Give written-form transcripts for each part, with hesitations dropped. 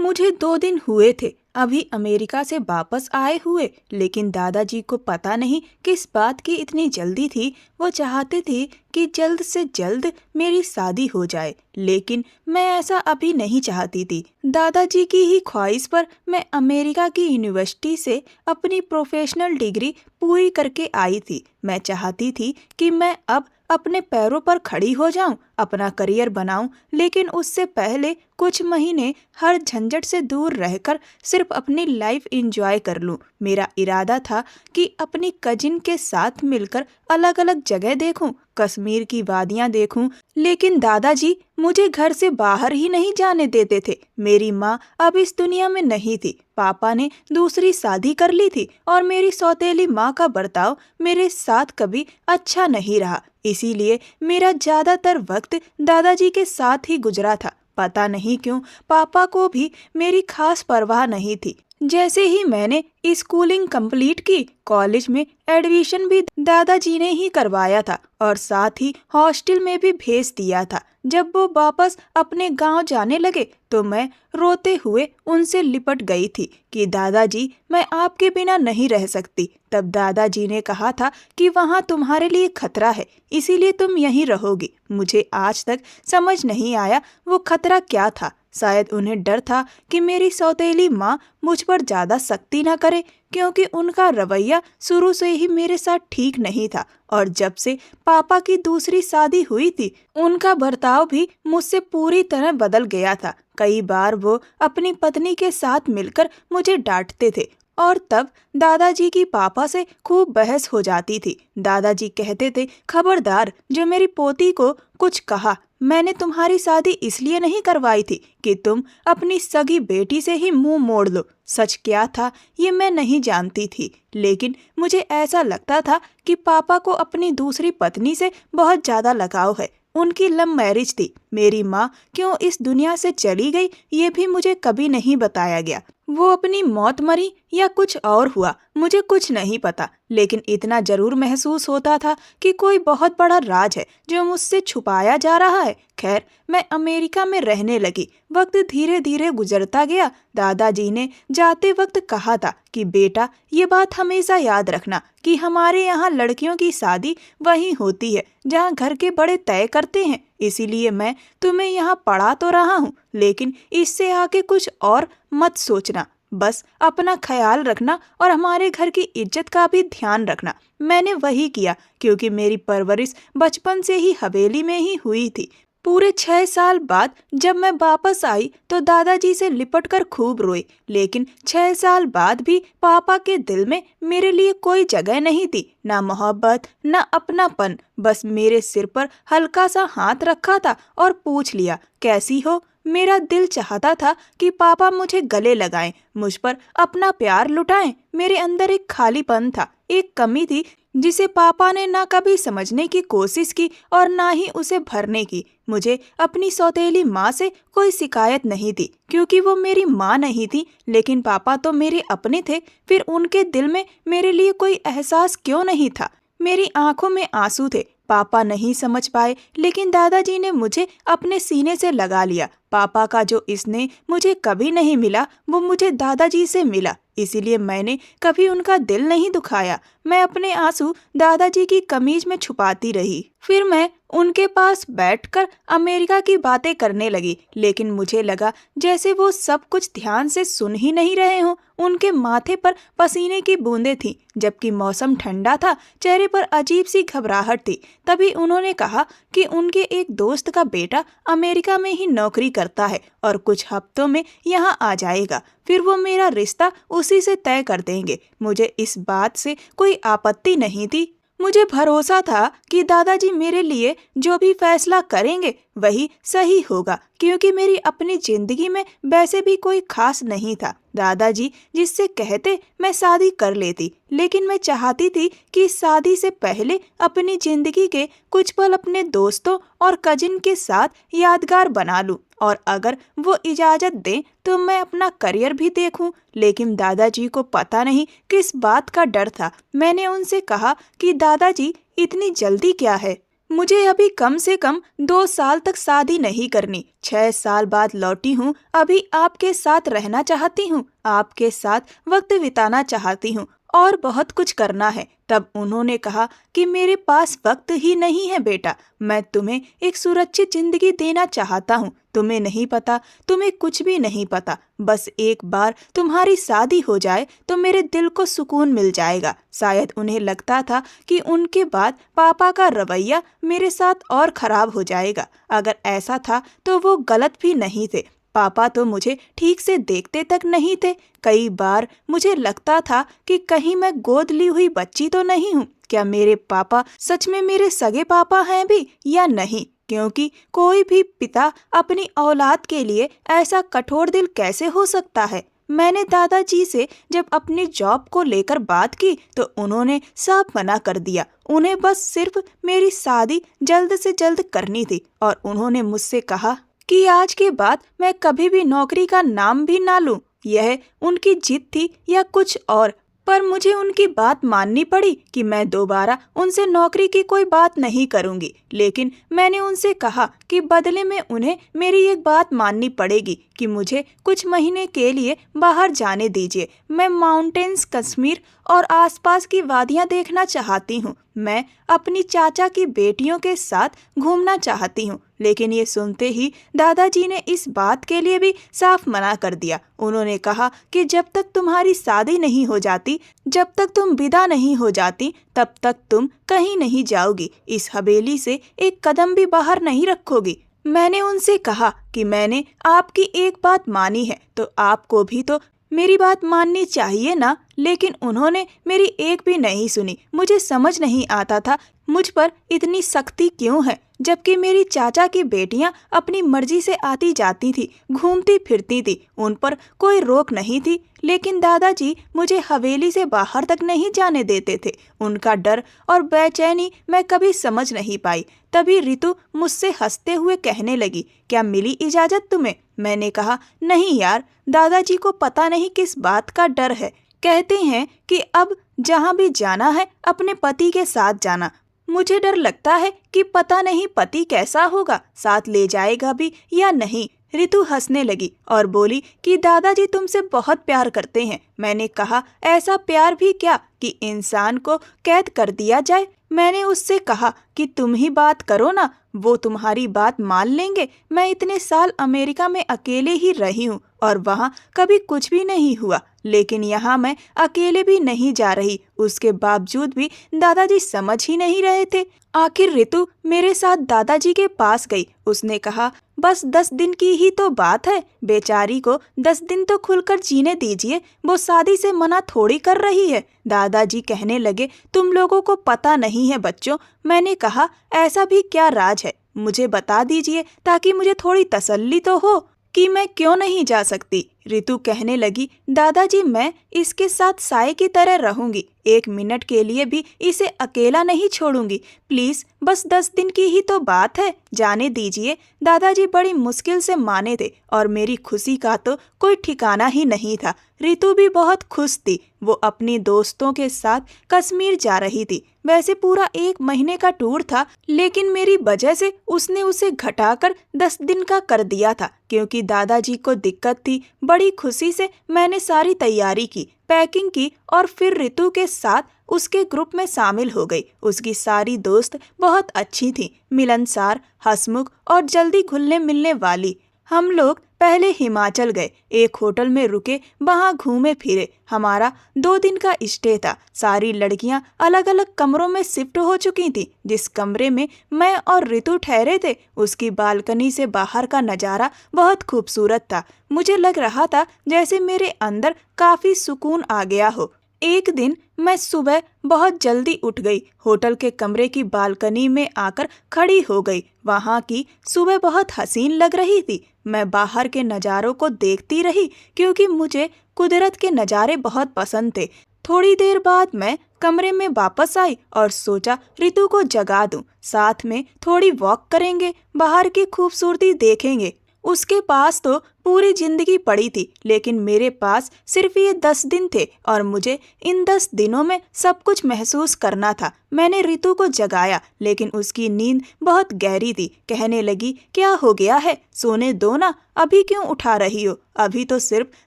मुझे 2 दिन हुए थे अभी अमेरिका से वापस आए हुए, लेकिन दादाजी को पता नहीं किस बात की इतनी जल्दी थी। वो चाहते थे कि जल्द से जल्द मेरी शादी हो जाए, लेकिन मैं ऐसा अभी नहीं चाहती थी। दादाजी की ही ख्वाहिश पर मैं अमेरिका की यूनिवर्सिटी से अपनी प्रोफेशनल डिग्री पूरी करके आई थी। मैं चाहती थी कि मैं अब अपने पैरों पर खड़ी हो जाऊं, अपना करियर बनाऊं, लेकिन उससे पहले कुछ महीने हर झंझट से दूर रहकर सिर्फ अपनी लाइफ एंजॉय कर लूं। मेरा इरादा था कि अपनी कजिन के साथ मिलकर अलग अलग जगह देखूं, कश्मीर की वादियां देखूं, लेकिन दादाजी मुझे घर से बाहर ही नहीं जाने देते थे। मेरी माँ अब इस दुनिया में नहीं थी, पापा ने दूसरी शादी कर ली थी और मेरी सौतेली माँ का बर्ताव मेरे साथ कभी अच्छा नहीं रहा। इसीलिए मेरा ज्यादातर वक्त दादाजी के साथ ही गुजरा था। पता नहीं क्यों पापा को भी मेरी खास परवाह नहीं थी। जैसे ही मैंने स्कूलिंग कंप्लीट की, कॉलेज में एडमिशन भी दादाजी ने ही करवाया था और साथ ही हॉस्टल में भी भेज दिया था। जब वो वापस अपने गांव जाने लगे तो मैं रोते हुए उनसे लिपट गई थी कि दादाजी, मैं आपके बिना नहीं रह सकती। तब दादाजी ने कहा था कि वहाँ तुम्हारे लिए खतरा है, इसीलिए तुम यहीं रहोगी। मुझे आज तक समझ नहीं आया वो खतरा क्या था। शायद उन्हें डर था कि मेरी सौतेली माँ मुझ पर ज्यादा सख्ती न करे, क्योंकि उनका रवैया शुरू से ही मेरे साथ ठीक नहीं था और जब से पापा की दूसरी शादी हुई थी उनका बर्ताव भी मुझसे पूरी तरह बदल गया था। कई बार वो अपनी पत्नी के साथ मिलकर मुझे डांटते थे और तब दादाजी की पापा से खूब बहस हो जाती थी। दादाजी कहते थे, खबरदार जो मेरी पोती को कुछ कहा। मैंने तुम्हारी शादी इसलिए नहीं करवाई थी कि तुम अपनी सगी बेटी से ही मुंह मोड़ लो। सच क्या था ये मैं नहीं जानती थी, लेकिन मुझे ऐसा लगता था कि पापा को अपनी दूसरी पत्नी से बहुत ज्यादा लगाव है। उनकी लव मैरिज थी। मेरी माँ क्यों इस दुनिया से चली गई ये भी मुझे कभी नहीं बताया गया। वो अपनी मौत मरी या कुछ और हुआ, मुझे कुछ नहीं पता, लेकिन इतना जरूर महसूस होता था कि कोई बहुत बड़ा राज है जो मुझसे छुपाया जा रहा है। खैर, मैं अमेरिका में रहने लगी। वक्त धीरे धीरे गुजरता गया। दादाजी ने जाते वक्त कहा था कि बेटा, ये बात हमेशा याद रखना कि हमारे यहाँ लड़कियों की शादी वहीं होती है जहाँ घर के बड़े तय करते हैं। इसीलिए मैं तुम्हें यहाँ पढ़ा तो रहा हूँ, लेकिन इससे आगे कुछ और मत सोचना। बस अपना ख्याल रखना और हमारे घर की इज्जत का भी ध्यान रखना। मैंने वही किया, क्योंकि मेरी परवरिश बचपन से ही हवेली में ही हुई थी। पूरे 6 साल बाद जब मैं वापस आई तो दादाजी से लिपट कर खूब रोई, लेकिन 6 साल बाद भी पापा के दिल में मेरे लिए कोई जगह नहीं थी, ना मोहब्बत ना अपनापन। बस मेरे सिर पर हल्का सा हाथ रखा था और पूछ लिया, कैसी हो। मेरा दिल चाहता था कि पापा मुझे गले लगाएं, मुझ पर अपना प्यार लुटाएं। मेरे अंदर एक खालीपन था, एक कमी थी जिसे पापा ने ना कभी समझने की कोशिश की और ना ही उसे भरने की। मुझे अपनी सौतेली माँ से कोई शिकायत नहीं थी, क्योंकि वो मेरी माँ नहीं थी, लेकिन पापा तो मेरे अपने थे। फिर उनके दिल में मेरे लिए कोई एहसास क्यों नहीं था। मेरी आंखों में आंसू थे। पापा नहीं समझ पाए, लेकिन दादाजी ने मुझे अपने सीने से लगा लिया। पापा का जो स्नेह मुझे कभी नहीं मिला वो मुझे दादाजी से मिला, इसीलिए मैंने कभी उनका दिल नहीं दुखाया। मैं अपने आंसू दादाजी की कमीज में छुपाती रही। फिर मैं उनके पास बैठकर अमेरिका की बातें करने लगी, लेकिन मुझे लगा जैसे वो सब कुछ ध्यान से सुन ही नहीं रहे हों। उनके माथे पर पसीने की बूंदें थीं, जबकि मौसम ठंडा था। चेहरे पर अजीब सी घबराहट थी। तभी उन्होंने कहा कि उनके एक दोस्त का बेटा अमेरिका में ही नौकरी करता है और कुछ हफ्तों में यहाँ आ जाएगा। फिर वो मेरा रिश्ता उसी से तय कर देंगे। मुझे इस बात से कोई आपत्ति नहीं थी। मुझे भरोसा था कि दादाजी मेरे लिए जो भी फैसला करेंगे वही सही होगा, क्योंकि मेरी अपनी जिंदगी में वैसे भी कोई खास नहीं था। दादाजी जिससे कहते मैं शादी कर लेती, लेकिन मैं चाहती थी कि शादी से पहले अपनी जिंदगी के कुछ पल अपने दोस्तों और कजिन के साथ यादगार बना लूं, और अगर वो इजाजत दें तो मैं अपना करियर भी देखूं। लेकिन दादाजी को पता नहीं किस बात का डर था। मैंने उनसे कहा कि दादाजी, इतनी जल्दी क्या है। मुझे अभी कम से कम 2 साल तक शादी नहीं करनी। 6 साल बाद लौटी हूँ। अभी आपके साथ रहना चाहती हूँ, आपके साथ वक्त बिताना चाहती हूँ और बहुत कुछ करना है। तब उन्होंने कहा कि मेरे पास वक्त ही नहीं है बेटा, मैं तुम्हें एक सुरक्षित जिंदगी देना चाहता हूँ। तुम्हें नहीं पता, तुम्हें कुछ भी नहीं पता। बस एक बार तुम्हारी शादी हो जाए तो मेरे दिल को सुकून मिल जाएगा। शायद उन्हें लगता था कि उनके बाद पापा का रवैया मेरे साथ और खराब हो जाएगा। अगर ऐसा था तो वो गलत भी नहीं थे। पापा तो मुझे ठीक से देखते तक नहीं थे। कई बार मुझे लगता था कि कहीं मैं गोद ली हुई बच्ची तो नहीं हूँ। क्या मेरे पापा सच में मेरे सगे पापा हैं भी या नहीं? क्योंकि कोई भी पिता अपनी औलाद के लिए ऐसा कठोर दिल कैसे हो सकता है। मैंने दादाजी से जब अपनी जॉब को लेकर बात की तो उन्होंने साफ मना कर दिया। उन्हें बस सिर्फ मेरी शादी जल्द से जल्द करनी थी और उन्होंने मुझसे कहा कि आज के बाद मैं कभी भी नौकरी का नाम भी ना लूं। यह उनकी जिद थी या कुछ और, पर मुझे उनकी बात माननी पड़ी कि मैं दोबारा उनसे नौकरी की कोई बात नहीं करूंगी। लेकिन मैंने उनसे कहा कि बदले में उन्हें मेरी एक बात माननी पड़ेगी कि मुझे कुछ महीने के लिए बाहर जाने दीजिए। मैं माउंटेन्स, कश्मीर और आसपास की वादियां देखना चाहती हूँ। मैं अपनी चाचा की बेटियों के साथ घूमना चाहती हूँ। लेकिन ये सुनते ही दादाजी ने इस बात के लिए भी साफ मना कर दिया। उन्होंने कहा कि जब तक तुम्हारी शादी नहीं हो जाती, जब तक तुम विदा नहीं हो जाती, तब तक तुम कहीं नहीं जाओगी। इस हवेली से एक कदम भी बाहर नहीं रखोगी। मैंने उनसे कहा कि मैंने आपकी एक बात मानी है तो आपको भी तो मेरी बात माननी चाहिए ना। लेकिन उन्होंने मेरी एक भी नहीं सुनी। मुझे समझ नहीं आता था मुझ पर इतनी सख्ती क्यों है, जबकि मेरी चाचा की बेटियां अपनी मर्जी से आती जाती थी, घूमती फिरती थी, उन पर कोई रोक नहीं थी। लेकिन दादाजी मुझे हवेली से बाहर तक नहीं जाने देते थे। उनका डर और बेचैनी मैं कभी समझ नहीं पाई। तभी रितु मुझसे हंसते हुए कहने लगी, क्या मिली इजाजत तुम्हें? मैंने कहा, नहीं यार, दादाजी को पता नहीं किस बात का डर है। कहते हैं कि अब जहाँ भी जाना है अपने पति के साथ जाना। मुझे डर लगता है कि पता नहीं पति कैसा होगा, साथ ले जाएगा भी या नहीं। रितु हंसने लगी और बोली कि दादाजी तुमसे बहुत प्यार करते हैं। मैंने कहा, ऐसा प्यार भी क्या कि इंसान को कैद कर दिया जाए। मैंने उससे कहा कि तुम ही बात करो ना, वो तुम्हारी बात मान लेंगे। मैं इतने साल अमेरिका में अकेले ही रही हूँ और वहाँ कभी कुछ भी नहीं हुआ, लेकिन यहाँ मैं अकेले भी नहीं जा रही। उसके बावजूद भी दादाजी समझ ही नहीं रहे थे। आखिर रितु मेरे साथ दादाजी के पास गई। उसने कहा, बस 10 दिन की ही तो बात है, बेचारी को 10 दिन तो खुलकर जीने दीजिए, वो शादी से मना थोड़ी कर रही है। दादाजी कहने लगे, तुम लोगों को पता नहीं है बच्चों। मैंने कहा, ऐसा भी क्या राज है, मुझे बता दीजिए ताकि मुझे थोड़ी तसल्ली तो हो कि मैं क्यों नहीं जा सकती। रितु कहने लगी, दादाजी मैं इसके साथ साए की तरह रहूंगी, 1 मिनट के लिए भी इसे अकेला नहीं छोड़ूंगी। प्लीज बस 10 दिन की ही तो बात है, जाने दीजिए। दादाजी बड़ी मुश्किल से माने थे और मेरी खुशी का तो कोई ठिकाना ही नहीं था। रितु भी बहुत खुश थी। वो अपनी दोस्तों के साथ कश्मीर जा रही थी। वैसे पूरा 1 महीने का टूर था, लेकिन मेरी वजह से उसने उसे घटाकर 10 दिन का कर दिया था, क्योंकि दादाजी को दिक्कत थी। बड़ी खुशी से मैंने सारी तैयारी की, पैकिंग की और फिर रितु के साथ उसके ग्रुप में शामिल हो गई। उसकी सारी दोस्त बहुत अच्छी थी, मिलनसार, हंसमुख और जल्दी घुलने मिलने वाली। हम लोग पहले हिमाचल गए, एक होटल में रुके, वहाँ घूमे फिरे। हमारा 2 दिन का स्टे था। सारी लड़कियां अलग अलग कमरों में शिफ्ट हो चुकी थी। जिस कमरे में मैं और रितु ठहरे थे, उसकी बालकनी से बाहर का नज़ारा बहुत खूबसूरत था। मुझे लग रहा था जैसे मेरे अंदर काफी सुकून आ गया हो। एक दिन मैं सुबह बहुत जल्दी उठ गई, होटल के कमरे की बालकनी में आकर खड़ी हो गई। वहाँ की सुबह बहुत हसीन लग रही थी। मैं बाहर के नज़ारों को देखती रही, क्योंकि मुझे कुदरत के नज़ारे बहुत पसंद थे। थोड़ी देर बाद मैं कमरे में वापस आई और सोचा रितु को जगा दूं, साथ में थोड़ी वॉक करेंगे, बाहर की खूबसूरती देखेंगे। उसके पास तो पूरी जिंदगी पड़ी थी, लेकिन मेरे पास सिर्फ ये 10 दिन थे और मुझे इन 10 दिनों में सब कुछ महसूस करना था। मैंने रितु को जगाया, लेकिन उसकी नींद बहुत गहरी थी। कहने लगी, क्या हो गया है, सोने दो ना, अभी क्यों उठा रही हो? अभी तो सिर्फ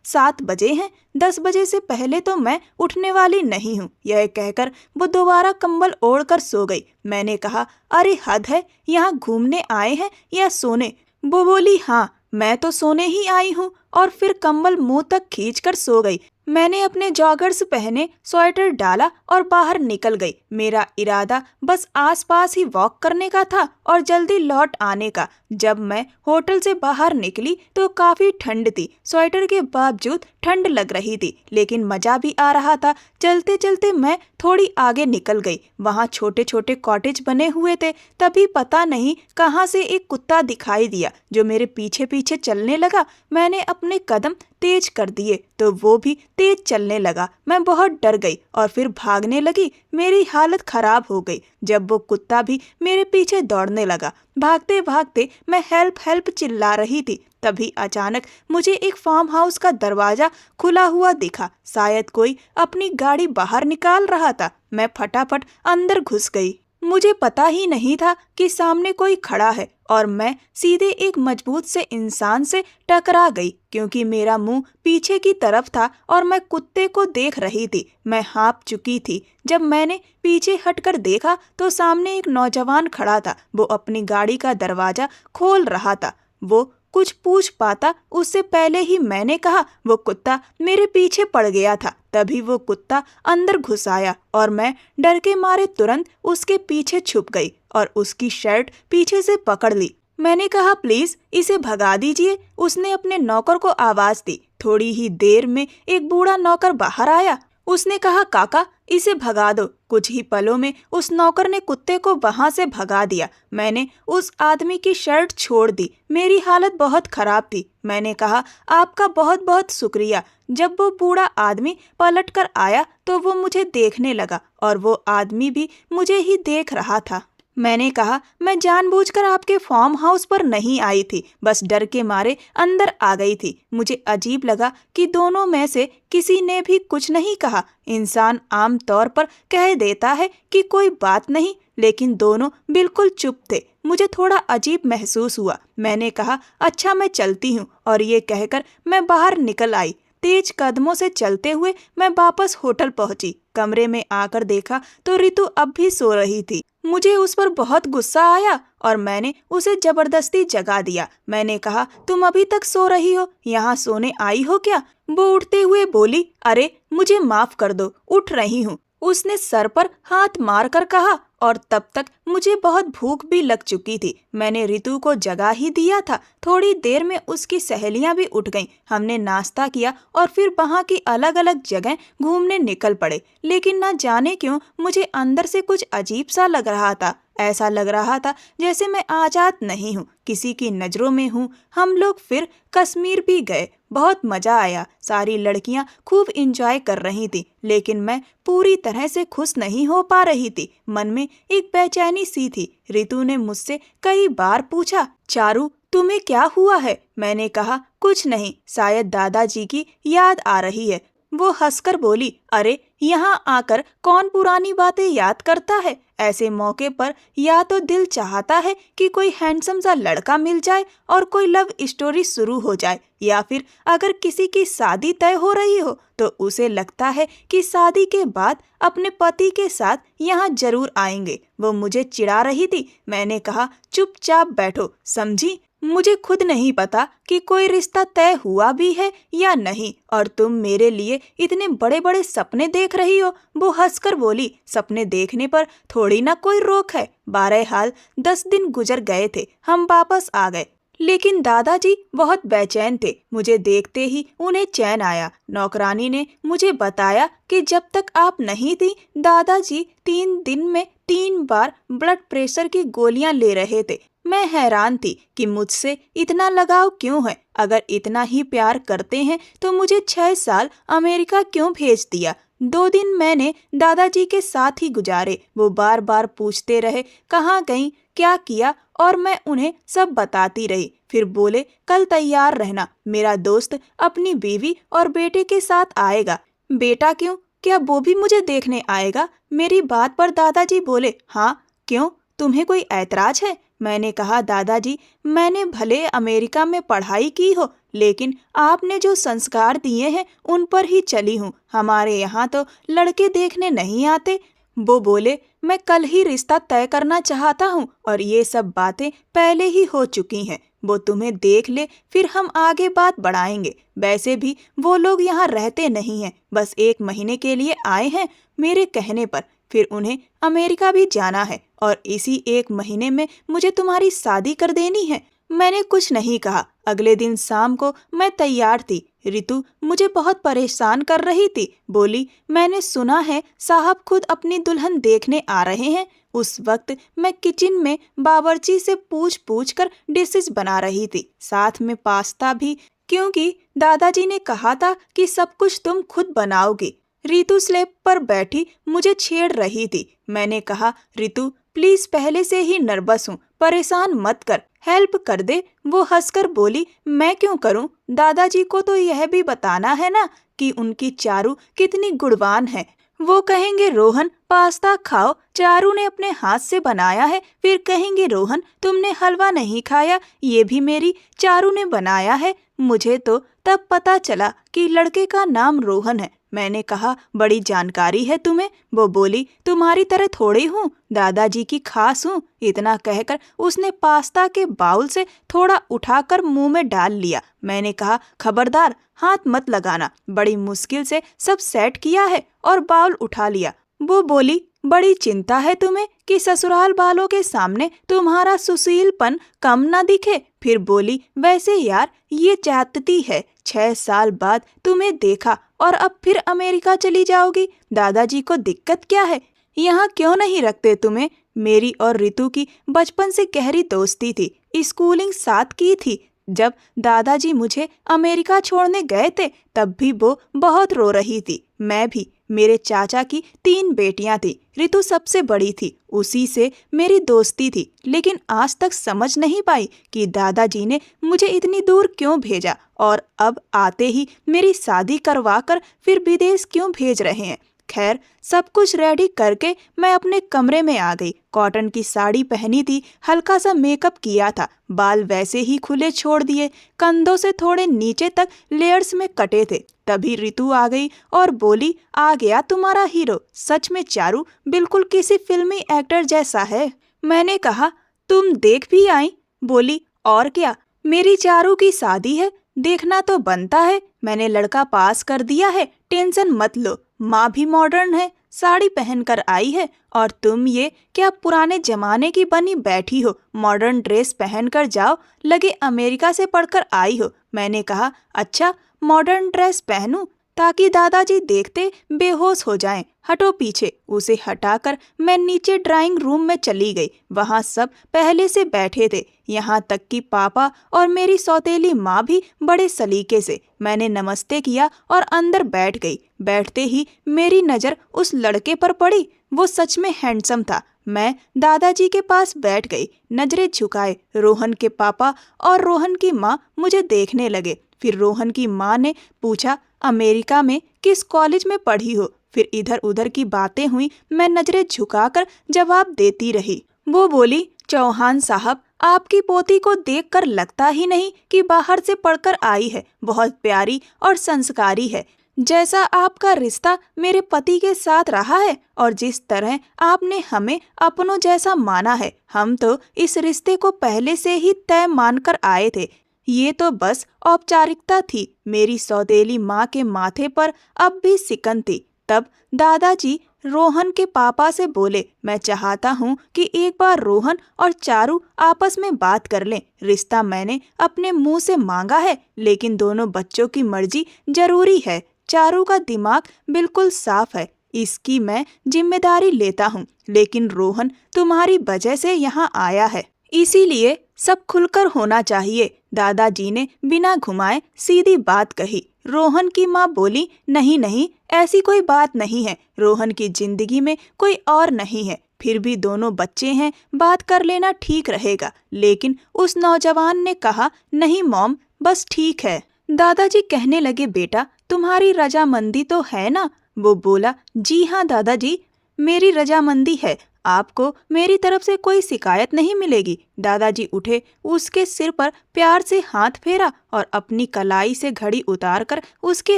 7 बजे हैं, 10 बजे से पहले तो मैं उठने वाली नहीं हूँ। यह कहकर वो दोबारा कंबल ओढ़कर सो गई। मैंने कहा, अरे हद है, यहाँ घूमने आए हैं या सोने? वो बोली, हाँ मैं तो सोने ही आई हूँ, और फिर कंबल मुंह तक खींचकर सो गई। मैंने अपने जॉगर्स पहने, स्वेटर डाला और बाहर निकल गई। मेरा इरादा बस आसपास ही वॉक करने का था और जल्दी लौट आने का। जब मैं होटल से बाहर निकली तो काफी ठंड थी। स्वेटर के बावजूद ठंड लग रही थी, लेकिन मजा भी आ रहा था। चलते चलते मैं थोड़ी आगे निकल गई। वहाँ छोटे छोटे कॉटेज बने हुए थे। तभी पता नहीं कहाँ से एक कुत्ता दिखाई दिया जो मेरे पीछे पीछे चलने लगा। मैंने अपने कदम तेज कर दिए तो वो भी तेज चलने लगा। मैं बहुत डर गई और फिर भागने लगी। मेरी हालत खराब हो गई जब वो कुत्ता भी मेरे पीछे दौड़ने लगा। भागते भागते मैं हेल्प हेल्प चिल्ला रही थी। तभी अचानक मुझे एक फार्म हाउस का दरवाजा खुला हुआ दिखा। शायद कोई अपनी गाड़ी बाहर निकाल रहा था। मैं फटाफट अंदर घुस गई। मुझे पता ही नहीं था कि सामने कोई खड़ा है और मैं सीधे एक मजबूत से इंसान से टकरा गई, क्योंकि मेरा मुंह पीछे की तरफ था और मैं कुत्ते को देख रही थी। मैं हाँफ चुकी थी। जब मैंने पीछे हटकर देखा तो सामने एक नौजवान खड़ा था। वो अपनी गाड़ी का दरवाजा खोल रहा था। वो कुछ पूछ पाता उससे पहले ही मैंने कहा, वो कुत्ता मेरे पीछे पड़ गया था। तभी वो कुत्ता अंदर घुस आया और मैं डर के मारे तुरंत उसके पीछे छुप गई और उसकी शर्ट पीछे से पकड़ ली। मैंने कहा, प्लीज इसे भगा दीजिए। उसने अपने नौकर को आवाज दी। थोड़ी ही देर में एक बूढ़ा नौकर बाहर आया। उसने कहा, काका इसे भगा दो। कुछ ही पलों में उस नौकर ने कुत्ते को वहां से भगा दिया। मैंने उस आदमी की शर्ट छोड़ दी। मेरी हालत बहुत खराब थी। मैंने कहा, आपका बहुत बहुत शुक्रिया। जब वो बूढ़ा आदमी पलट कर आया तो वो मुझे देखने लगा और वो आदमी भी मुझे ही देख रहा था। मैंने कहा, मैं जानबूझकर आपके फार्म हाउस पर नहीं आई थी, बस डर के मारे अंदर आ गई थी। मुझे अजीब लगा कि दोनों में से किसी ने भी कुछ नहीं कहा। इंसान आम तौर पर कह देता है कि कोई बात नहीं, लेकिन दोनों बिल्कुल चुप थे। मुझे थोड़ा अजीब महसूस हुआ। मैंने कहा, अच्छा मैं चलती हूँ, और ये कहकर मैं बाहर निकल आई। तेज कदमों से चलते हुए मैं वापस होटल पहुंची। कमरे में आकर देखा तो रितु अब भी सो रही थी। मुझे उस पर बहुत गुस्सा आया और मैंने उसे जबरदस्ती जगा दिया। मैंने कहा, तुम अभी तक सो रही हो, यहाँ सोने आई हो क्या? वो उठते हुए बोली, अरे मुझे माफ कर दो, उठ रही हूँ। उसने सर पर हाथ मारकर कहा, और तब तक मुझे बहुत भूख भी लग चुकी थी। मैंने रितु को जगा ही दिया था। थोड़ी देर में उसकी सहेलियां भी उठ गईं। हमने नाश्ता किया और फिर वहां की अलग अलग जगह घूमने निकल पड़े। लेकिन न जाने क्यों मुझे अंदर से कुछ अजीब सा लग रहा था। ऐसा लग रहा था जैसे मैं आजाद नहीं हूँ, किसी की नजरों में हूँ। हम लोग फिर कश्मीर भी गए। बहुत मजा आया। सारी लड़कियां खूब एंजॉय कर रही थी, लेकिन मैं पूरी तरह से खुश नहीं हो पा रही थी। मन में एक बेचैनी सी थी। रितु ने मुझसे कई बार पूछा, चारू तुम्हें क्या हुआ है? मैंने कहा, कुछ नहीं, शायद दादाजी की याद आ रही है। वो हंसकर बोली, अरे यहाँ आकर कौन पुरानी बातें याद करता है? ऐसे मौके पर या तो दिल चाहता है कि कोई हैंडसम सा लड़का मिल जाए और कोई लव स्टोरी शुरू हो जाए, या फिर अगर किसी की शादी तय हो रही हो तो उसे लगता है कि शादी के बाद अपने पति के साथ यहाँ जरूर आएंगे। वो मुझे चिढ़ा रही थी। मैंने कहा, चुपचाप बैठो, समझी? मुझे खुद नहीं पता कि कोई रिश्ता तय हुआ भी है या नहीं, और तुम मेरे लिए इतने बड़े बड़े सपने देख रही हो। वो हंसकर बोली, सपने देखने पर थोड़ी ना कोई रोक है। बहरहाल 10 दिन गुजर गए थे। हम वापस आ गए, लेकिन दादाजी बहुत बेचैन थे। मुझे देखते ही उन्हें चैन आया। नौकरानी ने मुझे बताया कि जब तक आप नहीं थी दादाजी 3 दिन में 3 बार ब्लड प्रेशर की गोलियां ले रहे थे। मैं हैरान थी कि मुझसे इतना लगाव क्यों है। अगर इतना ही प्यार करते हैं तो मुझे 6 साल अमेरिका क्यों भेज दिया? 2 दिन मैंने दादाजी के साथ ही गुजारे। वो बार बार पूछते रहे कहाँ गई, क्या किया, और मैं उन्हें सब बताती रही। फिर बोले कल तैयार रहना, मेरा दोस्त अपनी बीवी और बेटे के साथ आएगा। बेटा क्यों, क्या वो भी मुझे देखने आएगा? मेरी बात पर दादाजी बोले हाँ, क्यों, तुम्हें कोई ऐतराज है? मैंने कहा दादाजी, मैंने भले अमेरिका में पढ़ाई की हो, लेकिन आपने जो संस्कार दिए हैं उन पर ही चली हूँ। हमारे यहाँ तो लड़के देखने नहीं आते। वो बोले मैं कल ही रिश्ता तय करना चाहता हूँ और ये सब बातें पहले ही हो चुकी हैं। वो तुम्हें देख ले, फिर हम आगे बात बढ़ाएंगे। वैसे भी वो लोग यहाँ रहते नहीं हैं, बस 1 महीने के लिए आए हैं मेरे कहने पर। फिर उन्हें अमेरिका भी जाना है और इसी 1 महीने में मुझे तुम्हारी शादी कर देनी है। मैंने कुछ नहीं कहा। अगले दिन शाम को मैं तैयार थी। रितु मुझे बहुत परेशान कर रही थी। बोली मैंने सुना है साहब खुद अपनी दुल्हन देखने आ रहे हैं। उस वक्त मैं किचन में बावर्ची से पूछ कर डिशेस बना रही थी, साथ में पास्ता भी, क्योंकि दादाजी ने कहा था कि सब कुछ तुम खुद बनाओगी। रितु स्लैब पर बैठी मुझे छेड़ रही थी। मैंने कहा रितु प्लीज, पहले से ही नर्वस हूँ, परेशान मत कर, हेल्प कर दे। वो हंसकर बोली मैं क्यों करूँ, दादाजी को तो यह भी बताना है ना कि उनकी चारू कितनी गुणवान है। वो कहेंगे रोहन पास्ता खाओ, चारू ने अपने हाथ से बनाया है। फिर कहेंगे रोहन तुमने हलवा नहीं खाया, ये भी मेरी चारू ने बनाया है। मुझे तो तब पता चला कि लड़के का नाम रोहन है। मैंने कहा बड़ी जानकारी है तुम्हें। वो बोली तुम्हारी तरह थोड़ी हूँ, दादाजी की खास हूँ। इतना कहकर उसने पास्ता के बाउल से थोड़ा उठाकर मुंह में डाल लिया। मैंने कहा खबरदार हाथ मत लगाना। बड़ी मुश्किल से सब सेट किया है और बाउल उठा लिया। वो बोली बड़ी चिंता है तुम्हें कि ससुराल वालों के सामने तुम्हारा सुशीलपन कम ना दिखे। फिर बोली वैसे यार ये जाती है, 6 साल बाद तुम्हें देखा और अब फिर अमेरिका चली जाओगी। दादाजी को दिक्कत क्या है, यहाँ क्यों नहीं रखते तुम्हें? मेरी और रितु की बचपन से गहरी दोस्ती थी, स्कूलिंग साथ की थी। जब दादाजी मुझे अमेरिका छोड़ने गए थे तब भी वो बहुत रो रही थी, मैं भी। मेरे चाचा की 3 बेटियां थी, रितु सबसे बड़ी थी, उसी से मेरी दोस्ती थी। लेकिन आज तक समझ नहीं पाई कि दादाजी ने मुझे इतनी दूर क्यों भेजा और अब आते ही मेरी शादी करवा कर फिर विदेश क्यों भेज रहे हैं। खैर सब कुछ रेडी करके मैं अपने कमरे में आ गई। कॉटन की साड़ी पहनी थी, हल्का सा मेकअप किया था, बाल वैसे ही खुले छोड़ दिए, कंधों से थोड़े नीचे तक लेयर्स में कटे थे। तभी रितु आ गई और बोली आ गया तुम्हारा हीरो। सच में चारू बिल्कुल किसी फिल्मी एक्टर जैसा है। मैंने कहा तुम देख भी आई? बोली और क्या, मेरी चारू की शादी है, देखना तो बनता है। मैंने लड़का पास कर दिया है, टेंशन मत लो। माँ भी मॉडर्न है, साड़ी पहनकर आई है, और तुम ये क्या पुराने जमाने की बनी बैठी हो? मॉडर्न ड्रेस पहनकर जाओ, लगे अमेरिका से पढ़कर आई हो। मैंने कहा अच्छा मॉडर्न ड्रेस पहनूं ताकि दादाजी देखते बेहोश हो जाएं। हटो पीछे। उसे हटाकर मैं नीचे ड्राइंग रूम में चली गई। वहाँ सब पहले से बैठे थे, यहाँ तक कि पापा और मेरी सौतेली माँ भी बड़े सलीके से। मैंने नमस्ते किया और अंदर बैठ गई। बैठते ही मेरी नज़र उस लड़के पर पड़ी। वो सच में हैंडसम था। मैं दादाजी के पास बैठ गई, नजरें झुकाए। रोहन के पापा और रोहन की माँ मुझे देखने लगे। फिर रोहन की माँ ने पूछा अमेरिका में किस कॉलेज में पढ़ी हो? फिर इधर उधर की बातें हुई, मैं नजरें झुकाकर जवाब देती रही। वो बोली चौहान साहब, आपकी पोती को देखकर लगता ही नहीं कि बाहर से पढ़कर आई है। बहुत प्यारी और संस्कारी है। जैसा आपका रिश्ता मेरे पति के साथ रहा है और जिस तरह आपने हमें अपनों जैसा माना है, हम तो इस रिश्ते को पहले से ही तय मानकर आए थे। ये तो बस औपचारिकता थी। मेरी सौतेली माँ के माथे पर अब भी सिकन थी। तब दादाजी रोहन के पापा से बोले मैं चाहता हूँ कि एक बार रोहन और चारू आपस में बात कर लें। रिश्ता मैंने अपने मुंह से मांगा है, लेकिन दोनों बच्चों की मर्जी जरूरी है। चारू का दिमाग बिल्कुल साफ है, इसकी मैं जिम्मेदारी लेता हूँ, लेकिन रोहन तुम्हारी वजह से यहाँ आया है, इसीलिए सब खुलकर होना चाहिए। दादाजी ने बिना घुमाए सीधी बात कही। रोहन की माँ बोली नहीं नहीं, ऐसी कोई बात नहीं है, रोहन की जिंदगी में कोई और नहीं है, फिर भी दोनों बच्चे हैं, बात कर लेना ठीक रहेगा। लेकिन उस नौजवान ने कहा, नहीं मॉम, बस ठीक है। दादाजी कहने लगे, बेटा तुम्हारी रजामंदी तो है ना? वो बोला, जी हाँ दादाजी, मेरी रजामंदी है, आपको मेरी तरफ से कोई शिकायत नहीं मिलेगी। दादाजी उठे, उसके सिर पर प्यार से हाथ फेरा और अपनी कलाई से घड़ी उतार कर उसके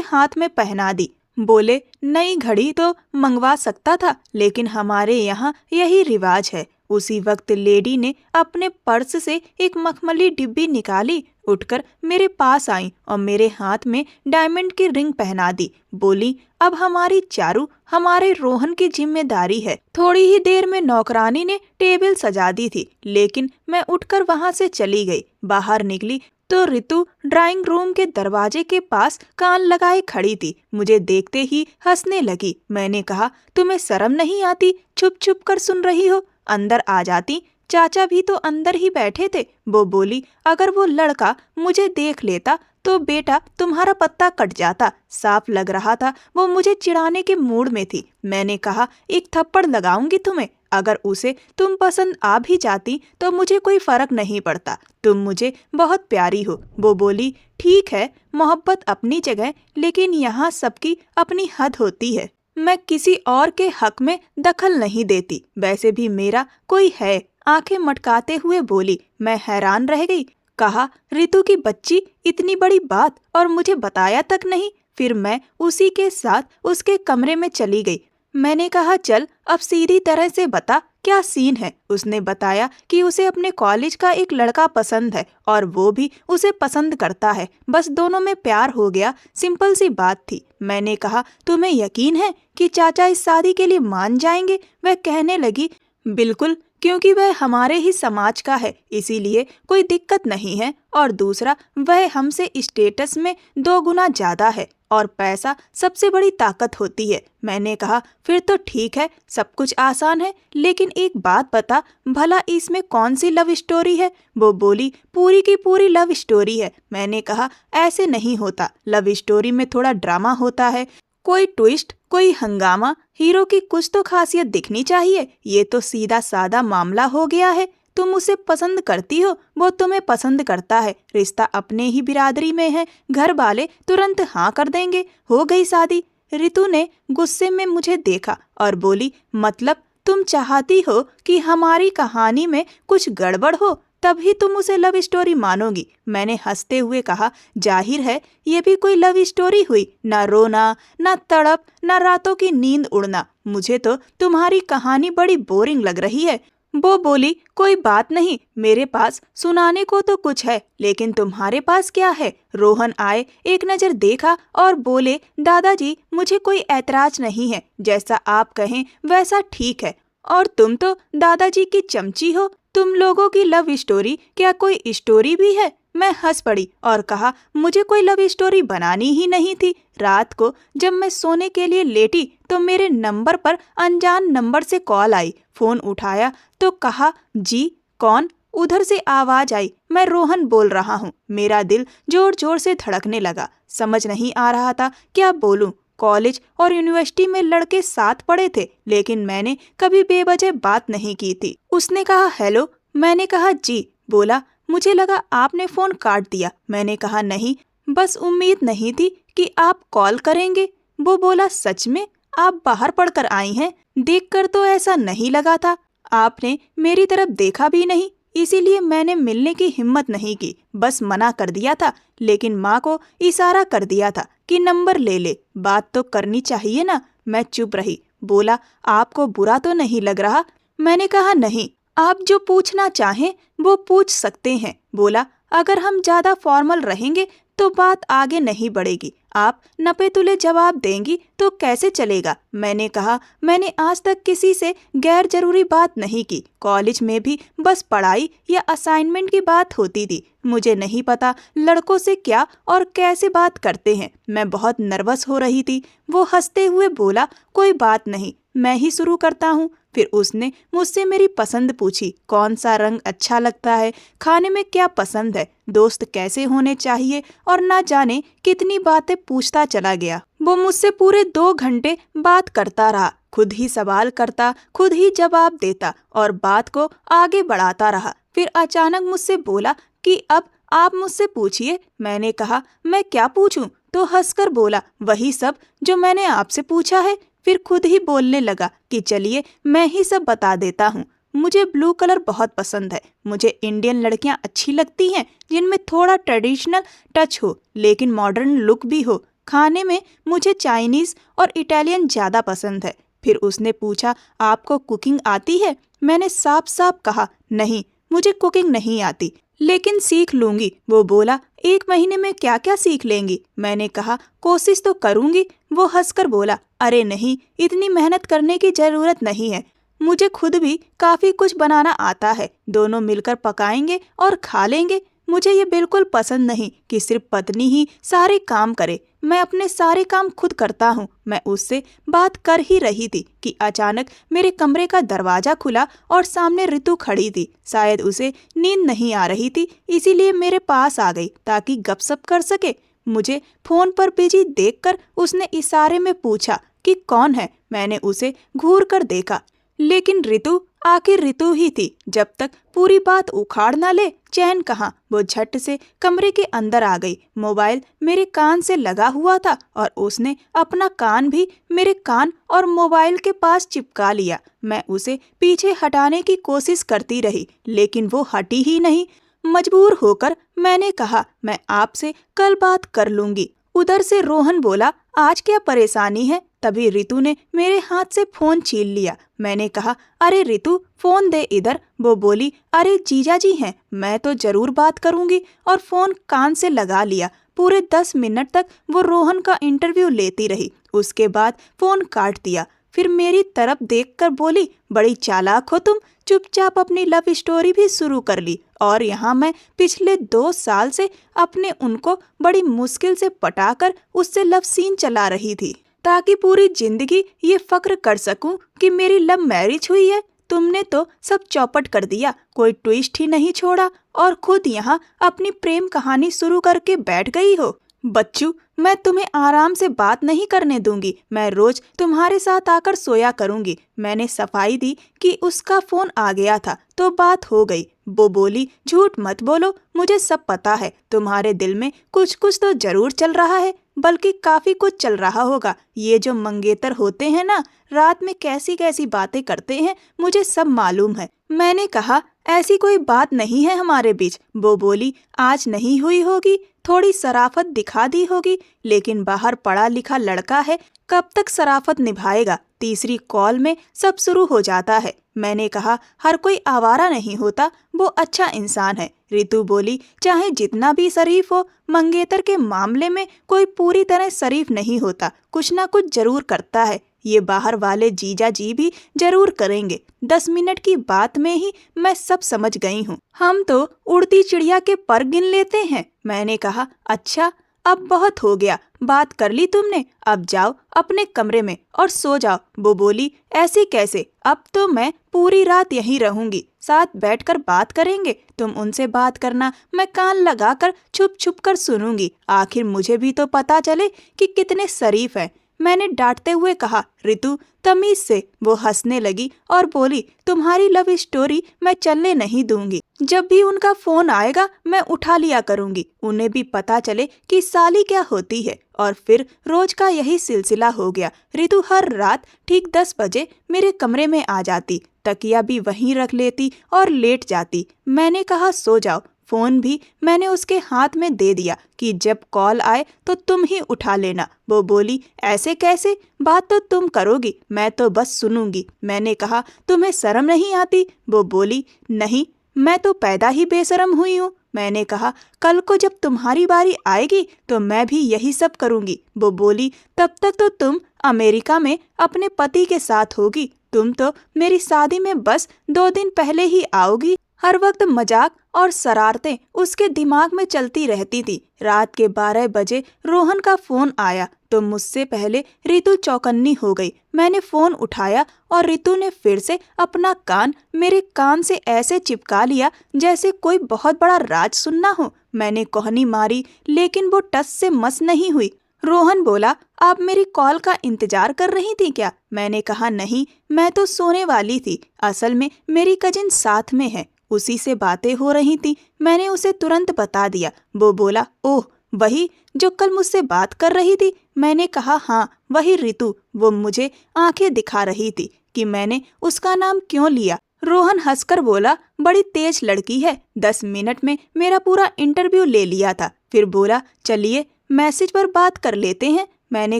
हाथ में पहना दी। बोले, नई घड़ी तो मंगवा सकता था, लेकिन हमारे यहाँ यही रिवाज है। उसी वक्त लेडी ने अपने पर्स से एक मखमली डिब्बी निकाली, उठकर मेरे पास आई और मेरे हाथ में डायमंड की रिंग पहना दी। बोली, अब हमारी चारू, हमारे रोहन की जिम्मेदारी है। थोड़ी ही देर में नौकरानी ने टेबल सजा दी थी, लेकिन मैं उठकर वहां से चली गई। बाहर निकली तो रितु ड्राइंग रूम के दरवाजे के पास कान लगाए खड़ी थी। मुझे देखते ही हंसने लगी। मैंने कहा, तुम्हें शर्म नहीं आती? छुप छुप कर सुन रही हो, अंदर आ जाती। चाचा भी तो अंदर ही बैठे थे। वो बोली, अगर वो लड़का मुझे देख लेता तो बेटा तुम्हारा पत्ता कट जाता। साफ लग रहा था वो मुझे चिढ़ाने के मूड में थी। मैंने कहा, एक थप्पड़ लगाऊंगी तुम्हें। अगर उसे तुम पसंद आ भी जाती तो मुझे कोई फर्क नहीं पड़ता, तुम मुझे बहुत प्यारी हो। वो बोली, ठीक है, मोहब्बत अपनी जगह, लेकिन यहाँ सबकी अपनी हद होती है। मैं किसी और के हक में दखल नहीं देती, वैसे भी मेरा कोई है। आंखें मटकाते हुए बोली। मैं हैरान रह गई। कहा, रितु की बच्ची, इतनी बड़ी बात और मुझे बताया तक नहीं। फिर मैं उसी के साथ उसके कमरे में चली गई। मैंने कहा, चल अब सीधी तरह से बता, क्या सीन है? उसने बताया कि उसे अपने कॉलेज का एक लड़का पसंद है और वो भी उसे पसंद करता है। बस दोनों में प्यार हो गया, सिंपल सी बात थी। मैंने कहा, तुम्हें यकीन है कि चाचा इस शादी के लिए मान जाएंगे? वह कहने लगी, बिल्कुल, क्योंकि वह हमारे ही समाज का है, इसीलिए कोई दिक्कत नहीं है। और दूसरा, वह हमसे स्टेटस में 2 गुना ज्यादा है और पैसा सबसे बड़ी ताकत होती है। मैंने कहा, फिर तो ठीक है, सब कुछ आसान है, लेकिन एक बात बता, भला इसमें कौन सी लव स्टोरी है? वो बोली, पूरी की पूरी लव स्टोरी है। मैंने कहा, ऐसे नहीं होता, लव स्टोरी में थोड़ा ड्रामा होता है, कोई ट्विस्ट, कोई हंगामा, हीरो की कुछ तो खासियत दिखनी चाहिए। ये तो सीधा सादा मामला हो गया है। तुम उसे पसंद करती हो, वो तुम्हें पसंद करता है, रिश्ता अपने ही बिरादरी में है, घर वाले तुरंत हाँ कर देंगे, हो गई शादी। रितु ने गुस्से में मुझे देखा और बोली, मतलब तुम चाहती हो कि हमारी कहानी में कुछ गड़बड़ हो, तभी तुम उसे लव स्टोरी मानोगी? मैंने हंसते हुए कहा, जाहिर है ये भी कोई लव स्टोरी हुई, ना रोना, ना तड़प, ना रातों की नींद उड़ना। मुझे तो तुम्हारी कहानी बड़ी बोरिंग लग रही है। वो बोली, कोई बात नहीं, मेरे पास सुनाने को तो कुछ है, लेकिन तुम्हारे पास क्या है? रोहन आए, एक नज़र देखा और बोले, दादाजी मुझे कोई ऐतराज नहीं है, जैसा आप कहें वैसा ठीक है। और तुम तो दादाजी की चमची हो, तुम लोगों की लव स्टोरी क्या कोई स्टोरी भी है? मैं हंस पड़ी और कहा, मुझे कोई लव स्टोरी बनानी ही नहीं थी। रात को जब मैं सोने के लिए लेटी तो मेरे नंबर पर अनजान नंबर से कॉल आई। फोन उठाया तो कहा, जी कौन? उधर से आवाज आई, मैं रोहन बोल रहा हूँ। मेरा दिल जोर जोर से धड़कने लगा। समझ नहीं आ रहा था क्या बोलूं। कॉलेज और यूनिवर्सिटी में लड़के साथ पढ़े थे, लेकिन मैंने कभी बेवजह बात नहीं की थी। उसने कहा, हेलो। मैंने कहा, जी। बोला, मुझे लगा आपने फोन काट दिया। मैंने कहा, नहीं, बस उम्मीद नहीं थी कि आप कॉल करेंगे। वो बोला, सच में? आप बाहर पढ़कर आई हैं? देखकर तो ऐसा नहीं लगा था। आपने मेरी तरफ देखा भी नहीं, इसीलिए मैंने मिलने की हिम्मत नहीं की, बस मना कर दिया था। लेकिन माँ को इशारा कर दिया था कि नंबर ले ले, बात तो करनी चाहिए ना। मैं चुप रही। बोला, आपको बुरा तो नहीं लग रहा? मैंने कहा, नहीं, आप जो पूछना चाहें वो पूछ सकते हैं। बोला, अगर हम ज्यादा फॉर्मल रहेंगे तो बात आगे नहीं बढ़ेगी, आप नपे तुले जवाब देंगी तो कैसे चलेगा? मैंने कहा, मैंने आज तक किसी से गैर जरूरी बात नहीं की। कॉलेज में भी बस पढ़ाई या असाइनमेंट की बात होती थी। मुझे नहीं पता लड़कों से क्या और कैसे बात करते हैं। मैं बहुत नर्वस हो रही थी। वो हंसते हुए बोला, कोई बात नहीं, मैं ही शुरू करता हूँ। फिर उसने मुझसे मेरी पसंद पूछी, कौन सा रंग अच्छा लगता है, खाने में क्या पसंद है, दोस्त कैसे होने चाहिए, और ना जाने कितनी बातें पूछता चला गया। वो मुझसे पूरे 2 घंटे बात करता रहा, खुद ही सवाल करता, खुद ही जवाब देता और बात को आगे बढ़ाता रहा। फिर अचानक मुझसे बोला कि अब आप मुझसे पूछिए। मैंने कहा मैं क्या पूछूं? तो हंसकर बोला वही सब जो मैंने आपसे पूछा है। फिर खुद ही बोलने लगा कि चलिए मैं ही सब बता देता हूँ। मुझे ब्लू कलर बहुत पसंद है। मुझे इंडियन लड़कियां अच्छी लगती हैं जिनमें थोड़ा ट्रेडिशनल टच हो लेकिन मॉडर्न लुक भी हो। खाने में मुझे चाइनीज और इटालियन ज़्यादा पसंद है। फिर उसने पूछा आपको कुकिंग आती है? मैंने साफ साफ कहा नहीं, मुझे कुकिंग नहीं आती, लेकिन सीख लूंगी। वो बोला 1 महीने में क्या क्या सीख लेंगी? मैंने कहा कोशिश तो करूंगी। वो हंसकर बोला अरे नहीं, इतनी मेहनत करने की जरूरत नहीं है, मुझे खुद भी काफी कुछ बनाना आता है, दोनों मिलकर पकाएंगे और खा लेंगे। मुझे ये बिल्कुल पसंद नहीं कि सिर्फ पत्नी ही सारे काम करे, मैं अपने सारे काम खुद करता हूँ। मैं उससे बात कर ही रही थी कि अचानक मेरे कमरे का दरवाजा खुला और सामने ऋतु खड़ी थी। शायद उसे नींद नहीं आ रही थी, इसीलिए मेरे पास आ गई ताकि गपशप कर सके। मुझे फोन पर बिजी देखकर उसने इशारे में पूछा कि कौन है। मैंने उसे घूर कर देखा, लेकिन ऋतु आखिर ऋतु ही थी। जब तक पूरी बात उखाड़ ना ले चैन कहाँ। वो झट से कमरे के अंदर आ गई। मोबाइल मेरे कान से लगा हुआ था और उसने अपना कान भी मेरे कान और मोबाइल के पास चिपका लिया। मैं उसे पीछे हटाने की कोशिश करती रही लेकिन वो हटी ही नहीं। मजबूर होकर मैंने कहा मैं आपसे कल बात कर लूंगी। उधर से रोहन बोला आज क्या परेशानी है? तभी ऋतु ने मेरे हाथ से फोन छीन लिया। मैंने कहा अरे ऋतु फोन दे इधर। वो बोली अरे जीजा जी हैं, मैं तो जरूर बात करूंगी, और फोन कान से लगा लिया। पूरे 10 मिनट तक वो रोहन का इंटरव्यू लेती रही। उसके बाद फोन काट दिया। फिर मेरी तरफ देखकर बोली बड़ी चालाक हो तुम, चुपचाप अपनी लव स्टोरी भी शुरू कर ली, और यहाँ मैं पिछले 2 साल से अपने उनको बड़ी मुश्किल से पटाकर उससे लव सीन चला रही थी ताकि पूरी जिंदगी ये फक्र कर सकूं कि मेरी लव मैरिज हुई है। तुमने तो सब चौपट कर दिया, कोई ट्विस्ट ही नहीं छोड़ा, और खुद यहाँ अपनी प्रेम कहानी शुरू करके बैठ गई हो। बच्चू, मैं तुम्हें आराम से बात नहीं करने दूंगी। मैं रोज तुम्हारे साथ आकर सोया करूंगी। मैंने सफाई दी कि उसका फोन आ गया था तो बात हो गई। वो बोली झूठ मत बोलो, मुझे सब पता है। तुम्हारे दिल में कुछ कुछ तो जरूर चल रहा है, बल्कि काफी कुछ चल रहा होगा। ये जो मंगेतर होते हैं ना, रात में कैसी कैसी बातें करते हैं, मुझे सब मालूम है। मैंने कहा ऐसी कोई बात नहीं है हमारे बीच। वो बोली आज नहीं हुई होगी, थोड़ी शराफत दिखा दी होगी, लेकिन बाहर पढ़ा लिखा लड़का है, कब तक शराफत निभाएगा। तीसरी कॉल में सब शुरू हो जाता है। मैंने कहा हर कोई आवारा नहीं होता, वो अच्छा इंसान है। ऋतु बोली चाहे जितना भी शरीफ हो, मंगेतर के मामले में कोई पूरी तरह शरीफ नहीं होता, कुछ ना कुछ जरूर करता है। ये बाहर वाले जीजा जी भी जरूर करेंगे। 10 मिनट की बात में ही मैं सब समझ गई हूँ। हम तो उड़ती चिड़िया के पर गिन लेते हैं। मैंने कहा अच्छा, अब बहुत हो गया, बात कर ली तुमने, अब जाओ अपने कमरे में और सो जाओ। वो बोली ऐसे कैसे, अब तो मैं पूरी रात यहीं रहूंगी, साथ बैठकर बात करेंगे। तुम उनसे बात करना, मैं कान लगाकर छुप छुप कर सुनूंगी। आखिर मुझे भी तो पता चले कि कितने शरीफ हैं। मैंने डांटते हुए कहा ऋतु तमीज से। वो हंसने लगी और बोली तुम्हारी लव स्टोरी मैं चलने नहीं दूंगी। जब भी उनका फोन आएगा मैं उठा लिया करूंगी, उन्हें भी पता चले कि साली क्या होती है। और फिर रोज का यही सिलसिला हो गया। ऋतु हर रात ठीक 10 बजे मेरे कमरे में आ जाती, तकिया भी वहीं रख लेती और लेट जाती। मैंने कहा सो जाओ। फोन भी मैंने उसके हाथ में दे दिया कि जब कॉल आए तो तुम ही उठा लेना। वो बोली ऐसे कैसे, बात तो तुम करोगी, मैं तो बस सुनूंगी। मैंने कहा तुम्हें शर्म नहीं आती? वो बोली नहीं, मैं तो पैदा ही बेशरम हुई हूँ। मैंने कहा कल को जब तुम्हारी बारी आएगी तो मैं भी यही सब करूंगी। वो बोली तब तक तो तुम अमेरिका में अपने पति के साथ होगी, तुम तो मेरी शादी में बस 2 दिन पहले ही आओगी। हर वक्त मजाक और शरारतें उसके दिमाग में चलती रहती थी। रात के 12 बजे रोहन का फोन आया तो मुझसे पहले ऋतु चौकन्नी हो गई। मैंने फोन उठाया और ऋतु ने फिर से अपना कान मेरे कान से ऐसे चिपका लिया जैसे कोई बहुत बड़ा राज सुनना हो। मैंने कोहनी मारी लेकिन वो टस से मस नहीं हुई। रोहन बोला, आप मेरी कॉल का इंतजार कर रही थी क्या? मैंने कहा नहीं, मैं तो सोने वाली थी। असल में मेरी कजिन साथ में है, उसी से बातें हो रही थी। मैंने उसे तुरंत बता दिया। वो बोला, ओह वही जो कल मुझसे बात कर रही थी? मैंने कहा हाँ वही रितु। वो मुझे आंखें दिखा रही थी कि मैंने उसका नाम क्यों लिया। रोहन हंसकर बोला, बड़ी तेज लड़की है, 10 मिनट में मेरा पूरा इंटरव्यू ले लिया था। फिर बोला, चलिए मैसेज पर बात कर लेते हैं। मैंने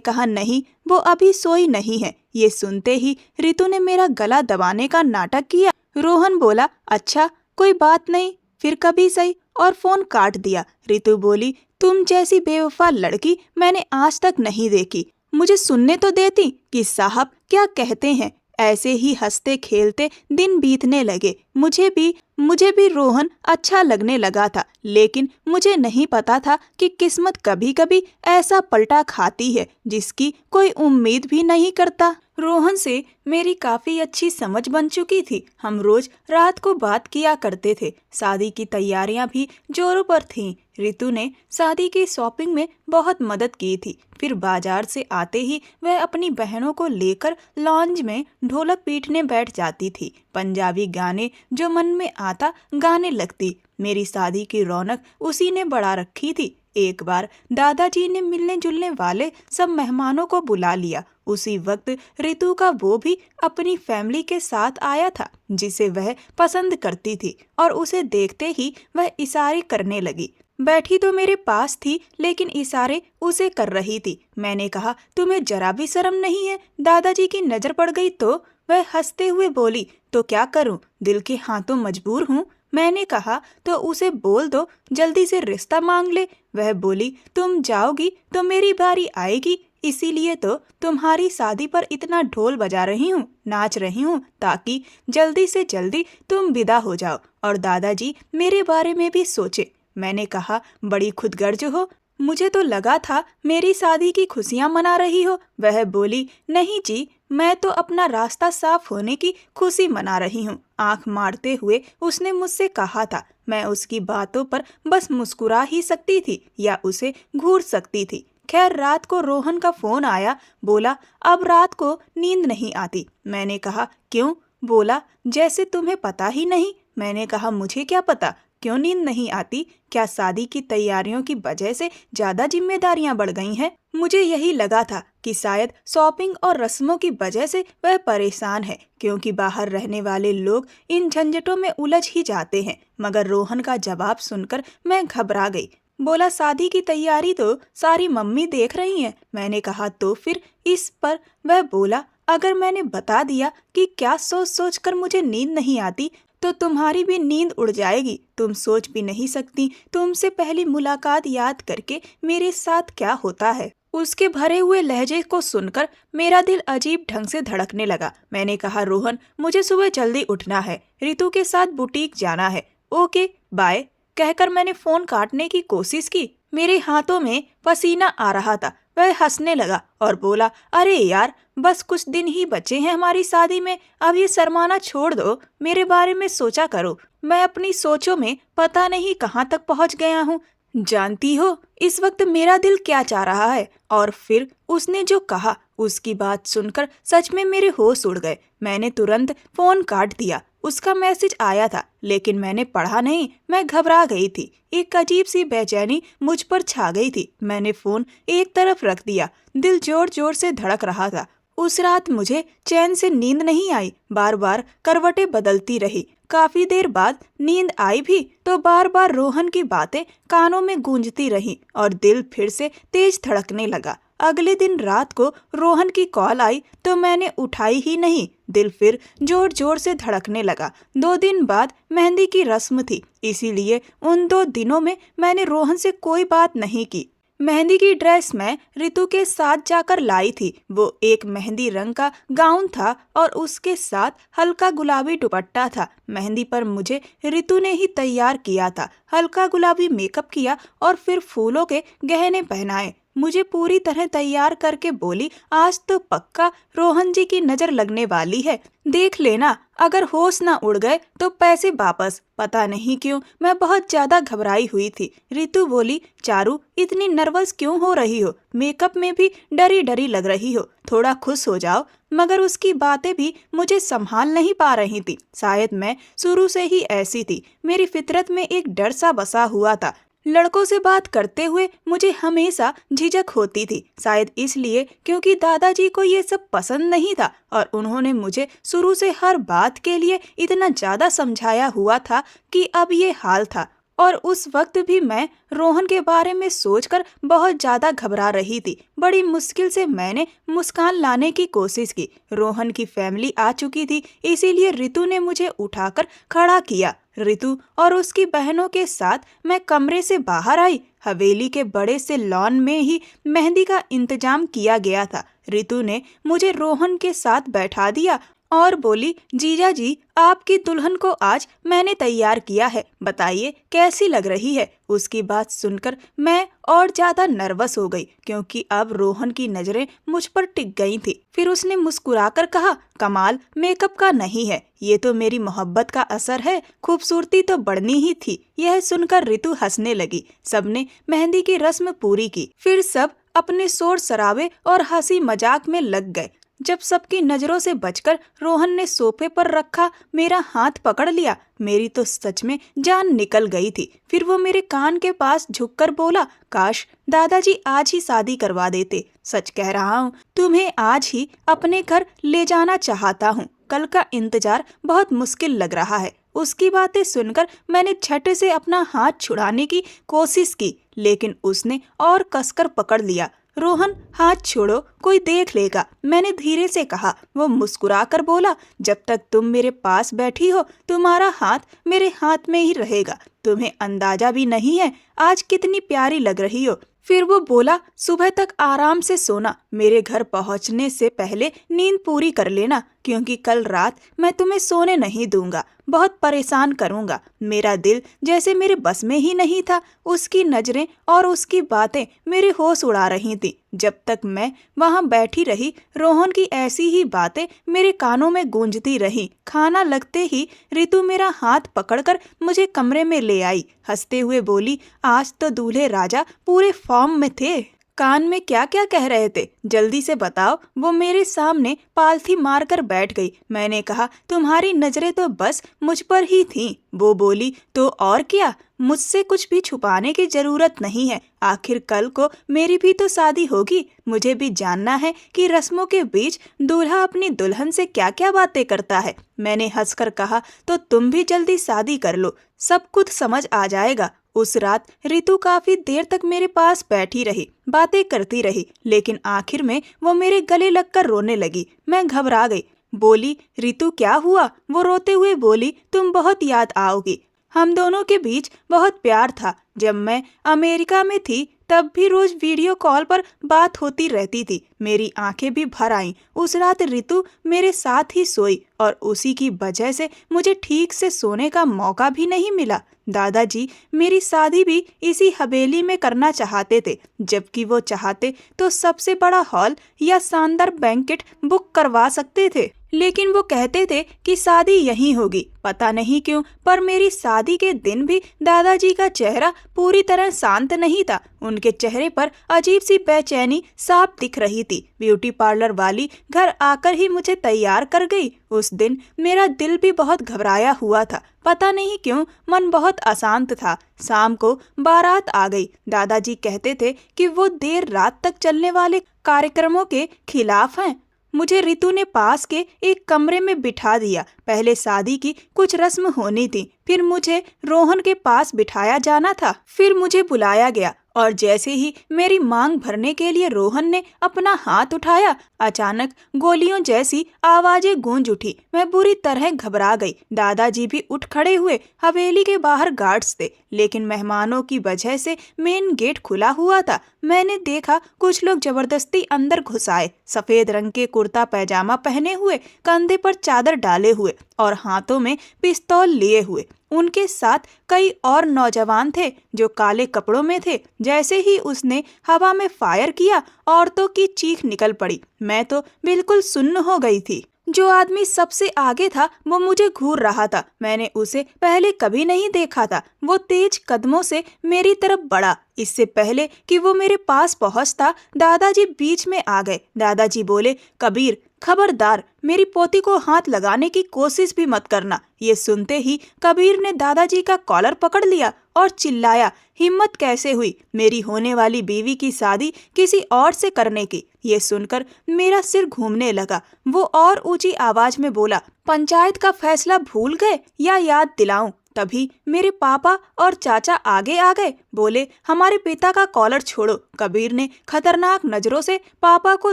कहा नहीं, वो अभी सोई नहीं है। ये सुनते ही रितु ने मेरा गला दबाने का नाटक किया। रोहन बोला, अच्छा कोई बात नहीं, फिर कभी सही, और फोन काट दिया। रितु बोली, तुम जैसी बेवफा लड़की मैंने आज तक नहीं देखी। मुझे सुनने तो देती कि साहब क्या कहते हैं। ऐसे ही हंसते खेलते दिन बीतने लगे। मुझे भी रोहन अच्छा लगने लगा था, लेकिन मुझे नहीं पता था कि किस्मत कभी कभी ऐसा पलटा खाती है जिसकी कोई उम्मीद भी नहीं करता। रोहन से मेरी काफी अच्छी समझ बन चुकी थी। हम रोज रात को बात किया करते थे। शादी की तैयारियां भी जोरों पर थीं। रितु ने शादी की शॉपिंग में बहुत मदद की थी। फिर बाजार से आते ही वह अपनी बहनों को लेकर लॉन्ज में ढोलक पीटने बैठ जाती थी। पंजाबी गाने जो मन में आता गाने लगती। मेरी शादी की रौनक उसी ने बढ़ा रखी थी। एक बार दादाजी ने मिलने जुलने वाले सब मेहमानों को बुला लिया। उसी वक्त रितु का वो भी अपनी फैमिली के साथ आया था जिसे वह पसंद करती थी, और उसे देखते ही वह इशारे करने लगी। बैठी तो मेरे पास थी, लेकिन इशारे उसे कर रही थी। मैंने कहा, तुम्हें जरा भी शर्म नहीं है? दादाजी की नजर पड़ गई तो? वह हंसते हुए बोली, तो क्या करूं, दिल के हाथों मजबूर हूं। मैंने कहा, तो उसे बोल दो जल्दी से रिश्ता मांग ले। वह बोली, तुम जाओगी तो मेरी बारी आएगी, इसीलिए तो तुम्हारी शादी पर इतना ढोल बजा रही हूँ, नाच रही हूँ, ताकि जल्दी से जल्दी तुम विदा हो जाओ और दादाजी मेरे बारे में भी सोचे। मैंने कहा, बड़ी खुदगर्ज हो, मुझे तो लगा था मेरी शादी की खुशियां मना रही हो। वह बोली, नहीं जी, मैं तो अपना रास्ता साफ होने की खुशी मना रही हूँ। आंख मारते हुए उसने मुझसे कहा था। मैं उसकी बातों पर बस मुस्कुरा ही सकती थी या उसे घूर सकती थी। खैर, रात को रोहन का फोन आया। बोला, अब रात को नींद नहीं आती। मैंने कहा, क्यों? बोला, जैसे तुम्हें पता ही नहीं। मैंने कहा, मुझे क्या पता क्यों नींद नहीं आती? क्या शादी की तैयारियों की वजह से ज्यादा जिम्मेदारियां बढ़ गई हैं? मुझे यही लगा था कि शायद शॉपिंग और रस्मों की वजह से वह परेशान है, क्योंकि बाहर रहने वाले लोग इन झंझटों में उलझ ही जाते हैं। मगर रोहन का जवाब सुनकर मैं घबरा गई। बोला, शादी की तैयारी तो सारी मम्मी देख रही हैं। मैंने कहा, तो फिर? इस पर वह बोला, अगर मैंने बता दिया कि क्या सोच सोच कर मुझे नींद नहीं आती, तो तुम्हारी भी नींद उड़ जाएगी। तुम सोच भी नहीं सकती तुमसे पहली मुलाकात याद करके मेरे साथ क्या होता है। उसके भरे हुए लहजे को सुनकर मेरा दिल अजीब ढंग से धड़कने लगा। मैंने कहा, रोहन, मुझे सुबह जल्दी उठना है, रितु के साथ बुटीक जाना है। ओके बाय कहकर मैंने फोन काटने की कोशिश की। मेरे हाथों में पसीना आ रहा था। वह हंसने लगा और बोला, अरे यार, बस कुछ दिन ही बचे हैं हमारी शादी में, अब ये शर्माना छोड़ दो, मेरे बारे में सोचा करो। मैं अपनी सोचों में पता नहीं कहाँ तक पहुँच गया हूँ। जानती हो इस वक्त मेरा दिल क्या चाह रहा है? और फिर उसने जो कहा, उसकी बात सुनकर सच में मेरे होश उड़ गए। मैंने तुरंत फोन काट दिया। उसका मैसेज आया था, लेकिन मैंने पढ़ा नहीं। मैं घबरा गई थी। एक अजीब सी बेचैनी मुझ पर छा गई थी। मैंने फोन एक तरफ रख दिया। दिल जोर जोर से धड़क रहा था। उस रात मुझे चैन से नींद नहीं आई। बार बार करवटें बदलती रही। काफी देर बाद नींद आई भी तो बार बार रोहन की बातें कानों में गूंजती रहीं और दिल फिर से तेज धड़कने लगा। अगले दिन रात को रोहन की कॉल आई तो मैंने उठाई ही नहीं। दिल फिर जोर जोर से धड़कने लगा। 2 दिन बाद मेहंदी की रस्म थी, इसीलिए उन 2 दिनों में मैंने रोहन से कोई बात नहीं की। मेहंदी की ड्रेस मैं रितु के साथ जाकर लाई थी। वो एक मेहंदी रंग का गाउन था और उसके साथ हल्का गुलाबी दुपट्टा था। मेहंदी पर मुझे रितु ने ही तैयार किया था। हल्का गुलाबी मेकअप किया और फिर फूलों के गहने पहनाए। मुझे पूरी तरह तैयार करके बोली, आज तो पक्का रोहन जी की नजर लगने वाली है, देख लेना, अगर होश ना उड़ गए तो पैसे वापस। पता नहीं क्यों मैं बहुत ज्यादा घबराई हुई थी। रितु बोली, चारू इतनी नर्वस क्यों हो रही हो, मेकअप में भी डरी डरी लग रही हो, थोड़ा खुश हो जाओ। मगर उसकी बातें भी मुझे संभाल नहीं पा रही थी। शायद मैं शुरू से ही ऐसी थी, मेरी फितरत में एक डर सा बसा हुआ था। लड़कों से बात करते हुए मुझे हमेशा झिझक होती थी, शायद इसलिए क्योंकि दादाजी को ये सब पसंद नहीं था और उन्होंने मुझे शुरू से हर बात के लिए इतना ज्यादा समझाया हुआ था कि अब ये हाल था। और उस वक्त भी मैं रोहन के बारे में सोचकर बहुत ज्यादा घबरा रही थी। बड़ी मुश्किल से मैंने मुस्कान लाने की कोशिश की। रोहन की फैमिली आ चुकी थी, इसीलिए रितु ने मुझे उठाकर खड़ा किया। रितु और उसकी बहनों के साथ मैं कमरे से बाहर आई। हवेली के बड़े से लॉन में ही मेहंदी का इंतजाम किया गया था। रितु ने मुझे रोहन के साथ बैठा दिया और बोली, जीजा जी आपकी दुल्हन को आज मैंने तैयार किया है, बताइए कैसी लग रही है। उसकी बात सुनकर मैं और ज्यादा नर्वस हो गई, क्योंकि अब रोहन की नजरें मुझ पर टिक गई थी। फिर उसने मुस्कुराकर कहा, कमाल मेकअप का नहीं है, ये तो मेरी मोहब्बत का असर है, खूबसूरती तो बढ़नी ही थी। यह सुनकर रितु हंसने लगी। सबने मेहंदी की रस्म पूरी की, फिर सब अपने शोर शराबे और हंसी मजाक में लग गए। जब सबकी नजरों से बचकर रोहन ने सोफे पर रखा मेरा हाथ पकड़ लिया, मेरी तो सच में जान निकल गई थी। फिर वो मेरे कान के पास झुककर बोला, काश दादाजी आज ही शादी करवा देते। सच कह रहा हूँ, तुम्हें आज ही अपने घर ले जाना चाहता हूँ। कल का इंतजार बहुत मुश्किल लग रहा है। उसकी बातें सुनकर मैंने झट से अपना हाथ छुड़ाने की कोशिश की, लेकिन उसने और कसकर पकड़ लिया। रोहन हाथ छोड़ो, कोई देख लेगा, मैंने धीरे से कहा। वो मुस्कुराकर बोला, जब तक तुम मेरे पास बैठी हो तुम्हारा हाथ मेरे हाथ में ही रहेगा। तुम्हें अंदाजा भी नहीं है आज कितनी प्यारी लग रही हो। फिर वो बोला, सुबह तक आराम से सोना, मेरे घर पहुंचने से पहले नींद पूरी कर लेना, क्योंकि कल रात मैं तुम्हें सोने नहीं दूंगा, बहुत परेशान करूंगा। मेरा दिल जैसे मेरे बस में ही नहीं था। उसकी नजरें और उसकी बातें मेरे होश उड़ा रही थी। जब तक मैं वहां बैठी रही, रोहन की ऐसी ही बातें मेरे कानों में गूंजती रही। खाना लगते ही रितु मेरा हाथ पकड़कर मुझे कमरे में ले आई। हंसते हुए बोली, आज तो दूल्हे राजा पूरे फॉर्म में थे। कान में क्या क्या कह रहे थे, जल्दी से बताओ। वो मेरे सामने पालथी मारकर बैठ गई। मैंने कहा, तुम्हारी नजरें तो बस मुझ पर ही थीं। वो बोली, तो और क्या, मुझसे कुछ भी छुपाने की जरूरत नहीं है। आखिर कल को मेरी भी तो शादी होगी। मुझे भी जानना है कि रस्मों के बीच दूल्हा अपनी दुल्हन से क्या क्या बातें करता है। मैंने हंसकर कहा, तो तुम भी जल्दी शादी कर लो, सब कुछ समझ आ जाएगा। उस रात रितु काफी देर तक मेरे पास बैठी रही, बातें करती रही, लेकिन आखिर में वो मेरे गले लगकर रोने लगी। मैं घबरा गई। बोली, रितु क्या हुआ? वो रोते हुए बोली, तुम बहुत याद आओगी। हम दोनों के बीच बहुत प्यार था। जब मैं अमेरिका में थी तब भी रोज वीडियो कॉल पर बात होती रहती थी। मेरी आंखें भी भर आईं। उस रात रितु मेरे साथ ही सोई और उसी की वजह से मुझे ठीक से सोने का मौका भी नहीं मिला। दादाजी मेरी शादी भी इसी हवेली में करना चाहते थे। जबकि वो चाहते तो सबसे बड़ा हॉल या शानदार बैंकेट बुक करवा सकते थे, लेकिन वो कहते थे कि शादी यहीं होगी। पता नहीं क्यों, पर मेरी शादी के दिन भी दादाजी का चेहरा पूरी तरह शांत नहीं था। उनके चेहरे पर अजीब सी बेचैनी साफ दिख रही थी। ब्यूटी पार्लर वाली घर आकर ही मुझे तैयार कर गई। उस दिन मेरा दिल भी बहुत घबराया हुआ था। पता नहीं क्यों मन बहुत अशांत था। शाम को बारात आ गई। दादाजी कहते थे कि वो देर रात तक चलने वाले कार्यक्रमों के खिलाफ हैं। मुझे रितु ने पास के एक कमरे में बिठा दिया। पहले शादी की कुछ रस्म होनी थी, फिर मुझे रोहन के पास बिठाया जाना था। फिर मुझे बुलाया गया और जैसे ही मेरी मांग भरने के लिए रोहन ने अपना हाथ उठाया, अचानक गोलियों जैसी आवाजें गूंज उठी। मैं बुरी तरह घबरा गई। दादाजी भी उठ खड़े हुए। हवेली के बाहर गार्ड्स थे, लेकिन मेहमानों की वजह से मेन गेट खुला हुआ था। मैंने देखा कुछ लोग जबरदस्ती अंदर घुस आए। सफेद रंग के कुर्ता पैजामा पहने हुए, कंधे पर चादर डाले हुए और हाथों में पिस्तौल लिए हुए। उनके साथ कई और नौजवान थे जो काले कपड़ों में थे। जैसे ही उसने हवा में फायर किया, औरतों की चीख निकल पड़ी। मैं तो बिल्कुल सुन्न हो गई थी। जो आदमी सबसे आगे था वो मुझे घूर रहा था। मैंने उसे पहले कभी नहीं देखा था। वो तेज कदमों से मेरी तरफ बढ़ा। इससे पहले कि वो मेरे पास पहुंचता, दादाजी बीच में आ गए। दादाजी बोले, कबीर, खबरदार, मेरी पोती को हाथ लगाने की कोशिश भी मत करना। ये सुनते ही कबीर ने दादाजी का कॉलर पकड़ लिया और चिल्लाया, हिम्मत कैसे हुई मेरी होने वाली बीवी की शादी किसी और से करने की। ये सुनकर मेरा सिर घूमने लगा। वो और ऊंची आवाज में बोला, पंचायत का फैसला भूल गए या याद दिलाऊं? तभी मेरे पापा और चाचा आगे आ गए। बोले, हमारे पिता का कॉलर छोड़ो। कबीर ने खतरनाक नजरों से पापा को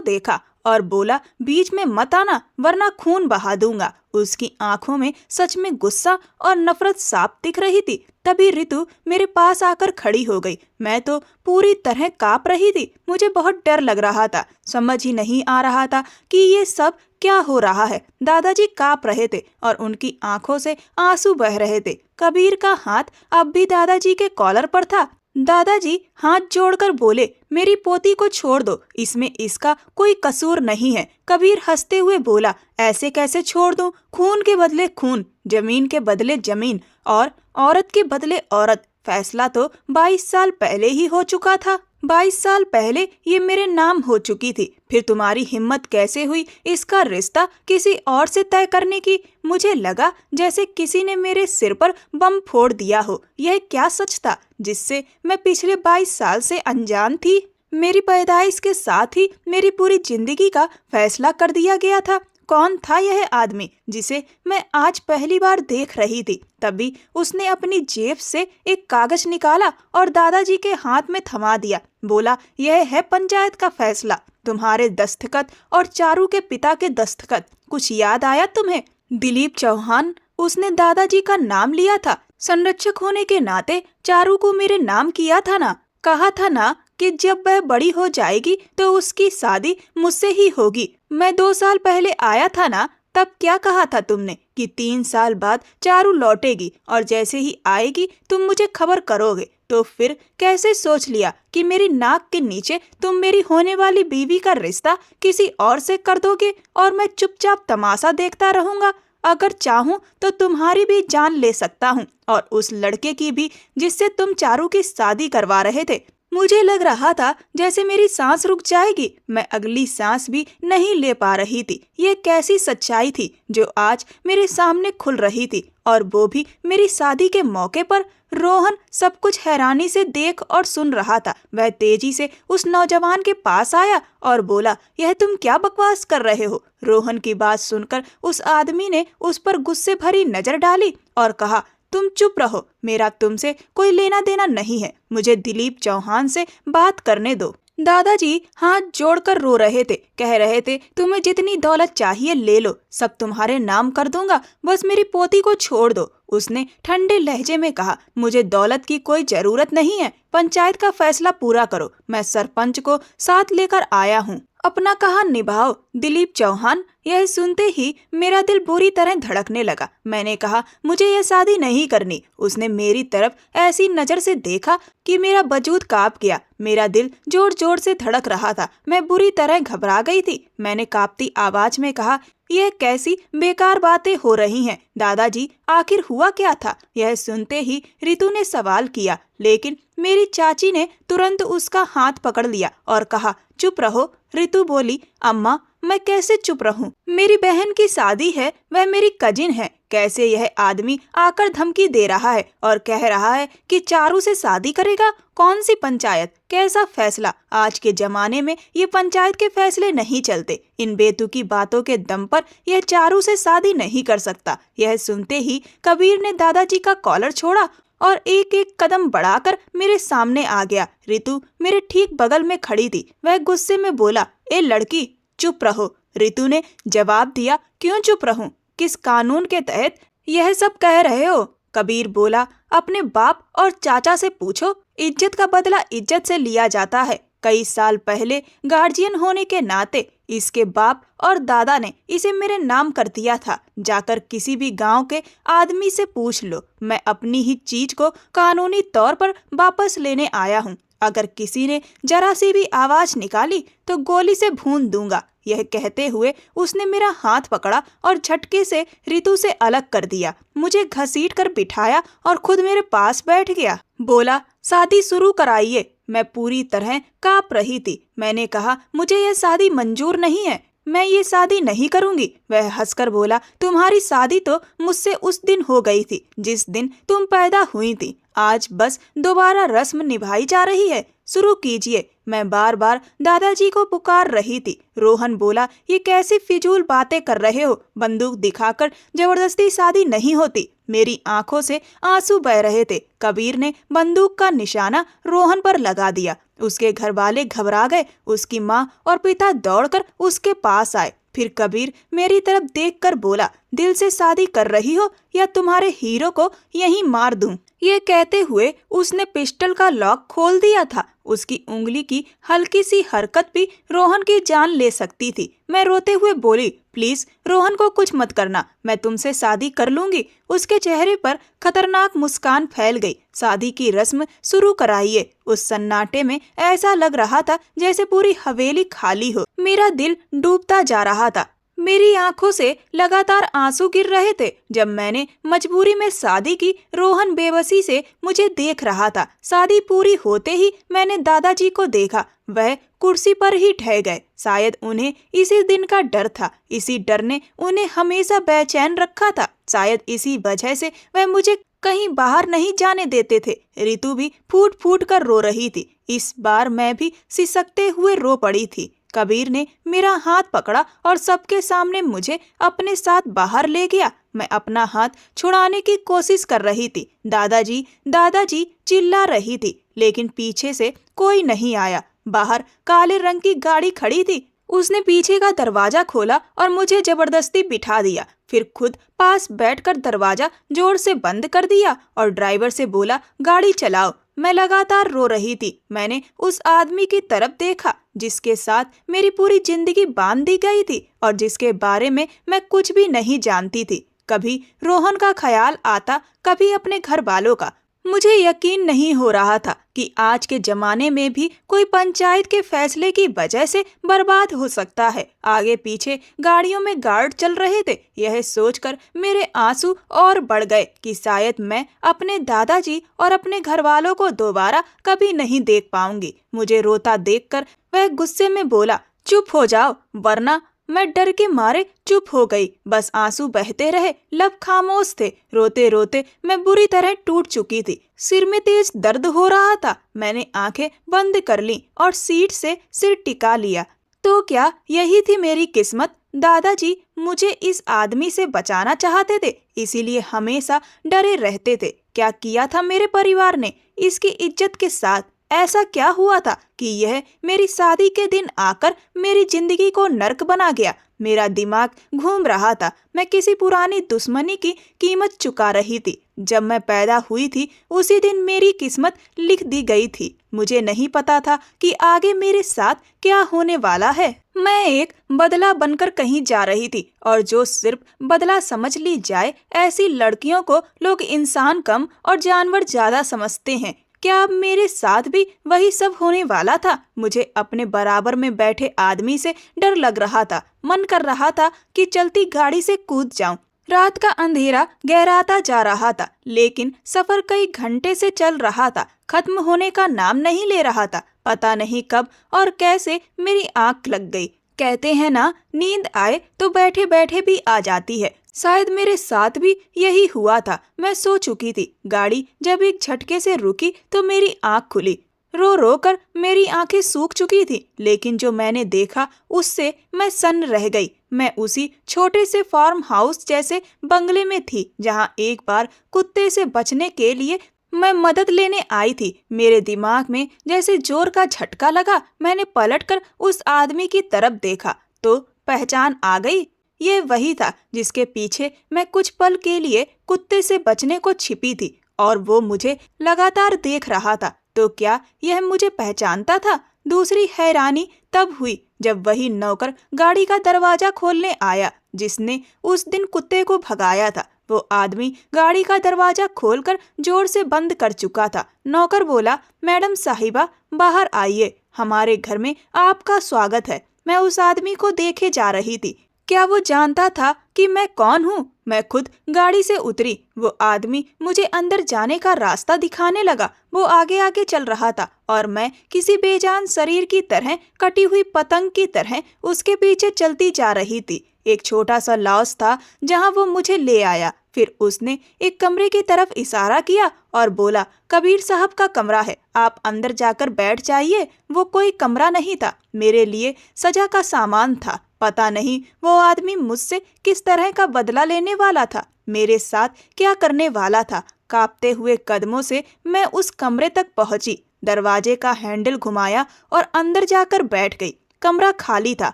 देखा और बोला, बीच में मत आना वरना खून बहा दूंगा। उसकी आंखों में सच में गुस्सा और नफरत साफ दिख रही थी। तभी रितु मेरे पास आकर खड़ी हो गई। मैं तो पूरी तरह कांप रही थी। मुझे बहुत डर लग रहा था। समझ ही नहीं आ रहा था कि ये सब क्या हो रहा है। दादाजी कांप रहे थे और उनकी आंखों से आंसू बह रहे थे। कबीर का हाथ अब भी दादाजी के कॉलर पर था। दादाजी हाथ जोड़कर बोले, मेरी पोती को छोड़ दो, इसमें इसका कोई कसूर नहीं है। कबीर हंसते हुए बोला, ऐसे कैसे छोड़ दूं? खून के बदले खून, जमीन के बदले जमीन और औरत के बदले औरत। फैसला तो 22 साल पहले ही हो चुका था। 22 साल पहले ये मेरे नाम हो चुकी थी। फिर तुम्हारी हिम्मत कैसे हुई इसका रिश्ता किसी और से तय करने की? मुझे लगा जैसे किसी ने मेरे सिर पर बम फोड़ दिया हो। यह क्या सच था जिससे मैं पिछले 22 साल से अनजान थी? मेरी पैदाइश के साथ ही मेरी पूरी जिंदगी का फैसला कर दिया गया था। कौन था यह आदमी जिसे मैं आज पहली बार देख रही थी? तभी उसने अपनी जेब से एक कागज निकाला और दादाजी के हाथ में थमा दिया। बोला, यह है पंचायत का फैसला, तुम्हारे दस्तखत और चारू के पिता के दस्तखत। कुछ याद आया तुम्हें? दिलीप चौहान, उसने दादाजी का नाम लिया था। संरक्षक होने के नाते चारू को मेरे नाम किया था ना। कहा था ना कि जब वह बड़ी हो जाएगी तो उसकी शादी मुझसे ही होगी। मैं 2 साल पहले आया था ना, तब क्या कहा था तुमने कि 3 साल बाद चारू लौटेगी और जैसे ही आएगी तुम मुझे खबर करोगे। तो फिर कैसे सोच लिया कि मेरी नाक के नीचे तुम मेरी होने वाली बीवी का रिश्ता किसी और से कर दोगे और मैं चुपचाप तमाशा देखता रहूंगा? अगर चाहूं तो तुम्हारी भी जान ले सकता हूं और उस लड़के की भी जिससे तुम चारू की शादी करवा रहे थे। मुझे लग रहा था जैसे मेरी सांस रुक जाएगी। मैं अगली सांस भी नहीं ले पा रही थी। ये कैसी सच्चाई थी जो आज मेरे सामने खुल रही थी, और वो भी मेरी शादी के मौके पर। रोहन सब कुछ हैरानी से देख और सुन रहा था। वह तेजी से उस नौजवान के पास आया और बोला, यह तुम क्या बकवास कर रहे हो? रोहन की बात सुनकर उस आदमी ने उस पर गुस्से भरी नजर डाली और कहा, तुम चुप रहो, मेरा तुमसे कोई लेना देना नहीं है। मुझे दिलीप चौहान से बात करने दो। दादाजी हाथ जोड़कर रो रहे थे। कह रहे थे, तुम्हें जितनी दौलत चाहिए ले लो, सब तुम्हारे नाम कर दूंगा, बस मेरी पोती को छोड़ दो। उसने ठंडे लहजे में कहा, मुझे दौलत की कोई जरूरत नहीं है। पंचायत का फैसला पूरा करो। मैं सरपंच को साथ लेकर आया हूँ। अपना कहा निभाओ। दिलीप चौहान, यह सुनते ही मेरा दिल बुरी तरह धड़कने लगा। मैंने कहा, मुझे यह शादी नहीं करनी। उसने मेरी तरफ ऐसी नजर से देखा कि मेरा वजूद कांप गया। मेरा दिल जोर जोर से धड़क रहा था। मैं बुरी तरह घबरा गई थी। मैंने कांपती आवाज में कहा, यह कैसी बेकार बातें हो रही हैं? दादाजी, आखिर हुआ क्या था? यह सुनते ही रितु ने सवाल किया, लेकिन मेरी चाची ने तुरंत उसका हाथ पकड़ लिया और कहा, चुप रहो। रितु बोली, अम्मा, मैं कैसे चुप रहूं? मेरी बहन की शादी है, वह मेरी कजिन है। कैसे यह आदमी आकर धमकी दे रहा है और कह रहा है कि चारू से शादी करेगा? कौन सी पंचायत? कैसा फैसला? आज के जमाने में ये पंचायत के फैसले नहीं चलते। इन बेतुकी बातों के दम पर यह चारू से शादी नहीं कर सकता। यह सुनते ही कबीर ने दादाजी का कॉलर छोड़ा और एक एक कदम बढ़ाकर मेरे सामने आ गया। रितु मेरे ठीक बगल में खड़ी थी। वह गुस्से में बोला, ए लड़की, चुप रहो। रितु ने जवाब दिया, क्यों चुप रहूं? किस कानून के तहत यह सब कह रहे हो? कबीर बोला, अपने बाप और चाचा से पूछो। इज्जत का बदला इज्जत से लिया जाता है। कई साल पहले गार्जियन होने के नाते इसके बाप और दादा ने इसे मेरे नाम कर दिया था। जाकर किसी भी गांव के आदमी से पूछ लो, मैं अपनी ही चीज को कानूनी तौर पर वापस लेने आया हूँ। अगर किसी ने जरा सी भी आवाज निकाली तो गोली से भून दूंगा। यह कहते हुए उसने मेरा हाथ पकड़ा और झटके से रितु से अलग कर दिया, मुझे घसीट कर बिठाया और खुद मेरे पास बैठ गया। बोला, शादी शुरू कराइए। मैं पूरी तरह कांप रही थी। मैंने कहा, मुझे यह शादी मंजूर नहीं है, मैं ये शादी नहीं करूंगी। वह हंसकर बोला, तुम्हारी शादी तो मुझसे उस दिन हो गई थी जिस दिन तुम पैदा हुई थी। आज बस दोबारा रस्म निभाई जा रही है, शुरू कीजिए। मैं बार बार दादाजी को पुकार रही थी। रोहन बोला, ये कैसी फिजूल बातें कर रहे हो, बंदूक दिखाकर जबरदस्ती शादी नहीं होती। मेरी आंखों से आंसू बह रहे थे। कबीर ने बंदूक का निशाना रोहन पर लगा दिया। उसके घर वाले घबरा गए। उसकी माँ और पिता दौड़कर उसके पास आए। फिर कबीर मेरी तरफ देखकर बोला, दिल से शादी कर रही हो या तुम्हारे हीरो को यहीं मार दूं? ये कहते हुए उसने पिस्टल का लॉक खोल दिया था। उसकी उंगली की हल्की सी हरकत भी रोहन की जान ले सकती थी। मैं रोते हुए बोली, प्लीज रोहन को कुछ मत करना, मैं तुमसे शादी कर लूंगी। उसके चेहरे पर खतरनाक मुस्कान फैल गई। शादी की रस्म शुरू कराइए। उस सन्नाटे में ऐसा लग रहा था जैसे पूरी हवेली खाली हो। मेरा दिल डूबता जा रहा था। मेरी आंखों से लगातार आंसू गिर रहे थे। जब मैंने मजबूरी में शादी की, रोहन बेबसी से मुझे देख रहा था। शादी पूरी होते ही मैंने दादाजी को देखा। वह कुर्सी पर ही ठहर गए। शायद उन्हें इसी दिन का डर था। इसी डर ने उन्हें हमेशा बेचैन रखा था। शायद इसी वजह से वह मुझे कहीं बाहर नहीं जाने देते थे। रितु भी फूट फूट कर रो रही थी। इस बार मैं भी सिसकते हुए रो पड़ी थी। कबीर ने मेरा हाथ पकड़ा और सबके सामने मुझे अपने साथ बाहर ले गया। मैं अपना हाथ छुड़ाने की कोशिश कर रही थी। दादाजी दादाजी चिल्ला रही थी, लेकिन पीछे से कोई नहीं आया। बाहर काले रंग की गाड़ी खड़ी थी। उसने पीछे का दरवाजा खोला और मुझे जबरदस्ती बिठा दिया। फिर खुद पास बैठकर दरवाजा जोर से बंद कर दिया और ड्राइवर से बोला, गाड़ी चलाओ। मैं लगातार रो रही थी। मैंने उस आदमी की तरफ देखा जिसके साथ मेरी पूरी जिंदगी बांध दी गई थी और जिसके बारे में मैं कुछ भी नहीं जानती थी। कभी रोहन का ख्याल आता, कभी अपने घर वालों का। मुझे यकीन नहीं हो रहा था कि आज के जमाने में भी कोई पंचायत के फैसले की वजह से बर्बाद हो सकता है। आगे पीछे गाड़ियों में गार्ड चल रहे थे। यह सोचकर मेरे आंसू और बढ़ गए कि शायद मैं अपने दादाजी और अपने घर वालों को दोबारा कभी नहीं देख पाऊंगी। मुझे रोता देखकर वह गुस्से में बोला, चुप हो जाओ वरना। मैं डर के मारे चुप हो गई। बस आंसू बहते रहे, लब खामोश थे। रोते रोते मैं बुरी तरह टूट चुकी थी। सिर में तेज दर्द हो रहा था। मैंने आंखें बंद कर लीं और सीट से सिर टिका लिया। तो क्या यही थी मेरी किस्मत? दादाजी मुझे इस आदमी से बचाना चाहते थे, इसीलिए हमेशा डरे रहते थे। क्या किया था मेरे परिवार ने इसकी इज्जत के साथ? ऐसा क्या हुआ था कि यह मेरी शादी के दिन आकर मेरी जिंदगी को नर्क बना गया? मेरा दिमाग घूम रहा था। मैं किसी पुरानी दुश्मनी की कीमत चुका रही थी। जब मैं पैदा हुई थी उसी दिन मेरी किस्मत लिख दी गई थी। मुझे नहीं पता था कि आगे मेरे साथ क्या होने वाला है। मैं एक बदला बनकर कहीं जा रही थी और जो सिर्फ बदला समझ ली जाए, ऐसी लड़कियों को लोग इंसान कम और जानवर ज्यादा समझते हैं। क्या अब मेरे साथ भी वही सब होने वाला था? मुझे अपने बराबर में बैठे आदमी से डर लग रहा था। मन कर रहा था कि चलती गाड़ी से कूद जाऊं। रात का अंधेरा गहराता जा रहा था, लेकिन सफर कई घंटे से चल रहा था, खत्म होने का नाम नहीं ले रहा था। पता नहीं कब और कैसे मेरी आंख लग गई। कहते हैं ना, नींद आए तो बैठे बैठे भी आ जाती है। शायद मेरे साथ भी यही हुआ था। मैं सो चुकी थी। गाड़ी जब एक झटके से रुकी तो मेरी आंख खुली। रो रो कर मेरी आंखें सूख चुकी थी, लेकिन जो मैंने देखा उससे मैं सन्न रह गई। मैं उसी छोटे से फार्म हाउस जैसे बंगले में थी जहां एक बार कुत्ते से बचने के लिए मैं मदद लेने आई थी। मेरे दिमाग में जैसे जोर का झटका लगा। मैंने पलटकर उस आदमी की तरफ देखा तो पहचान आ गई। ये वही था जिसके पीछे मैं कुछ पल के लिए कुत्ते से बचने को छिपी थी और वो मुझे लगातार देख रहा था। तो क्या यह मुझे पहचानता था? दूसरी हैरानी तब हुई जब वही नौकर गाड़ी का दरवाजा खोलने आया जिसने उस दिन कुत्ते को भगाया था। वो आदमी गाड़ी का दरवाजा खोलकर जोर से बंद कर चुका था। नौकर बोला, मैडम साहिबा बाहर आइए, हमारे घर में आपका स्वागत है। मैं उस आदमी को देखे जा रही थी। क्या वो जानता था कि मैं कौन हूँ? मैं खुद गाड़ी से उतरी। वो आदमी मुझे अंदर जाने का रास्ता दिखाने लगा। वो आगे आगे चल रहा था और मैं किसी बेजान शरीर की तरह, कटी हुई पतंग की तरह उसके पीछे चलती जा रही थी। एक छोटा सा लॉज था जहाँ वो मुझे ले आया। फिर उसने एक कमरे की तरफ इशारा किया और बोला, कबीर साहब का कमरा है, आप अंदर जाकर बैठ जाइए। वो कोई कमरा नहीं था, मेरे लिए सजा का सामान था। पता नहीं वो आदमी मुझसे किस तरह का बदला लेने वाला था, मेरे साथ क्या करने वाला था। कांपते हुए कदमों से मैं उस कमरे तक पहुंची, दरवाजे का हैंडल घुमाया और अंदर जाकर बैठ गई। कमरा खाली था।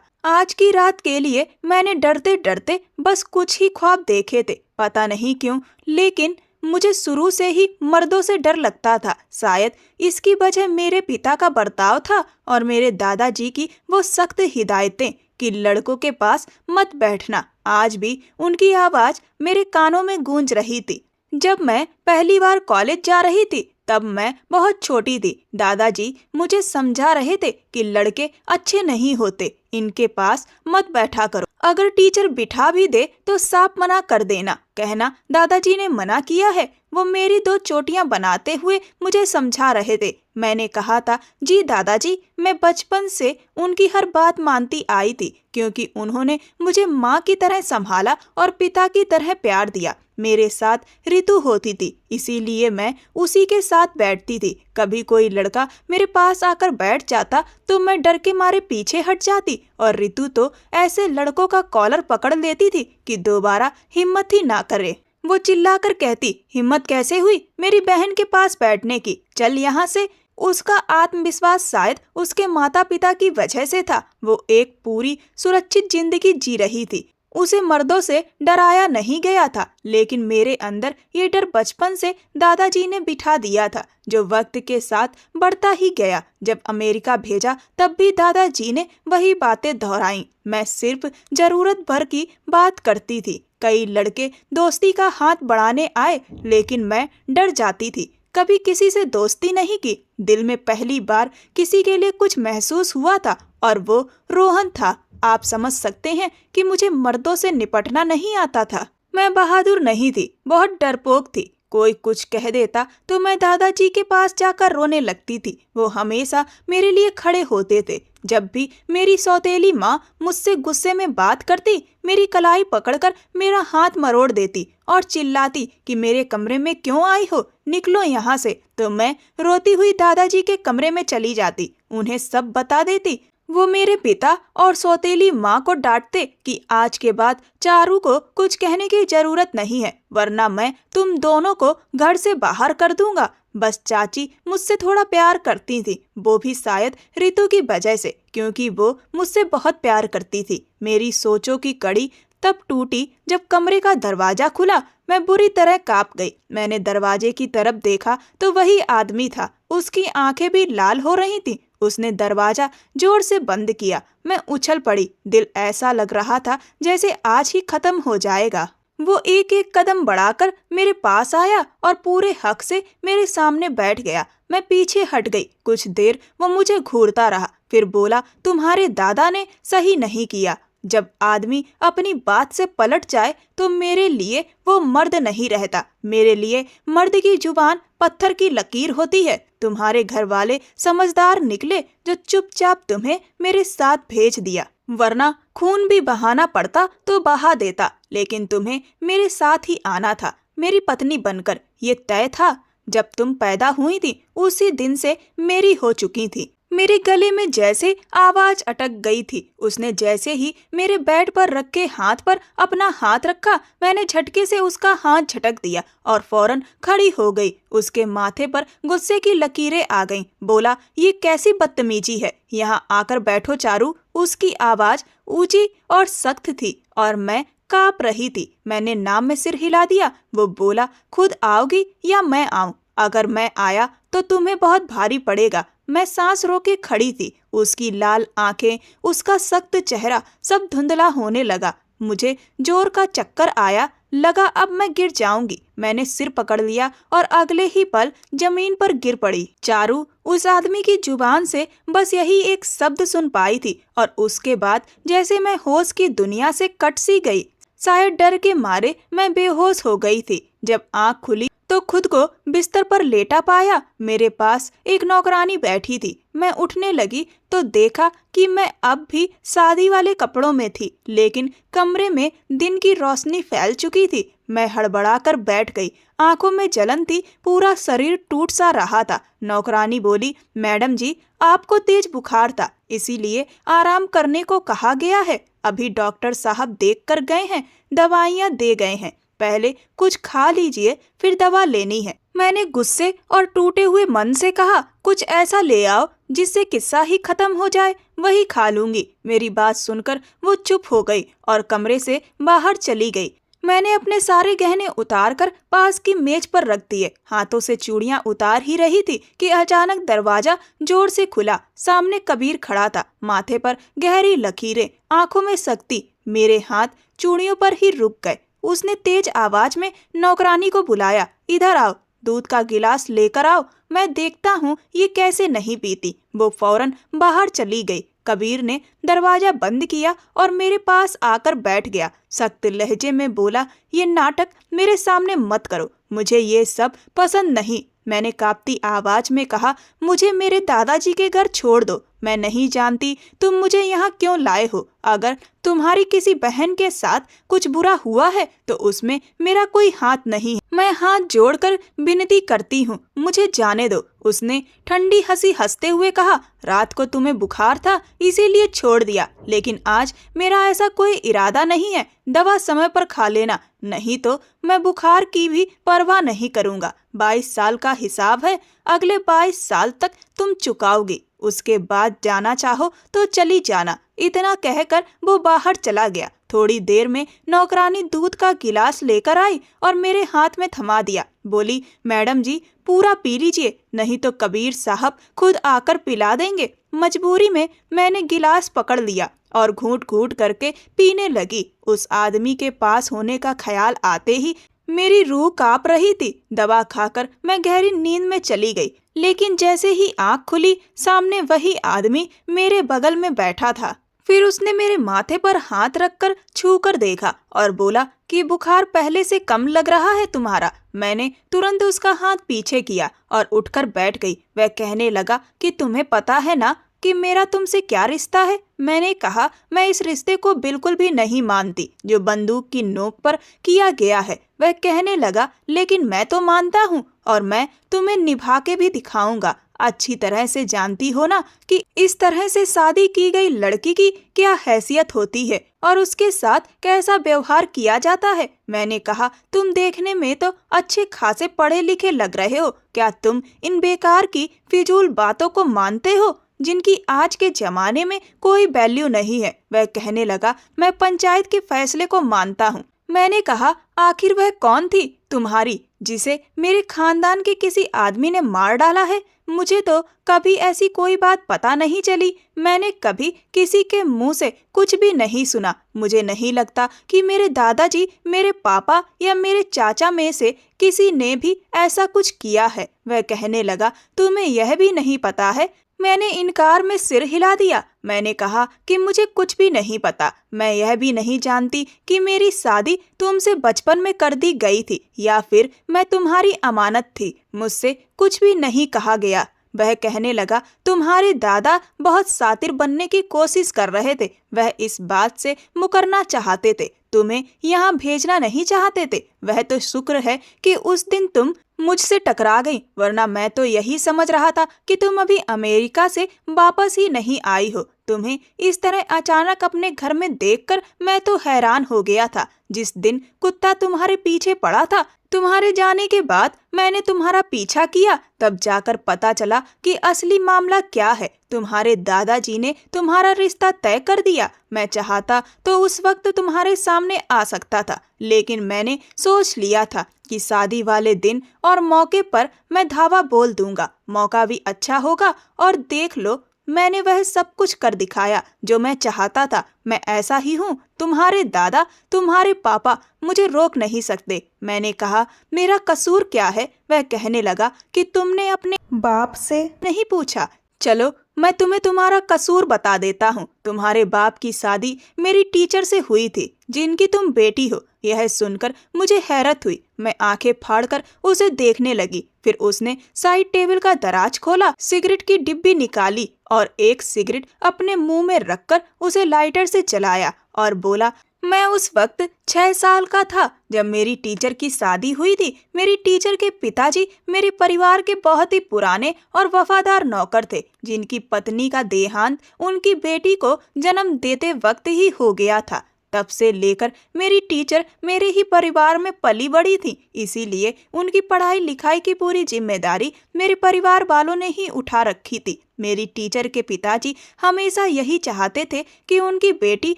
आज की रात के लिए मैंने डरते डरते बस कुछ ही ख्वाब देखे थे, पता नहीं क्यों, लेकिन मुझे शुरू से ही मर्दों से डर लगता था। शायद इसकी वजह मेरे पिता का बर्ताव था और मेरे दादाजी की वो सख्त हिदायतें कि लड़कों के पास मत बैठना। आज भी उनकी आवाज मेरे कानों में गूंज रही थी। जब मैं पहली बार कॉलेज जा रही थी तब मैं बहुत छोटी थी। दादाजी मुझे समझा रहे थे कि लड़के अच्छे नहीं होते, इनके पास मत बैठा करो। अगर टीचर बिठा भी दे तो साफ मना कर देना, कहना दादाजी ने मना किया है। वो मेरी 2 चोटियां बनाते हुए मुझे समझा रहे थे। मैंने कहा था, जी दादाजी, मैं बचपन से उनकी हर बात मानती आई थी क्योंकि उन्होंने मुझे माँ की तरह संभाला और पिता की तरह प्यार दिया। मेरे साथ ऋतु होती थी, इसीलिए मैं उसी के साथ बैठती थी। कभी कोई लड़का मेरे पास आकर बैठ जाता तो मैं डर के मारे पीछे हट जाती और ऋतु तो ऐसे लड़कों का कॉलर पकड़ लेती थी कि दोबारा हिम्मत ही ना करे। वो चिल्लाकर कहती, हिम्मत कैसे हुई मेरी बहन के पास बैठने की, चल यहाँ से। उसका आत्मविश्वास शायद उसके माता पिता की वजह से था। वो एक पूरी सुरक्षित जिंदगी जी रही थी। उसे मर्दों से डराया नहीं गया था, लेकिन मेरे अंदर ये डर बचपन से दादाजी ने बिठा दिया था, जो वक्त के साथ बढ़ता ही गया। जब अमेरिका भेजा तब भी दादाजी ने वही बातें दोहराई। मैं सिर्फ जरूरत भर की बात करती थी। कई लड़के दोस्ती का हाथ बढ़ाने आए, लेकिन मैं डर जाती थी। कभी किसी से दोस्ती नहीं की। दिल में पहली बार किसी के लिए कुछ महसूस हुआ था और वो रोहन था। आप समझ सकते हैं कि मुझे मर्दों से निपटना नहीं आता था। मैं बहादुर नहीं थी, बहुत डरपोक थी। कोई कुछ कह देता तो मैं दादाजी के पास जाकर रोने लगती थी। वो हमेशा मेरे लिए खड़े होते थे। जब भी मेरी सौतेली माँ मुझसे गुस्से में बात करती, मेरी कलाई पकड़कर मेरा हाथ मरोड़ देती और चिल्लाती कि मेरे कमरे में क्यों आई हो, निकलो यहाँ से। तो मैं रोती हुई दादाजी के कमरे में चली जाती, उन्हें सब बता देती। वो मेरे पिता और सौतेली माँ को डांटते कि आज के बाद चारू को कुछ कहने की जरूरत नहीं है, वरना मैं तुम दोनों को घर से बाहर कर दूंगा। बस चाची मुझसे थोड़ा प्यार करती थी, वो भी शायद ऋतु की वजह से, क्योंकि वो मुझसे बहुत प्यार करती थी। मेरी सोचों की कड़ी तब टूटी जब कमरे का दरवाजा खुला। मैं बुरी तरह कांप गई। मैंने दरवाजे की तरफ देखा तो वही आदमी था। उसकी आंखें भी लाल हो रही थी। उसने दरवाजा जोर से बंद किया। मैं उछल पड़ी। दिल ऐसा लग रहा था जैसे आज ही खत्म हो जाएगा। वो एक एक कदम बढ़ाकर मेरे पास आया और पूरे हक से मेरे सामने बैठ गया। मैं पीछे हट गई। कुछ देर वो मुझे घूरता रहा, फिर बोला, तुम्हारे दादा ने सही नहीं किया। जब आदमी अपनी बात से पलट जाए तो मेरे लिए वो मर्द नहीं रहता। मेरे लिए मर्द की जुबान पत्थर की लकीर होती है। तुम्हारे घर वाले समझदार निकले जो चुपचाप तुम्हें मेरे साथ भेज दिया, वरना खून भी बहाना पड़ता तो बहा देता, लेकिन तुम्हें मेरे साथ ही आना था मेरी पत्नी बनकर। ये तय था। जब तुम पैदा हुई थी उसी दिन से मेरी हो चुकी थी। मेरे गले में जैसे आवाज अटक गई थी। उसने जैसे ही मेरे बेड पर रखे हाथ पर अपना हाथ रखा, मैंने झटके से उसका हाथ झटक दिया और फौरन खड़ी हो गई। उसके माथे पर गुस्से की लकीरें आ गईं। बोला, ये कैसी बदतमीजी है, यहाँ आकर बैठो चारू। उसकी आवाज ऊंची और सख्त थी और मैं कांप रही थी। मैंने नाम में सिर हिला दिया। वो बोला, खुद आओगी या मैं आऊं? अगर मैं आया तो तुम्हें बहुत भारी पड़ेगा। मैं सांस रोके खड़ी थी। उसकी लाल आंखें, उसका सख्त चेहरा, सब धुंधला होने लगा। मुझे जोर का चक्कर आया, लगा अब मैं गिर जाऊंगी। मैंने सिर पकड़ लिया और अगले ही पल जमीन पर गिर पड़ी। चारू उस आदमी की जुबान से बस यही एक शब्द सुन पाई थी और उसके बाद जैसे मैं होश की दुनिया से कट सी गई। शायद डर के मारे मैं बेहोश हो गई थी। जब आंख खुली तो खुद को बिस्तर पर लेटा पाया। मेरे पास एक नौकरानी बैठी थी। मैं उठने लगी तो देखा कि मैं अब भी शादी वाले कपड़ों में थी, लेकिन कमरे में दिन की रोशनी फैल चुकी थी। मैं हड़बड़ाकर बैठ गई। आंखों में जलन थी, पूरा शरीर टूट सा रहा था। नौकरानी बोली, मैडम जी, आपको तेज बुखार था, इसीलिए आराम करने को कहा गया है। अभी डॉक्टर साहब देख कर गए हैं, दवाइयाँ दे गए हैं। पहले कुछ खा लीजिए, फिर दवा लेनी है। मैंने गुस्से और टूटे हुए मन से कहा, कुछ ऐसा ले आओ जिससे किस्सा ही खत्म हो जाए, वही खा लूंगी। मेरी बात सुनकर वो चुप हो गई और कमरे से बाहर चली गई। मैंने अपने सारे गहने उतार कर पास की मेज पर रख दिए। हाथों से चूड़ियां उतार ही रही थी कि अचानक दरवाजा जोर से खुला। सामने कबीर खड़ा था, माथे पर गहरी लकीरें, आंखों में सख्ती। मेरे हाथ चूड़ियों पर ही रुक गए। उसने तेज आवाज में नौकरानी को बुलाया, इधर आओ, दूध का गिलास लेकर आओ, मैं देखता हूँ ये कैसे नहीं पीती। वो फौरन बाहर चली गई। कबीर ने दरवाजा बंद किया और मेरे पास आकर बैठ गया। सख्त लहजे में बोला, ये नाटक मेरे सामने मत करो, मुझे ये सब पसंद नहीं। मैंने कांपती आवाज में कहा, मुझे मेरे दादाजी के घर छोड़ दो। मैं नहीं जानती तुम मुझे यहाँ क्यों लाए हो। अगर तुम्हारी किसी बहन के साथ कुछ बुरा हुआ है तो उसमें मेरा कोई हाथ नहीं है। मैं हाथ जोड़कर विनती करती हूँ, मुझे जाने दो। उसने ठंडी हंसी हंसते हुए कहा, रात को तुम्हें बुखार था इसीलिए छोड़ दिया, लेकिन आज मेरा ऐसा कोई इरादा नहीं है। दवा समय पर खा लेना, नहीं तो मैं बुखार की भी परवाह नहीं करूँगा। 22 साल का हिसाब है, अगले 22 साल तक तुम चुकाओगी। उसके बाद जाना चाहो तो चली जाना। इतना कहकर वो बाहर चला गया। थोड़ी देर में नौकरानी दूध का गिलास लेकर आई और मेरे हाथ में थमा दिया। बोली, मैडम जी, पूरा पी लीजिए, नहीं तो कबीर साहब खुद आकर पिला देंगे। मजबूरी में मैंने गिलास पकड़ लिया और घूंट घूंट करके पीने लगी। उस आदमी के पास होने का ख्याल आते ही मेरी रूह कांप रही थी। दवा खाकर मैं गहरी नींद में चली गई, लेकिन जैसे ही आंख खुली, सामने वही आदमी मेरे बगल में बैठा था। फिर उसने मेरे माथे पर हाथ रखकर छू कर देखा और बोला कि बुखार पहले से कम लग रहा है तुम्हारा। मैंने तुरंत उसका हाथ पीछे किया और उठकर बैठ गई। वह कहने लगा कि तुम्हें पता है ना कि मेरा तुमसे क्या रिश्ता है। मैंने कहा, मैं इस रिश्ते को बिल्कुल भी नहीं मानती जो बंदूक की नोक पर किया गया है। वह कहने लगा, लेकिन मैं तो मानता हूँ और मैं तुम्हें निभा के भी दिखाऊंगा। अच्छी तरह से जानती हो ना कि इस तरह से शादी की गई लड़की की क्या हैसियत होती है और उसके साथ कैसा व्यवहार किया जाता है। मैंने कहा, तुम देखने में तो अच्छे खासे पढ़े लिखे लग रहे हो, क्या तुम इन बेकार की फिजूल बातों को मानते हो जिनकी आज के जमाने में कोई वैल्यू नहीं है। वह कहने लगा, मैं पंचायत के फैसले को मानता हूँ। मैंने कहा, आखिर वह कौन थी तुम्हारी जिसे मेरे खानदान के किसी आदमी ने मार डाला है? मुझे तो कभी ऐसी कोई बात पता नहीं चली। मैंने कभी किसी के मुंह से कुछ भी नहीं सुना। मुझे नहीं लगता कि मेरे दादाजी, मेरे पापा या मेरे चाचा में से किसी ने भी ऐसा कुछ किया है। वह कहने लगा, तुम्हें यह भी नहीं पता है? मैंने इनकार में सिर हिला दिया। मैंने कहा कि मुझे कुछ भी नहीं पता। मैं यह भी नहीं जानती कि मेरी शादी तुमसे बचपन में कर दी गई थी या फिर मैं तुम्हारी अमानत थी। मुझसे कुछ भी नहीं कहा गया। वह कहने लगा, तुम्हारे दादा बहुत शातिर बनने की कोशिश कर रहे थे। वह इस बात से मुकरना चाहते थे, तुम्हें यहाँ भेजना नहीं चाहते थे। वह तो शुक्र है कि उस दिन तुम मुझसे टकरा गई, वरना मैं तो यही समझ रहा था कि तुम अभी अमेरिका से वापस ही नहीं आई हो। तुम्हें इस तरह अचानक अपने घर में देखकर मैं तो हैरान हो गया था। जिस दिन कुत्ता तुम्हारे पीछे पड़ा था, तुम्हारे जाने के बाद मैंने तुम्हारा पीछा किया, तब जाकर पता चला कि असली मामला क्या है। तुम्हारे दादाजी ने तुम्हारा रिश्ता तय कर दिया। मैं चाहता तो उस वक्त तुम्हारे सामने आ सकता था, लेकिन मैंने सोच लिया था कि शादी वाले दिन और मौके पर मैं धावा बोल दूंगा। मौका भी अच्छा होगा और देख लो, मैंने वह सब कुछ कर दिखाया जो मैं चाहता था। मैं ऐसा ही हूँ। तुम्हारे दादा, तुम्हारे पापा मुझे रोक नहीं सकते। मैंने कहा, मेरा कसूर क्या है? वह कहने लगा कि तुमने अपने बाप से नहीं पूछा। चलो मैं तुम्हें तुम्हारा कसूर बता देता हूँ। तुम्हारे बाप की शादी मेरी टीचर से हुई थी, जिनकी तुम बेटी हो। यह सुनकर मुझे हैरत हुई। मैं आंखें फाड़कर उसे देखने लगी। फिर उसने साइड टेबल का दराज खोला, सिगरेट की डिब्बी निकाली और एक सिगरेट अपने मुंह में रखकर उसे लाइटर से जलाया और बोला, मैं उस वक्त 6 साल का था जब मेरी टीचर की शादी हुई थी। मेरी टीचर के पिताजी मेरे परिवार के बहुत ही पुराने और वफादार नौकर थे, जिनकी पत्नी का देहांत उनकी बेटी को जन्म देते वक्त ही हो गया था। तब से लेकर मेरी टीचर मेरे ही परिवार में पली बड़ी थी, इसीलिए उनकी पढ़ाई लिखाई की पूरी जिम्मेदारी मेरे परिवार वालों ने ही उठा रखी थी। मेरी टीचर के पिताजी हमेशा यही चाहते थे कि उनकी बेटी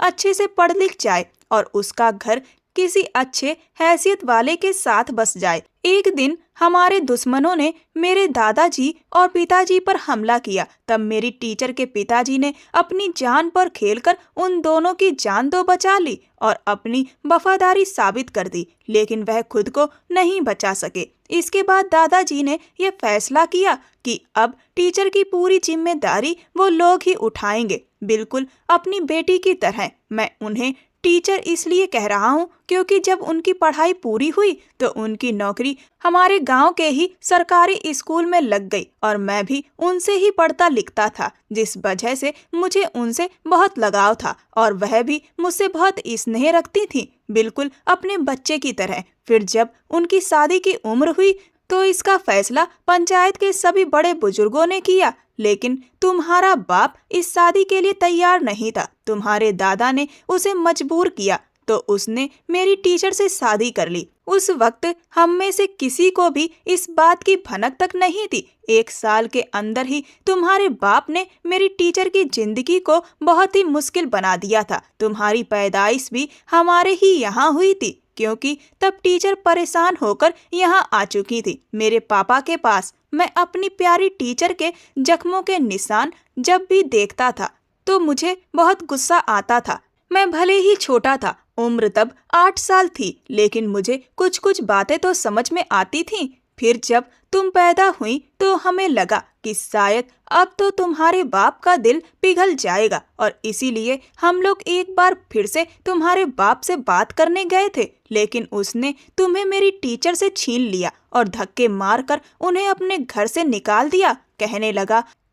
अच्छे से पढ़ लिख जाए और उसका घर किसी अच्छे हैसियत वाले के साथ बस जाए। एक दिन हमारे दुश्मनों ने मेरे दादाजी और पिताजी पर हमला किया। तब मेरी टीचर के पिताजी ने अपनी जान पर खेलकर उन दोनों की जान तो बचा ली और अपनी वफादारी साबित कर दी, लेकिन वह खुद को नहीं बचा सके। इसके बाद दादाजी ने यह फैसला किया कि अब टीचर की पूरी जिम्मेदारी वो लोग ही उठाएंगे, बिल्कुल अपनी बेटी की तरह। मैं उन्हें टीचर इसलिए कह रहा हूँ क्योंकि जब उनकी पढ़ाई पूरी हुई तो उनकी नौकरी हमारे गांव के ही सरकारी स्कूल में लग गई और मैं भी उनसे ही पढ़ता लिखता था, जिस वजह से मुझे उनसे बहुत लगाव था और वह भी मुझसे बहुत स्नेह रखती थी, बिल्कुल अपने बच्चे की तरह। फिर जब उनकी शादी की उम्र हुई तो इसका फैसला पंचायत के सभी बड़े बुजुर्गों ने किया, लेकिन तुम्हारा बाप इस शादी के लिए तैयार नहीं था। तुम्हारे दादा ने उसे मजबूर किया तो उसने मेरी टीचर से शादी कर ली। उस वक्त हम में से किसी को भी इस बात की भनक तक नहीं थी। 1 साल के अंदर ही तुम्हारे बाप ने मेरी टीचर की जिंदगी को बहुत ही मुश्किल बना दिया था। तुम्हारी पैदाइश भी हमारे ही यहाँ हुई थी, क्योंकि तब टीचर परेशान होकर यहाँ आ चुकी थी मेरे पापा के पास। मैं अपनी प्यारी टीचर के जख्मों के निशान जब भी देखता था तो मुझे बहुत गुस्सा आता था। मैं भले ही छोटा था, उम्र तब 8 साल थी, लेकिन मुझे कुछ कुछ बातें तो समझ में आती थीं। फिर जब तुम पैदा हुई तो हमें लगा कि शायद अब तो तुम्हारे बाप का दिल पिघल जाएगा और इसीलिए हम लोग एक बार फिर से तुम्हारे बाप से बात करने गए थे, लेकिन उसने तुम्हें मेरी टीचर से छीन लिया और धक्के मारकर उन्हें अपने घर से निकाल दिया।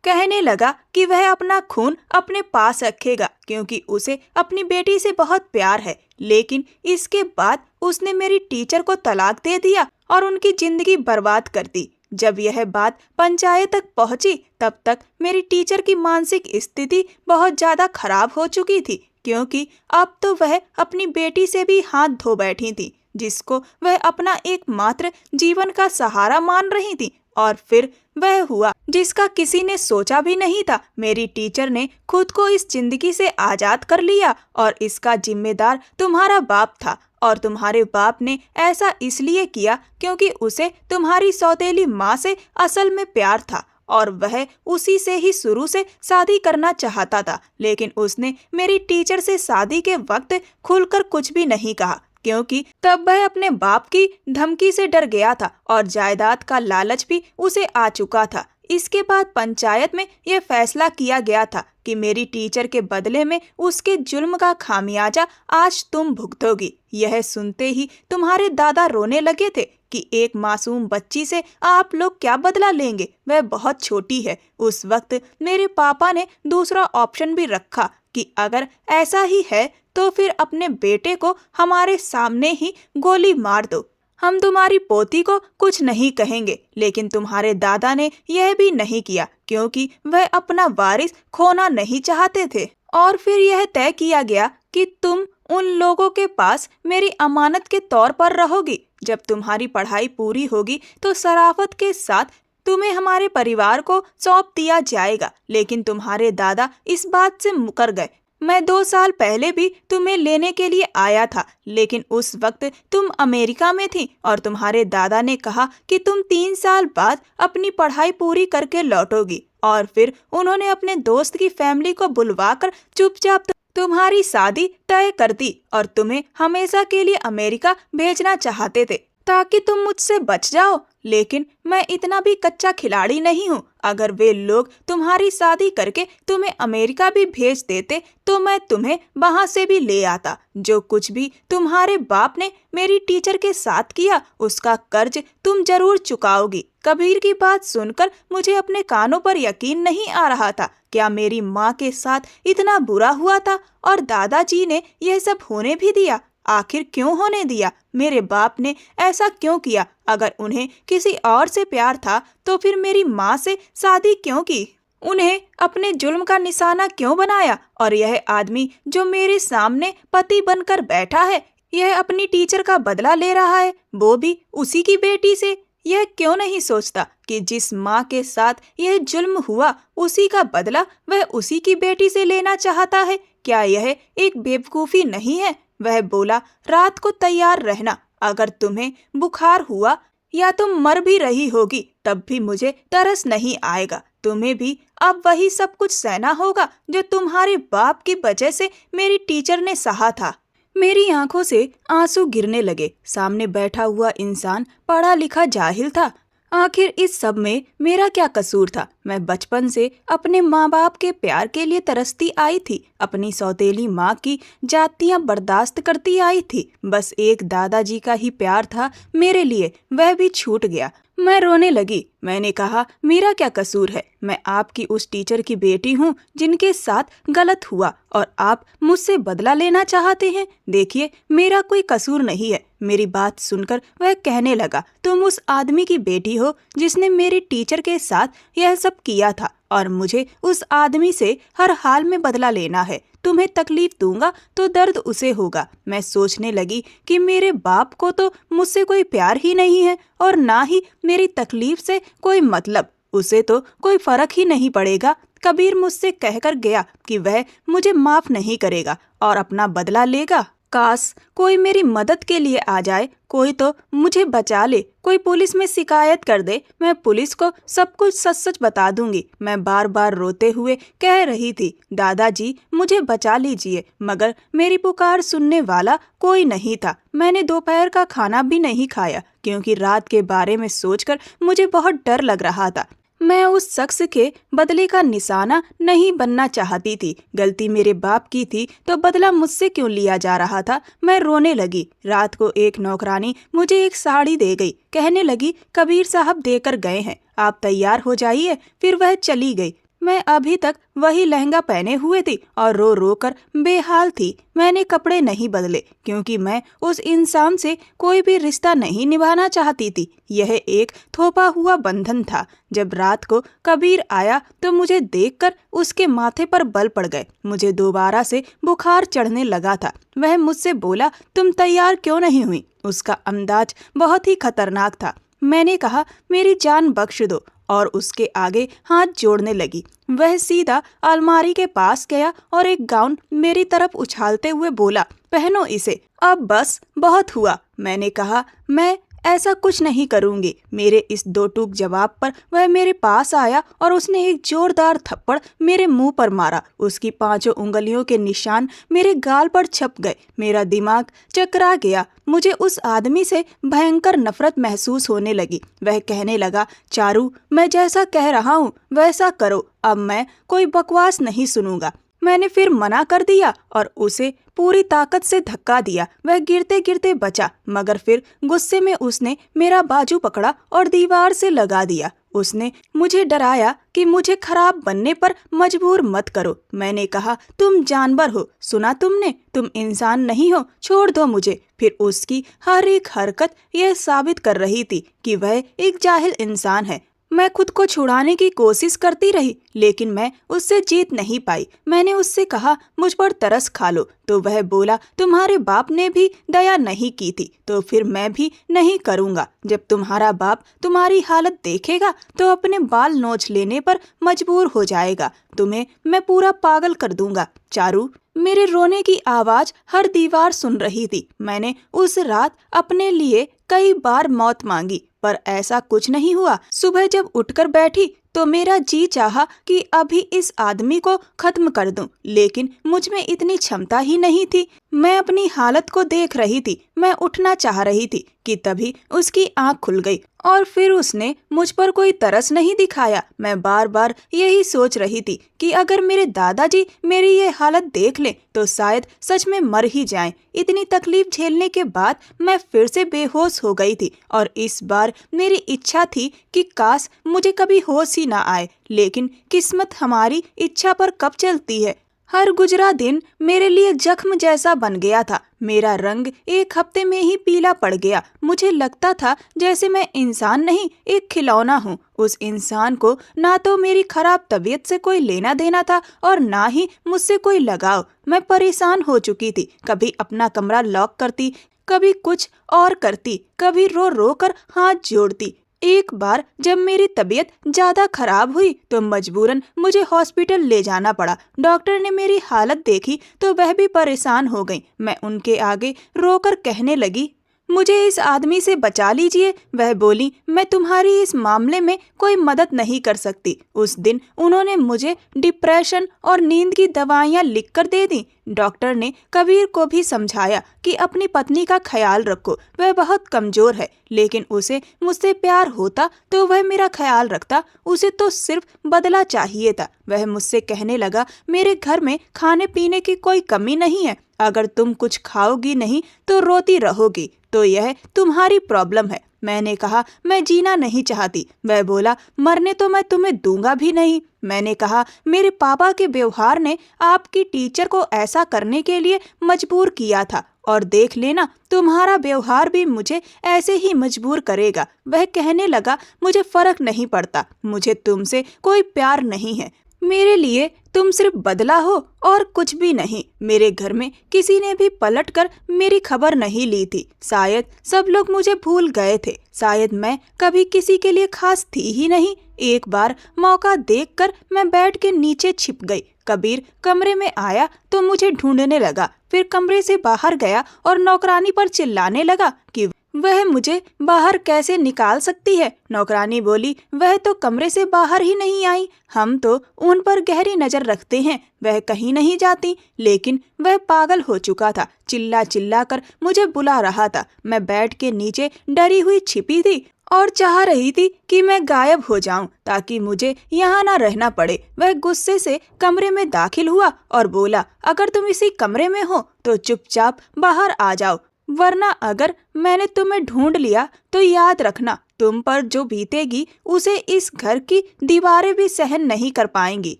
कहने लगा कि वह अपना खून अपने पास रखेगा क्योंकि उसे अपनी बेटी से बहुत प्यार है, लेकिन इसके बाद उसने मेरी टीचर को तलाक दे दिया और उनकी जिंदगी बर्बाद कर दी। जब यह बात पंचायत तक पहुंची तब तक मेरी टीचर की मानसिक स्थिति बहुत ज्यादा खराब हो चुकी थी, क्योंकि अब तो वह अपनी बेटी से भी हाथ धो बैठी थी, जिसको वह अपना एकमात्र जीवन का सहारा मान रही थी। और फिर वह हुआ जिसका किसी ने सोचा भी नहीं था। मेरी टीचर ने खुद को इस जिंदगी से आजाद कर लिया और इसका जिम्मेदार तुम्हारा बाप था। और तुम्हारे बाप ने ऐसा इसलिए किया क्योंकि उसे तुम्हारी सौतेली माँ से असल में प्यार था और वह उसी से ही शुरू से शादी करना चाहता था, लेकिन उसने मेरी टीचर से शादी के वक्त खुलकर कुछ भी नहीं कहा, क्योंकि तब वह अपने बाप की धमकी से डर गया था और जायदाद का लालच भी उसे आ चुका था। इसके बाद पंचायत में यह फैसला किया गया था कि मेरी टीचर के बदले में उसके जुल्म का खामियाजा आज तुम भुगतोगी। यह सुनते ही तुम्हारे दादा रोने लगे थे कि एक मासूम बच्ची से आप लोग क्या बदला लेंगे, वह बहुत छोटी है। उस वक्त मेरे पापा ने दूसरा ऑप्शन भी रखा कि अगर ऐसा ही है तो फिर अपने बेटे को हमारे सामने ही गोली मार दो, हम तुम्हारी पोती को कुछ नहीं कहेंगे। लेकिन तुम्हारे दादा ने यह भी नहीं किया क्योंकि वह अपना वारिस खोना नहीं चाहते थे। और फिर यह तय किया गया कि तुम उन लोगों के पास मेरी अमानत के तौर पर रहोगी। जब तुम्हारी पढ़ाई पूरी होगी तो शराफत के साथ तुम्हें हमारे परिवार को सौंप दिया जाएगा, लेकिन तुम्हारे दादा इस बात से मुकर गए। मैं 2 साल पहले भी तुम्हें लेने के लिए आया था, लेकिन उस वक्त तुम अमेरिका में थी और तुम्हारे दादा ने कहा कि तुम 3 साल बाद अपनी पढ़ाई पूरी करके लौटोगी। और फिर उन्होंने अपने दोस्त की फैमिली को बुलवाकर चुपचाप तुम्हारी शादी तय कर दी और तुम्हें हमेशा के लिए अमेरिका भेजना चाहते थे ताकि तुम मुझसे बच जाओ। लेकिन मैं इतना भी कच्चा खिलाड़ी नहीं हूँ। अगर वे लोग तुम्हारी शादी करके तुम्हें अमेरिका भी भेज देते तो मैं तुम्हें वहाँ से भी ले आता। जो कुछ भी तुम्हारे बाप ने मेरी टीचर के साथ किया उसका कर्ज तुम जरूर चुकाओगी। कबीर की बात सुनकर मुझे अपने कानों पर यकीन नहीं आ रहा था। क्या मेरी माँ के साथ इतना बुरा हुआ था और दादाजी ने यह सब होने भी दिया? आखिर क्यों होने दिया? मेरे बाप ने ऐसा क्यों किया? अगर उन्हें किसी और से प्यार था तो फिर मेरी माँ से शादी क्यों की? उन्हें अपने जुल्म का निशाना क्यों बनाया? और यह आदमी जो मेरे सामने पति बनकर बैठा है, यह अपनी टीचर का बदला ले रहा है, वो भी उसी की बेटी से। यह क्यों नहीं सोचता कि जिस माँ के साथ यह जुल्म हुआ उसी का बदला वह उसी की बेटी से लेना चाहता है? क्या यह एक बेवकूफ़ी नहीं है? वह बोला, रात को तैयार रहना। अगर तुम्हें बुखार हुआ या तुम मर भी रही होगी तब भी मुझे तरस नहीं आएगा। तुम्हें भी अब वही सब कुछ सहना होगा जो तुम्हारे बाप की वजह से मेरी टीचर ने सहा था। मेरी आंखों से आंसू गिरने लगे। सामने बैठा हुआ इंसान पढ़ा लिखा जाहिल था। आखिर इस सब में मेरा क्या कसूर था? मैं बचपन से अपने माँ बाप के प्यार के लिए तरसती आई थी। अपनी सौतेली माँ की जातियाँ बर्दाश्त करती आई थी। बस एक दादाजी का ही प्यार था मेरे लिए, वह भी छूट गया। मैं रोने लगी। मैंने कहा, मेरा क्या कसूर है? मैं आपकी उस टीचर की बेटी हूँ जिनके साथ गलत हुआ और आप मुझसे बदला लेना चाहते हैं। देखिए, मेरा कोई कसूर नहीं है। मेरी बात सुनकर वह कहने लगा, तुम उस आदमी की बेटी हो जिसने मेरी टीचर के साथ यह सब किया था और मुझे उस आदमी से हर हाल में बदला लेना है। तुम्हें तकलीफ दूंगा तो दर्द उसे होगा। मैं सोचने लगी कि मेरे बाप को तो मुझसे कोई प्यार ही नहीं है और ना ही मेरी तकलीफ से कोई मतलब। उसे तो कोई फर्क ही नहीं पड़ेगा। कबीर मुझसे कहकर गया कि वह मुझे माफ नहीं करेगा और अपना बदला लेगा। काश कोई मेरी मदद के लिए आ जाए, कोई तो मुझे बचा ले, कोई पुलिस में शिकायत कर दे। मैं पुलिस को सब कुछ सच सच बता दूंगी। मैं बार बार रोते हुए कह रही थी, दादाजी मुझे बचा लीजिए, मगर मेरी पुकार सुनने वाला कोई नहीं था। मैंने दोपहर का खाना भी नहीं खाया क्योंकि रात के बारे में सोचकर मुझे बहुत डर लग रहा था। मैं उस शख्स के बदले का निशाना नहीं बनना चाहती थी। गलती मेरे बाप की थी तो बदला मुझसे क्यों लिया जा रहा था? मैं रोने लगी। रात को एक नौकरानी मुझे एक साड़ी दे गई। कहने लगी, कबीर साहब देकर गए हैं, आप तैयार हो जाइए। फिर वह चली गई। मैं अभी तक वही लहंगा पहने हुए थी और रो रो कर बेहाल थी। मैंने कपड़े नहीं बदले क्योंकि मैं उस इंसान से कोई भी रिश्ता नहीं निभाना चाहती थी। यह एक थोपा हुआ बंधन था। जब रात को कबीर आया तो मुझे देखकर उसके माथे पर बल पड़ गए। मुझे दोबारा से बुखार चढ़ने लगा था। वह मुझसे बोला, तुम तैयार क्यों नहीं हुई? उसका अंदाज बहुत ही खतरनाक था। मैंने कहा, मेरी जान बख्श दो, और उसके आगे हाथ जोड़ने लगी। वह सीधा अलमारी के पास गया और एक गाउन मेरी तरफ उछालते हुए बोला, पहनो इसे, अब बस बहुत हुआ। मैंने कहा, मैं ऐसा कुछ नहीं करूंगी। मेरे इस दो टूक जवाब पर वह मेरे पास आया और उसने एक जोरदार थप्पड़ मेरे मुंह पर मारा। उसकी 5 उंगलियों के निशान मेरे गाल पर छप गए। मेरा दिमाग चकरा गया। मुझे उस आदमी से भयंकर नफरत महसूस होने लगी। वह कहने लगा, चारू, मैं जैसा कह रहा हूँ वैसा करो, अब मैं कोई बकवास नहीं सुनूंगा। मैंने फिर मना कर दिया और उसे पूरी ताकत से धक्का दिया। वह गिरते गिरते बचा, मगर फिर गुस्से में उसने मेरा बाजू पकड़ा और दीवार से लगा दिया। उसने मुझे डराया कि मुझे खराब बनने पर मजबूर मत करो। मैंने कहा, तुम जानवर हो, सुना तुमने, तुम इंसान नहीं हो, छोड़ दो मुझे। फिर उसकी हर एक हरकत यह साबित कर रही थी कि वह एक जाहिल इंसान है। मैं खुद को छुड़ाने की कोशिश करती रही, लेकिन मैं उससे जीत नहीं पाई। मैंने उससे कहा, मुझ पर तरस खा लो, तो वह बोला, तुम्हारे बाप ने भी दया नहीं की थी तो फिर मैं भी नहीं करूँगा। जब तुम्हारा बाप तुम्हारी हालत देखेगा तो अपने बाल नोच लेने पर मजबूर हो जाएगा। तुम्हें मैं पूरा पागल कर दूंगा। चारू, मेरे रोने की आवाज हर दीवार सुन रही थी। मैंने उस रात अपने लिए कई बार मौत मांगी पर ऐसा कुछ नहीं हुआ। सुबह जब उठकर बैठी तो मेरा जी चाहा कि अभी इस आदमी को खत्म कर दूं, लेकिन मुझ में इतनी क्षमता ही नहीं थी। मैं अपनी हालत को देख रही थी। मैं उठना चाह रही थी कि तभी उसकी आंख खुल गई और फिर उसने मुझ पर कोई तरस नहीं दिखाया। मैं बार बार यही सोच रही थी कि अगर मेरे दादाजी मेरी ये हालत देख लें तो शायद सच में मर ही जाएं। इतनी तकलीफ झेलने के बाद मैं फिर से बेहोश हो गई थी और इस बार मेरी इच्छा थी कि काश मुझे कभी होश ही ना आए। लेकिन किस्मत हमारी इच्छा पर कब चलती है। हर गुजरा दिन मेरे लिए जख्म जैसा बन गया था। मेरा रंग एक हफ्ते में ही पीला पड़ गया। मुझे लगता था जैसे मैं इंसान नहीं, एक खिलौना हूँ। उस इंसान को ना तो मेरी खराब तबीयत से कोई लेना देना था और ना ही मुझसे कोई लगाव। मैं परेशान हो चुकी थी। कभी अपना कमरा लॉक करती, कभी कुछ और करती, कभी रो रो कर हाथ जोड़ती। एक बार जब मेरी तबीयत ज्यादा खराब हुई तो मजबूरन मुझे हॉस्पिटल ले जाना पड़ा। डॉक्टर ने मेरी हालत देखी तो वह भी परेशान हो गई। मैं उनके आगे रोकर कहने लगी, मुझे इस आदमी से बचा लीजिए। वह बोली, मैं तुम्हारी इस मामले में कोई मदद नहीं कर सकती। उस दिन उन्होंने मुझे डिप्रेशन और नींद की दवाइयाँ लिखकर दे दी। डॉक्टर ने कबीर को भी समझाया कि अपनी पत्नी का ख्याल रखो, वह बहुत कमजोर है, लेकिन उसे मुझसे प्यार होता तो वह मेरा ख्याल रखता। उसे तो सिर्फ बदला चाहिए था। वह मुझसे कहने लगा, मेरे घर में खाने पीने की कोई कमी नहीं है। अगर तुम कुछ खाओगी नहीं तो रोती रहोगी, तो यह तुम्हारी प्रॉब्लम है। मैंने कहा, मैं जीना नहीं चाहती। वह बोला, मरने तो मैं तुम्हें दूंगा भी नहीं। मैंने कहा, मेरे पापा के व्यवहार ने आपकी टीचर को ऐसा करने के लिए मजबूर किया था और देख लेना तुम्हारा व्यवहार भी मुझे ऐसे ही मजबूर करेगा। वह कहने लगा, मुझे फर्क नहीं पड़ता, मुझे तुमसे कोई प्यार नहीं है। मेरे लिए तुम सिर्फ बदला हो और कुछ भी नहीं। मेरे घर में किसी ने भी पलटकर मेरी खबर नहीं ली थी। शायद सब लोग मुझे भूल गए थे। शायद मैं कभी किसी के लिए खास थी ही नहीं। एक बार मौका देखकर मैं बेड के नीचे छिप गई। कबीर कमरे में आया तो मुझे ढूंढने लगा, फिर कमरे से बाहर गया और नौकरानी पर चिल्लाने लगा कि वह मुझे बाहर कैसे निकाल सकती है। नौकरानी बोली, वह तो कमरे से बाहर ही नहीं आई। हम तो उन पर गहरी नजर रखते हैं, वह कहीं नहीं जाती। लेकिन वह पागल हो चुका था, चिल्ला चिल्ला कर मुझे बुला रहा था। मैं बेड के नीचे डरी हुई छिपी थी और चाह रही थी कि मैं गायब हो जाऊं ताकि मुझे यहाँ ना रहना पड़े। वह गुस्से से कमरे में दाखिल हुआ और बोला, अगर तुम इसी कमरे में हो तो चुपचाप बाहर आ जाओ, वरना अगर मैंने तुम्हें ढूंढ लिया तो याद रखना, तुम पर जो बीतेगी उसे इस घर की दीवारें भी सहन नहीं कर पाएंगी।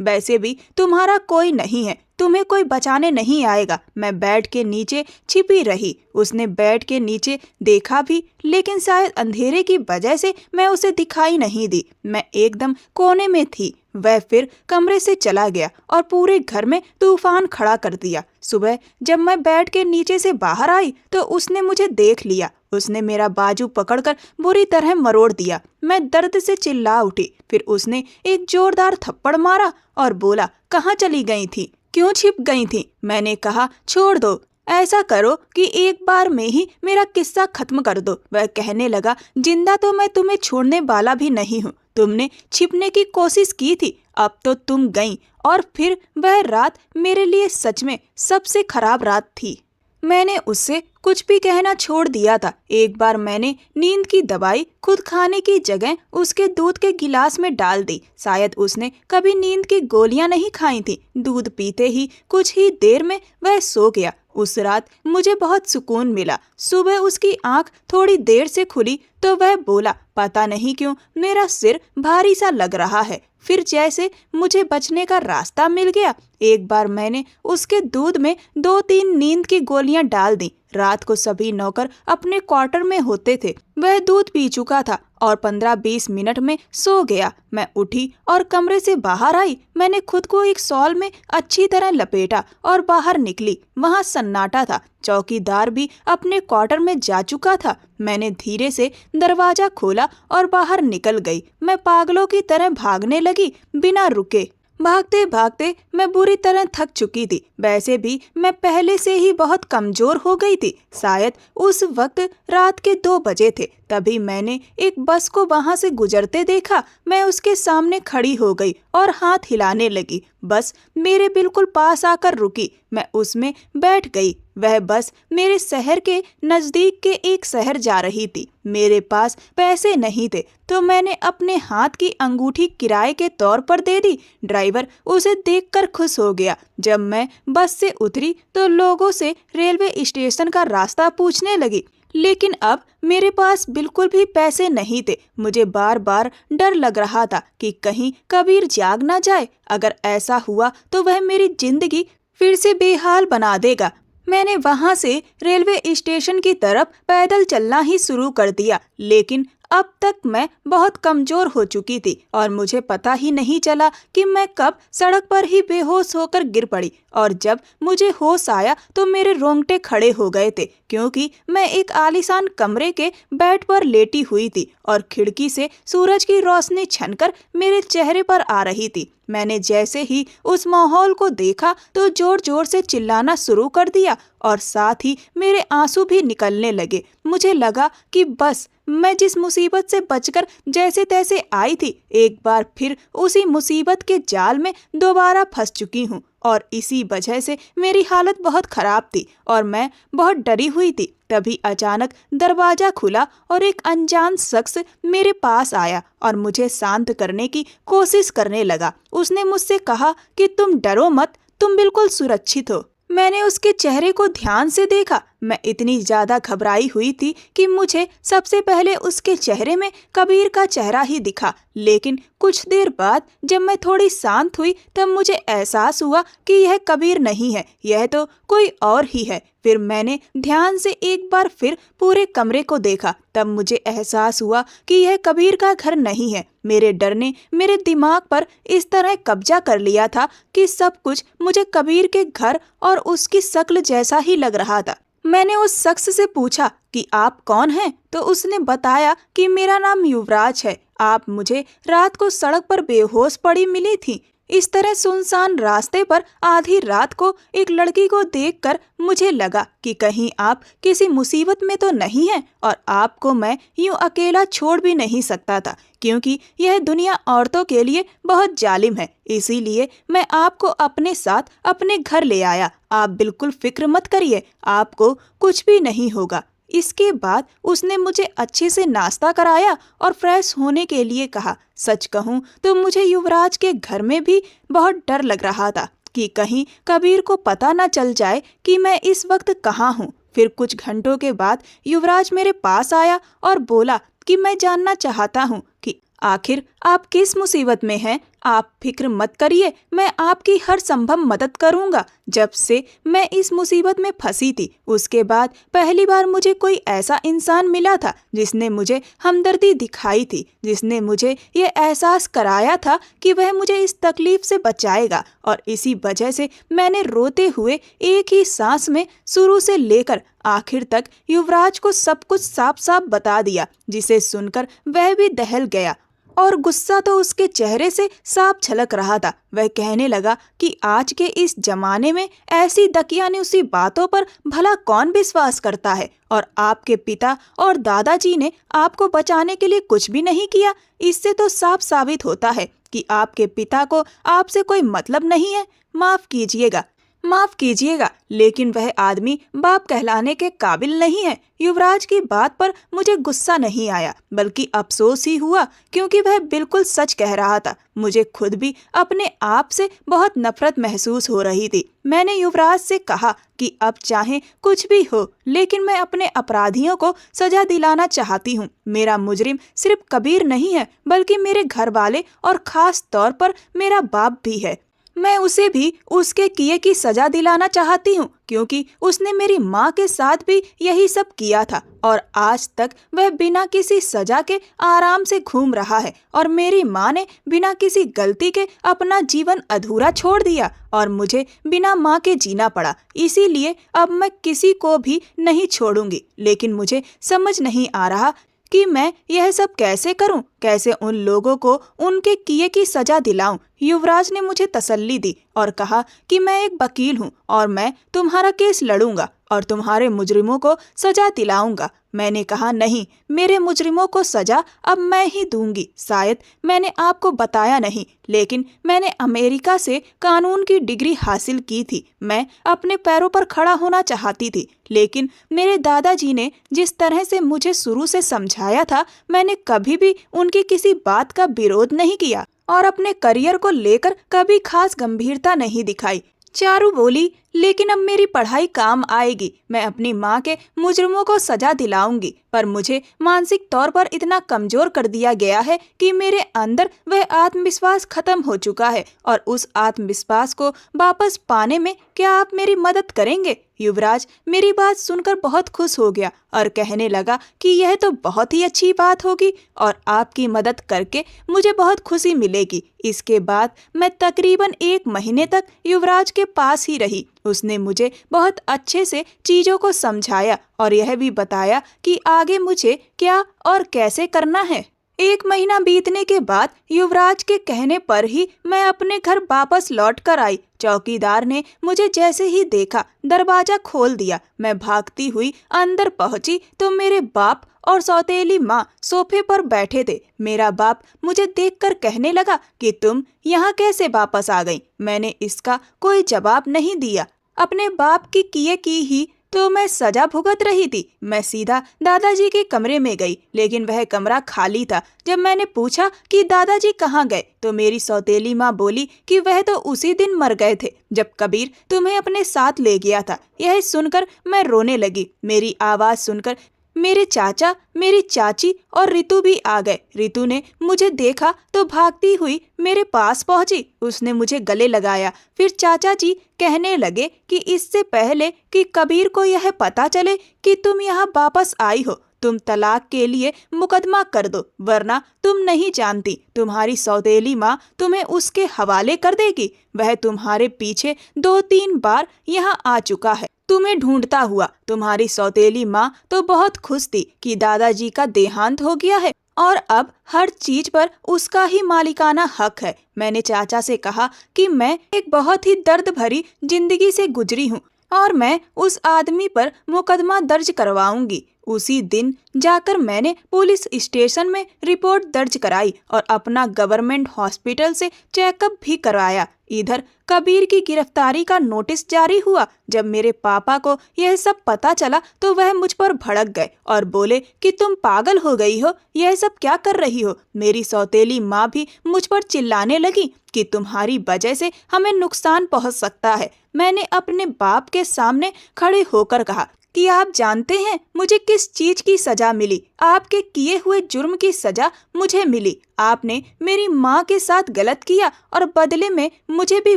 वैसे भी तुम्हारा कोई नहीं है, तुम्हें कोई बचाने नहीं आएगा। मैं बेड के नीचे छिपी रही। उसने बेड के नीचे देखा भी, लेकिन शायद अंधेरे की वजह से मैं उसे दिखाई नहीं दी। मैं एकदम कोने में थी। वह फिर कमरे से चला गया और पूरे घर में तूफान खड़ा कर दिया। सुबह जब मैं बेड के नीचे से बाहर आई तो उसने मुझे देख लिया। उसने मेरा बाजू पकड़कर बुरी तरह मरोड़ दिया। मैं दर्द से चिल्ला उठी। फिर उसने एक जोरदार थप्पड़ मारा और बोला, कहाँ चली गई थी, क्यों छिप गई थी? मैंने कहा, छोड़ दो, ऐसा करो कि एक बार में ही मेरा किस्सा खत्म कर दो। वह कहने लगा, जिंदा तो मैं तुम्हें छोड़ने वाला भी नहीं हूँ। तुमने छिपने की कोशिश की थी, अब तो तुम गई। और फिर वह रात मेरे लिए सच में सबसे खराब रात थी। मैंने उससे कुछ भी कहना छोड़ दिया था। एक बार मैंने नींद की दवाई खुद खाने की जगह उसके दूध के गिलास में डाल दी। शायद उसने कभी नींद की गोलियां नहीं खाई थी। दूध पीते ही कुछ ही देर में वह सो गया। उस रात मुझे बहुत सुकून मिला। सुबह उसकी आंख थोड़ी देर से खुली तो वह बोला, पता नहीं क्यों मेरा सिर भारी सा लग रहा है। फिर जैसे मुझे बचने का रास्ता मिल गया। एक बार मैंने उसके दूध में 2-3 नींद की गोलियां डाल दी। रात को सभी नौकर अपने क्वार्टर में होते थे। वह दूध पी चुका था और 15-20 मिनट में सो गया। मैं उठी और कमरे से बाहर आई। मैंने खुद को एक शॉल में अच्छी तरह लपेटा और बाहर निकली। वहाँ सन्नाटा था। चौकीदार भी अपने क्वार्टर में जा चुका था। मैंने धीरे से दरवाजा खोला और बाहर निकल गई। मैं पागलों की तरह भागने लगी बिना रुके। भागते भागते मैं बुरी तरह थक चुकी थी। वैसे भी मैं पहले से ही बहुत कमजोर हो गई थी। शायद उस वक्त रात के 2 बजे थे। तभी मैंने एक बस को वहां से गुजरते देखा। मैं उसके सामने खड़ी हो गई और हाथ हिलाने लगी। बस मेरे बिल्कुल पास आकर रुकी। मैं उसमें बैठ गई। वह बस मेरे शहर के नजदीक के एक शहर जा रही थी। मेरे पास पैसे नहीं थे तो मैंने अपने हाथ की अंगूठी किराए के तौर पर दे दी। ड्राइवर उसे देखकर खुश हो गया। जब मैं बस से उतरी तो लोगों से रेलवे स्टेशन का रास्ता पूछने लगी, लेकिन अब मेरे पास बिल्कुल भी पैसे नहीं थे। मुझे बार बार डर लग रहा था कि कहीं कबीर जाग ना जाए। अगर ऐसा हुआ तो वह मेरी जिंदगी फिर से बेहाल बना देगा। मैंने वहां से रेलवे स्टेशन की तरफ पैदल चलना ही शुरू कर दिया, लेकिन अब तक मैं बहुत कमजोर हो चुकी थी और मुझे पता ही नहीं चला कि मैं कब सड़क पर ही बेहोश होकर गिर पड़ी। और जब मुझे होश आया तो मेरे रोंगटे खड़े हो गए थे, क्योंकि मैं एक आलीशान कमरे के बेड पर लेटी हुई थी और खिड़की से सूरज की रोशनी छनकर मेरे चेहरे पर आ रही थी। मैंने जैसे ही उस माहौल को देखा तो जोर जोर से चिल्लाना शुरू कर दिया और साथ ही मेरे आंसू भी निकलने लगे। मुझे लगा कि बस मैं जिस मुसीबत से बचकर जैसे तैसे आई थी, एक बार फिर उसी मुसीबत के जाल में दोबारा फंस चुकी हूँ और इसी वजह से मेरी हालत बहुत खराब थी और मैं बहुत डरी हुई थी। तभी अचानक दरवाजा खुला और एक अनजान शख्स मेरे पास आया और मुझे शांत करने की कोशिश करने लगा। उसने मुझसे कहा कि तुम डरो मत, तुम बिल्कुल सुरक्षित हो। मैंने उसके चेहरे को ध्यान से देखा। मैं इतनी ज्यादा घबराई हुई थी कि मुझे सबसे पहले उसके चेहरे में कबीर का चेहरा ही दिखा। लेकिन कुछ देर बाद जब मैं थोड़ी शांत हुई तब मुझे एहसास हुआ कि यह कबीर नहीं है, यह तो कोई और ही है। फिर मैंने ध्यान से एक बार फिर पूरे कमरे को देखा। तब मुझे एहसास हुआ कि यह कबीर का घर नहीं है। मेरे डर ने मेरे दिमाग पर इस तरह कब्जा कर लिया था कि सब कुछ मुझे कबीर के घर और उसकी शक्ल जैसा ही लग रहा था। मैंने उस शख्स से पूछा कि आप कौन हैं? तो उसने बताया कि मेरा नाम युवराज है। आप मुझे रात को सड़क पर बेहोश पड़ी मिली थी। इस तरह सुनसान रास्ते पर आधी रात को एक लड़की को देखकर मुझे लगा कि कहीं आप किसी मुसीबत में तो नहीं हैं और आपको मैं यूं अकेला छोड़ भी नहीं सकता था, क्योंकि यह दुनिया औरतों के लिए बहुत जालिम है। इसीलिए मैं आपको अपने साथ अपने घर ले आया। आप बिल्कुल फिक्र मत करिए, आपको कुछ भी नहीं होगा। इसके बाद उसने मुझे अच्छे से नाश्ता कराया और फ्रेश होने के लिए कहा। सच कहूँ तो मुझे युवराज के घर में भी बहुत डर लग रहा था कि कहीं कबीर को पता न चल जाए कि मैं इस वक्त कहाँ हूँ। फिर कुछ घंटों के बाद युवराज मेरे पास आया और बोला कि मैं जानना चाहता हूँ कि आखिर आप किस मुसीबत में हैं। आप फिक्र मत करिए, मैं आपकी हर संभव मदद करूंगा। जब से मैं इस मुसीबत में फंसी थी, उसके बाद पहली बार मुझे कोई ऐसा इंसान मिला था जिसने मुझे हमदर्दी दिखाई थी, जिसने मुझे ये एहसास कराया था कि वह मुझे इस तकलीफ से बचाएगा। और इसी वजह से मैंने रोते हुए एक ही सांस में शुरू से लेकर आखिर तक युवराज को सब कुछ साफ साफ बता दिया, जिसे सुनकर वह भी दहल गया और गुस्सा तो उसके चेहरे से साफ झलक रहा था। वह कहने लगा कि आज के इस जमाने में ऐसी दकियानुसी बातों पर भला कौन विश्वास करता है, और आपके पिता और दादाजी ने आपको बचाने के लिए कुछ भी नहीं किया। इससे तो साफ साबित होता है कि आपके पिता को आपसे कोई मतलब नहीं है। माफ कीजिएगा, लेकिन वह आदमी बाप कहलाने के काबिल नहीं है। युवराज की बात पर मुझे गुस्सा नहीं आया, बल्कि अफसोस ही हुआ, क्योंकि वह बिल्कुल सच कह रहा था। मुझे खुद भी अपने आप से बहुत नफरत महसूस हो रही थी। मैंने युवराज से कहा कि अब चाहे कुछ भी हो, लेकिन मैं अपने अपराधियों को सजा दिलाना चाहती हूँ। मेरा मुजरिम सिर्फ कबीर नहीं है, बल्कि मेरे घर वाले और खास तौर पर मेरा बाप भी है। मैं उसे भी उसके किए की सजा दिलाना चाहती हूँ, क्योंकि उसने मेरी माँ के साथ भी यही सब किया था और आज तक वह बिना किसी सजा के आराम से घूम रहा है और मेरी माँ ने बिना किसी गलती के अपना जीवन अधूरा छोड़ दिया और मुझे बिना माँ के जीना पड़ा। इसीलिए अब मैं किसी को भी नहीं छोड़ूंगी, लेकिन मुझे समझ नहीं आ रहा कि मैं यह सब कैसे करूं, कैसे उन लोगों को उनके किए की सजा दिलाऊं। युवराज ने मुझे तसल्ली दी और कहा कि मैं एक वकील हूं और मैं तुम्हारा केस लड़ूंगा और तुम्हारे मुजरिमों को सजा दिलाऊंगा। मैंने कहा नहीं, मेरे मुजरिमों को सजा अब मैं ही दूंगी। शायद मैंने आपको बताया नहीं, लेकिन मैंने अमेरिका से कानून की डिग्री हासिल की थी। मैं अपने पैरों पर खड़ा होना चाहती थी, लेकिन मेरे दादाजी ने जिस तरह से मुझे शुरू से समझाया था, मैंने कभी भी उनकी किसी बात का विरोध नहीं किया और अपने करियर को लेकर कभी खास गंभीरता नहीं दिखाई। चारू बोली, लेकिन अब मेरी पढ़ाई काम आएगी। मैं अपनी माँ के मुजरिमों को सजा दिलाऊंगी, पर मुझे मानसिक तौर पर इतना कमजोर कर दिया गया है कि मेरे अंदर वह आत्मविश्वास खत्म हो चुका है और उस आत्मविश्वास को वापस पाने में क्या आप मेरी मदद करेंगे? युवराज मेरी बात सुनकर बहुत खुश हो गया और कहने लगा कि यह तो बहुत ही अच्छी बात होगी और आपकी मदद करके मुझे बहुत खुशी मिलेगी। इसके बाद मैं तकरीबन 1 महीने तक युवराज के पास ही रही। उसने मुझे बहुत अच्छे से चीजों को समझाया और यह भी बताया कि आगे मुझे क्या और कैसे करना है। 1 महीना बीतने के बाद युवराज के कहने पर ही मैं अपने घर वापस लौट कर आई। चौकीदार ने मुझे जैसे ही देखा दरवाजा खोल दिया। मैं भागती हुई अंदर पहुंची तो मेरे बाप और सौतेली माँ सोफे पर बैठे थे। मेरा बाप मुझे देखकर कहने लगा कि तुम यहाँ कैसे वापस आ गई? मैंने इसका कोई जवाब नहीं दिया। अपने बाप की किए की ही तो मैं सजा भुगत रही थी। मैं सीधा दादाजी के कमरे में गई, लेकिन वह कमरा खाली था। जब मैंने पूछा कि दादाजी कहाँ गए, तो मेरी सौतेली माँ बोली कि वह तो उसी दिन मर गए थे जब कबीर तुम्हें अपने साथ ले गया था। यह सुनकर मैं रोने लगी। मेरी आवाज़ सुनकर मेरे चाचा, मेरी चाची और रितु भी आ गए। रितु ने मुझे देखा तो भागती हुई मेरे पास पहुंची। उसने मुझे गले लगाया। फिर चाचा जी कहने लगे कि इससे पहले कि कबीर को यह पता चले कि तुम यहाँ वापस आई हो, तुम तलाक के लिए मुकदमा कर दो, वरना तुम नहीं जानती, तुम्हारी सौतेली माँ तुम्हें उसके हवाले कर देगी। वह तुम्हारे पीछे 2-3 बार यहाँ आ चुका है, तुम्हें ढूंढता हुआ। तुम्हारी सौतेली माँ तो बहुत खुश थी कि दादाजी का देहांत हो गया है और अब हर चीज पर उसका ही मालिकाना हक है। मैंने चाचा से कहा कि मैं एक बहुत ही दर्द भरी जिंदगी से गुजरी हूँ और मैं उस आदमी पर मुकदमा दर्ज करवाऊंगी। उसी दिन जाकर मैंने पुलिस स्टेशन में रिपोर्ट दर्ज कराई और अपना गवर्नमेंट हॉस्पिटल से चेकअप भी करवाया। इधर कबीर की गिरफ्तारी का नोटिस जारी हुआ। जब मेरे पापा को यह सब पता चला तो वह मुझ पर भड़क गए और बोले कि तुम पागल हो गई हो, यह सब क्या कर रही हो? मेरी सौतेली माँ भी मुझ पर चिल्लाने लगी कि तुम्हारी वजह से हमें नुकसान पहुंच सकता है। मैंने अपने बाप के सामने खड़े होकर कहा कि आप जानते हैं मुझे किस चीज की सजा मिली? आपके किए हुए जुर्म की सजा मुझे मिली। आपने मेरी माँ के साथ गलत किया और बदले में मुझे भी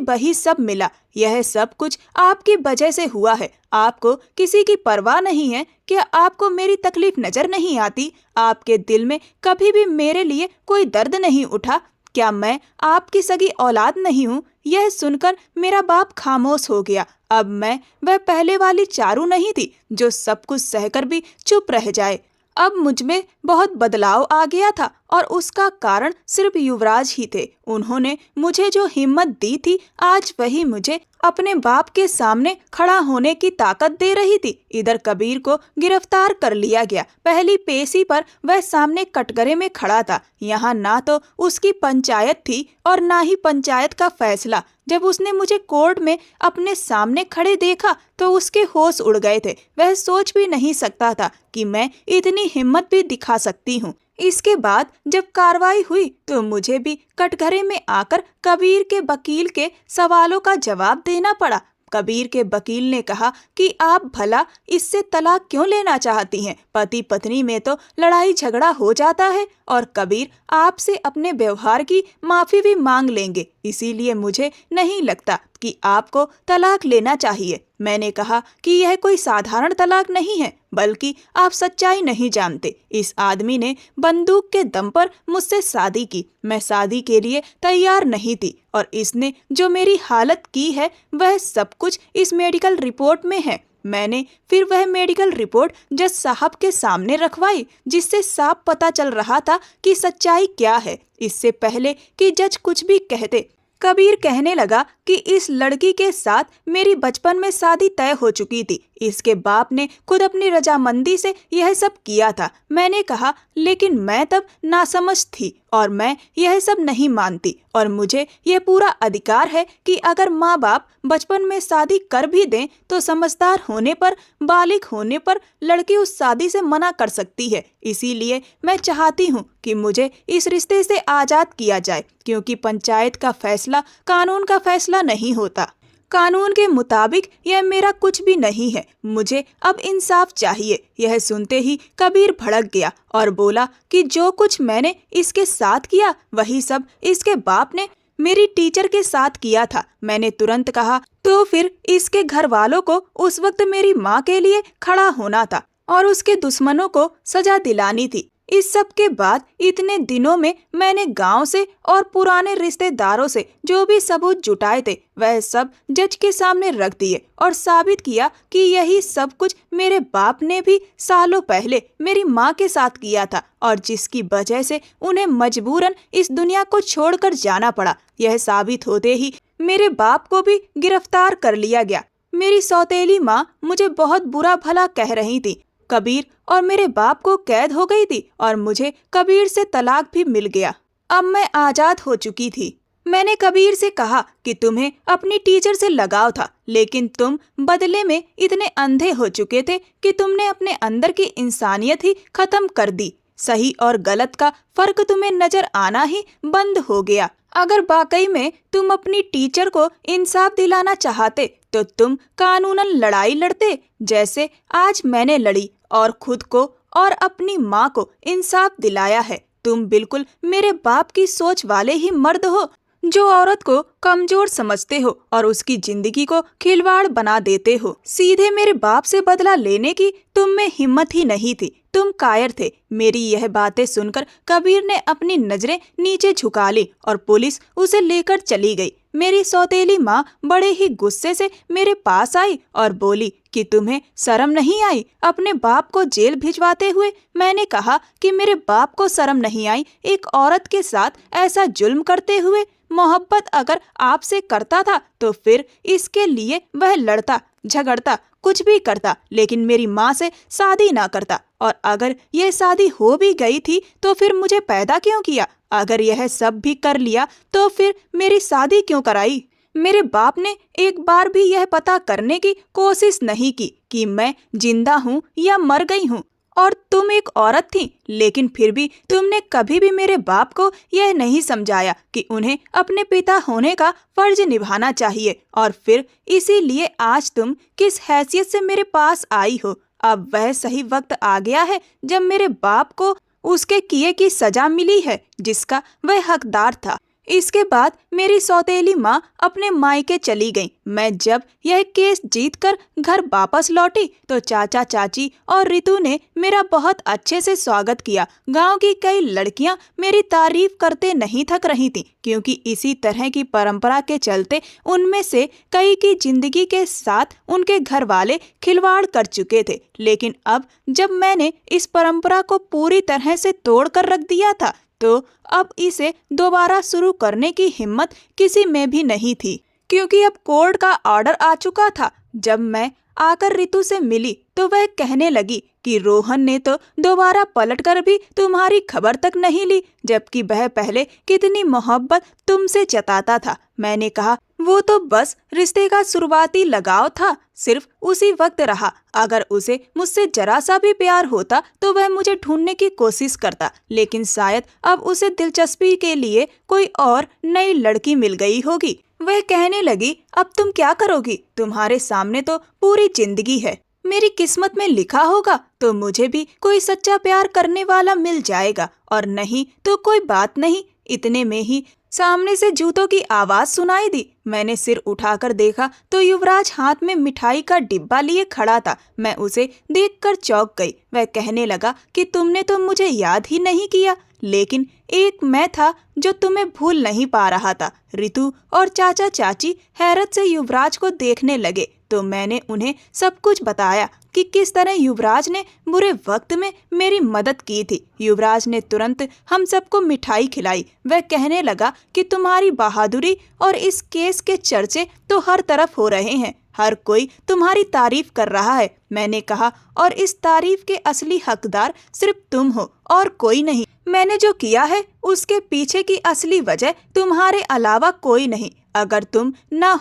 वही सब मिला। यह सब कुछ आपकी वजह से हुआ है। आपको किसी की परवाह नहीं है। क्या आपको मेरी तकलीफ नजर नहीं आती? आपके दिल में कभी भी मेरे लिए कोई दर्द नहीं उठा? क्या मैं आपकी सगी औलाद नहीं हूँ? यह सुनकर मेरा बाप खामोश हो गया। अब मैं वह पहले वाली चारू नहीं थी जो सब कुछ सहकर भी चुप रह जाए। अब मुझमें बहुत बदलाव आ गया था और उसका कारण सिर्फ युवराज ही थे। उन्होंने मुझे जो हिम्मत दी थी, आज वही मुझे अपने बाप के सामने खड़ा होने की ताकत दे रही थी। इधर कबीर को गिरफ्तार कर लिया गया। पहली पेशी पर वह सामने कटघरे में खड़ा था। यहाँ ना तो उसकी पंचायत थी और ना ही पंचायत का फैसला। जब उसने मुझे कोर्ट में अपने सामने खड़े देखा तो उसके होश उड़ गए थे। वह सोच भी नहीं सकता था कि मैं इतनी हिम्मत भी दिखा सकती हूँ। इसके बाद जब कार्रवाई हुई तो मुझे भी कटघरे में आकर कबीर के वकील के सवालों का जवाब देना पड़ा। कबीर के वकील ने कहा कि आप भला इससे तलाक क्यों लेना चाहती हैं? पति पत्नी में तो लड़ाई झगड़ा हो जाता है और कबीर आपसे अपने व्यवहार की माफ़ी भी मांग लेंगे, इसीलिए मुझे नहीं लगता कि आपको तलाक लेना चाहिए। मैंने कहा कि यह कोई साधारण तलाक नहीं है, बल्कि आप सच्चाई नहीं जानते। इस आदमी ने बंदूक के दम पर मुझसे शादी की। मैं शादी के लिए तैयार नहीं थी और इसने जो मेरी हालत की है वह सब कुछ इस मेडिकल रिपोर्ट में है। मैंने फिर वह मेडिकल रिपोर्ट जज साहब के सामने रखवाई, जिससे साफ पता चल रहा था कि सच्चाई क्या है। इससे पहले कि जज कुछ भी कहते, कबीर कहने लगा कि इस लड़की के साथ मेरी बचपन में शादी तय हो चुकी थी। इसके बाप ने खुद अपनी रजामंदी से यह सब किया था। मैंने कहा, लेकिन मैं तब नासमझ थी और मैं यह सब नहीं मानती और मुझे यह पूरा अधिकार है कि अगर माँ बाप बचपन में शादी कर भी दें तो समझदार होने पर, बालिग होने पर लड़की उस शादी से मना कर सकती है। इसीलिए मैं चाहती हूँ कि मुझे इस रिश्ते से आज़ाद किया जाए, क्योंकि पंचायत का फैसला कानून का फैसला नहीं होता। कानून के मुताबिक यह मेरा कुछ भी नहीं है। मुझे अब इंसाफ चाहिए। यह सुनते ही कबीर भड़क गया और बोला कि जो कुछ मैंने इसके साथ किया वही सब इसके बाप ने मेरी टीचर के साथ किया था। मैंने तुरंत कहा, तो फिर इसके घर वालों को उस वक्त मेरी माँ के लिए खड़ा होना था और उसके दुश्मनों को सजा दिलानी थी। इस सब के बाद इतने दिनों में मैंने गांव से और पुराने रिश्तेदारों से जो भी सबूत जुटाए थे वह सब जज के सामने रख दिए और साबित किया कि यही सब कुछ मेरे बाप ने भी सालों पहले मेरी माँ के साथ किया था और जिसकी वजह से उन्हें मजबूरन इस दुनिया को छोड़कर जाना पड़ा। यह साबित होते ही मेरे बाप को भी गिरफ्तार कर लिया गया। मेरी सौतेली माँ मुझे बहुत बुरा भला कह रही थी। कबीर और मेरे बाप को कैद हो गई थी और मुझे कबीर से तलाक भी मिल गया। अब मैं आज़ाद हो चुकी थी। मैंने कबीर से कहा कि तुम्हें अपनी टीचर से लगाव था, लेकिन तुम बदले में इतने अंधे हो चुके थे कि तुमने अपने अंदर की इंसानियत ही खत्म कर दी। सही और गलत का फर्क तुम्हें नजर आना ही बंद हो गया। अगर वाकई में तुम अपनी टीचर को इंसाफ दिलाना चाहते तो तुम कानूनन लड़ाई लड़ते, जैसे आज मैंने लड़ी और खुद को और अपनी माँ को इंसाफ दिलाया है। तुम बिल्कुल मेरे बाप की सोच वाले ही मर्द हो, जो औरत को कमजोर समझते हो और उसकी जिंदगी को खिलवाड़ बना देते हो। सीधे मेरे बाप से बदला लेने की तुम में हिम्मत ही नहीं थी। तुम कायर थे। मेरी यह बातें सुनकर कबीर ने अपनी नजरें नीचे झुका ली और पुलिस उसे लेकर चली गई। मेरी सौतेली माँ बड़े ही गुस्से से मेरे पास आई और बोली कि तुम्हें शर्म नहीं आई अपने बाप को जेल भिजवाते हुए। मैंने कहा कि मेरे बाप को शर्म नहीं आई एक औरत के साथ ऐसा जुल्म करते हुए। मोहब्बत अगर आपसे करता था तो फिर इसके लिए वह लड़ता, झगड़ता, कुछ भी करता, लेकिन मेरी माँ से शादी ना करता। और अगर यह शादी हो भी गई थी तो फिर मुझे पैदा क्यों किया? अगर यह सब भी कर लिया तो फिर मेरी शादी क्यों कराई? मेरे बाप ने एक बार भी यह पता करने की कोशिश नहीं की कि मैं जिंदा हूँ या मर गई हूँ। और तुम एक औरत थी, लेकिन फिर भी तुमने कभी भी मेरे बाप को यह नहीं समझाया कि उन्हें अपने पिता होने का फर्ज निभाना चाहिए। और फिर इसीलिए आज तुम किस हैसियत से मेरे पास आई हो। अब वह सही वक्त आ गया है जब मेरे बाप को उसके किए की सजा मिली है, जिसका वह हकदार था। इसके बाद मेरी सौतेली माँ अपने मायके चली गई। मैं जब यह केस जीतकर घर वापस लौटी तो चाचा चाची और रितु ने मेरा बहुत अच्छे से स्वागत किया। गांव की कई लड़कियां मेरी तारीफ करते नहीं थक रही थीं, क्योंकि इसी तरह की परंपरा के चलते उनमें से कई की जिंदगी के साथ उनके घर वाले खिलवाड़ कर चुके थे। लेकिन अब जब मैंने इस परंपरा को पूरी तरह से तोड़ कर रख दिया था तो अब इसे दोबारा शुरू करने की हिम्मत किसी में भी नहीं थी, क्योंकि अब कोर्ट का ऑर्डर आ चुका था। जब मैं आकर रितु से मिली तो वह कहने लगी कि रोहन ने तो दोबारा पलटकर भी तुम्हारी खबर तक नहीं ली, जबकि वह पहले कितनी मोहब्बत तुमसे जताता था। मैंने कहा, वो तो बस रिश्ते का शुरुआती लगाव था, सिर्फ उसी वक्त रहा। अगर उसे मुझसे जरा सा भी प्यार होता तो वह मुझे ढूंढने की कोशिश करता, लेकिन शायद अब उसे दिलचस्पी के लिए कोई और नई लड़की मिल गई होगी। वह कहने लगी, अब तुम क्या करोगी? तुम्हारे सामने तो पूरी जिंदगी है। मेरी किस्मत में लिखा होगा तो मुझे भी कोई सच्चा प्यार करने वाला मिल जाएगा, और नहीं तो कोई बात नहीं। इतने में ही सामने से जूतों की आवाज सुनाई दी। मैंने सिर उठाकर देखा तो युवराज हाथ में मिठाई का डिब्बा लिए खड़ा था। मैं उसे देखकर चौंक गई। वह कहने लगा कि तुमने तो मुझे याद ही नहीं किया, लेकिन एक मैं था जो तुम्हें भूल नहीं पा रहा था। रितु और चाचा चाची हैरत से युवराज को देखने लगे तो मैंने उन्हें सब कुछ बताया कि किस तरह युवराज ने बुरे वक्त में मेरी मदद की थी। युवराज ने तुरंत हम सबको मिठाई खिलाई। वह कहने लगा कि तुम्हारी बहादुरी और इस केस के चर्चे तो हर तरफ हो रहे हैं, हर कोई तुम्हारी तारीफ कर रहा है। मैंने कहा, और इस तारीफ के असली हकदार सिर्फ तुम हो और कोई नहीं। मैंने जो किया है उसके पीछे की असली वजह तुम्हारे अलावा कोई नहीं। अगर तुम ना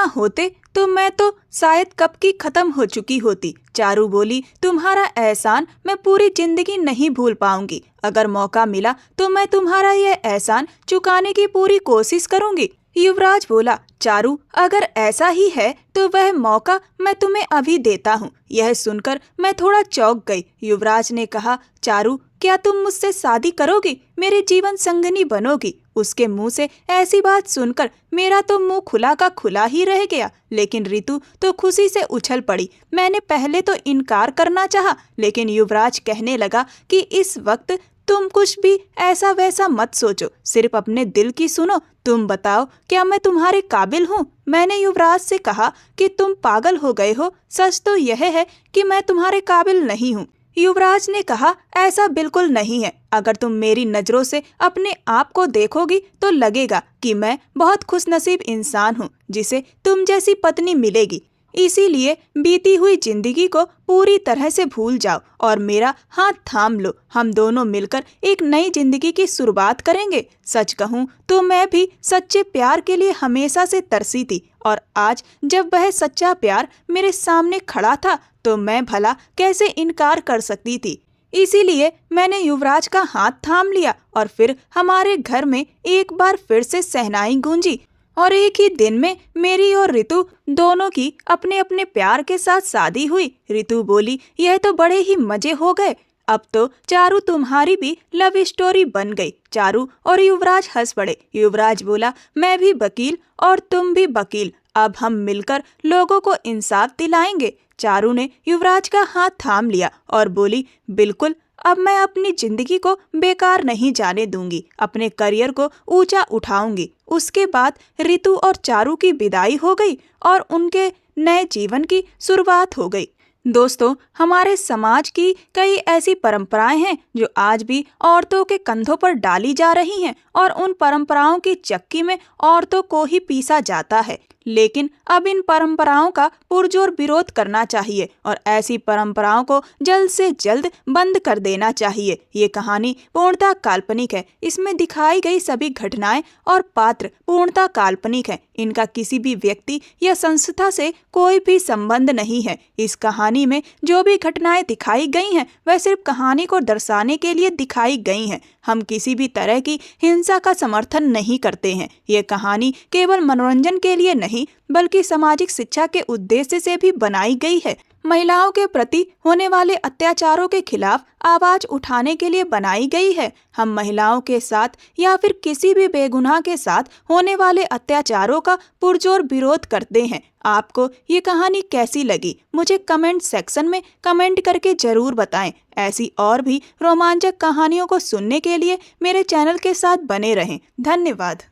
होते तो मैं तो शायद कब की खत्म हो चुकी होती। चारू बोली, तुम्हारा एहसान मैं पूरी जिंदगी नहीं भूल पाऊंगी। अगर मौका मिला तो मैं तुम्हारा यह एहसान चुकाने की पूरी कोशिश करूंगी। युवराज बोला, चारू अगर ऐसा ही है तो वह मौका मैं तुम्हें अभी देता हूँ। यह सुनकर मैं थोड़ा चौंक गई। युवराज ने कहा, चारू क्या तुम मुझसे शादी करोगी, मेरे जीवन संगनी बनोगी? उसके मुंह से ऐसी बात सुनकर मेरा तो मुंह खुला का खुला ही रह गया, लेकिन रितु तो खुशी से उछल पड़ी। मैंने पहले तो इनकार करना चाहा, लेकिन युवराज कहने लगा कि इस वक्त तुम कुछ भी ऐसा वैसा मत सोचो, सिर्फ अपने दिल की सुनो। तुम बताओ, क्या मैं तुम्हारे काबिल हूँ? मैंने युवराज से कहा कि तुम पागल हो गए हो। सच तो यह है कि मैं तुम्हारे काबिल नहीं हूँ। युवराज ने कहा, ऐसा बिल्कुल नहीं है। अगर तुम मेरी नजरों से अपने आप को देखोगी तो लगेगा कि मैं बहुत खुशनसीब इंसान हूँ जिसे तुम जैसी पत्नी मिलेगी। इसीलिए बीती हुई जिंदगी को पूरी तरह से भूल जाओ और मेरा हाथ थाम लो। हम दोनों मिलकर एक नई जिंदगी की शुरुआत करेंगे। सच कहूँ तो मैं भी सच्चे प्यार के लिए हमेशा से तरसी थी, और आज जब वह सच्चा प्यार मेरे सामने खड़ा था तो मैं भला कैसे इनकार कर सकती थी। इसीलिए मैंने युवराज का हाथ थाम लिया और फिर हमारे घर में एक बार फिर से शहनाई गूंजी, और एक ही दिन में मेरी और रितु दोनों की अपने अपने प्यार के साथ शादी हुई। रितु बोली, यह तो बड़े ही मजे हो गए। अब तो चारू तुम्हारी भी लव स्टोरी बन गई। चारू और युवराज हंस पड़े। युवराज बोला, मैं भी वकील और तुम भी वकील, अब हम मिलकर लोगों को इंसाफ दिलाएंगे। चारू ने युवराज का हाथ थाम लिया और बोली, बिल्कुल, अब मैं अपनी जिंदगी को बेकार नहीं जाने दूंगी, अपने करियर को ऊंचा उठाऊंगी। उसके बाद रितु और चारू की विदाई हो गई और उनके नए जीवन की शुरुआत हो गई। दोस्तों, हमारे समाज की कई ऐसी परंपराएं हैं जो आज भी औरतों के कंधों पर डाली जा रही हैं, और उन परंपराओं की चक्की में औरतों को ही पीसा जाता है। लेकिन अब इन परंपराओं का पुरजोर विरोध करना चाहिए और ऐसी परंपराओं को जल्द से जल्द बंद कर देना चाहिए। ये कहानी पूर्णतः काल्पनिक है। इसमें दिखाई गई सभी घटनाएं और पात्र पूर्णतः काल्पनिक है। इनका किसी भी व्यक्ति या संस्था से कोई भी संबंध नहीं है। इस कहानी में जो भी घटनाएं दिखाई गई हैं वह सिर्फ कहानी को दर्शाने के लिए दिखाई गई हैं। हम किसी भी तरह की हिंसा का समर्थन नहीं करते हैं। ये कहानी केवल मनोरंजन के लिए नहीं बल्कि सामाजिक शिक्षा के उद्देश्य से भी बनाई गई है। महिलाओं के प्रति होने वाले अत्याचारों के खिलाफ आवाज उठाने के लिए बनाई गई है। हम महिलाओं के साथ या फिर किसी भी बेगुनाह के साथ होने वाले अत्याचारों का पुरजोर विरोध करते हैं। आपको ये कहानी कैसी लगी मुझे कमेंट सेक्शन में कमेंट करके जरूर बताएं। ऐसी और भी रोमांचक कहानियों को सुनने के लिए मेरे चैनल के साथ बने रहें। धन्यवाद।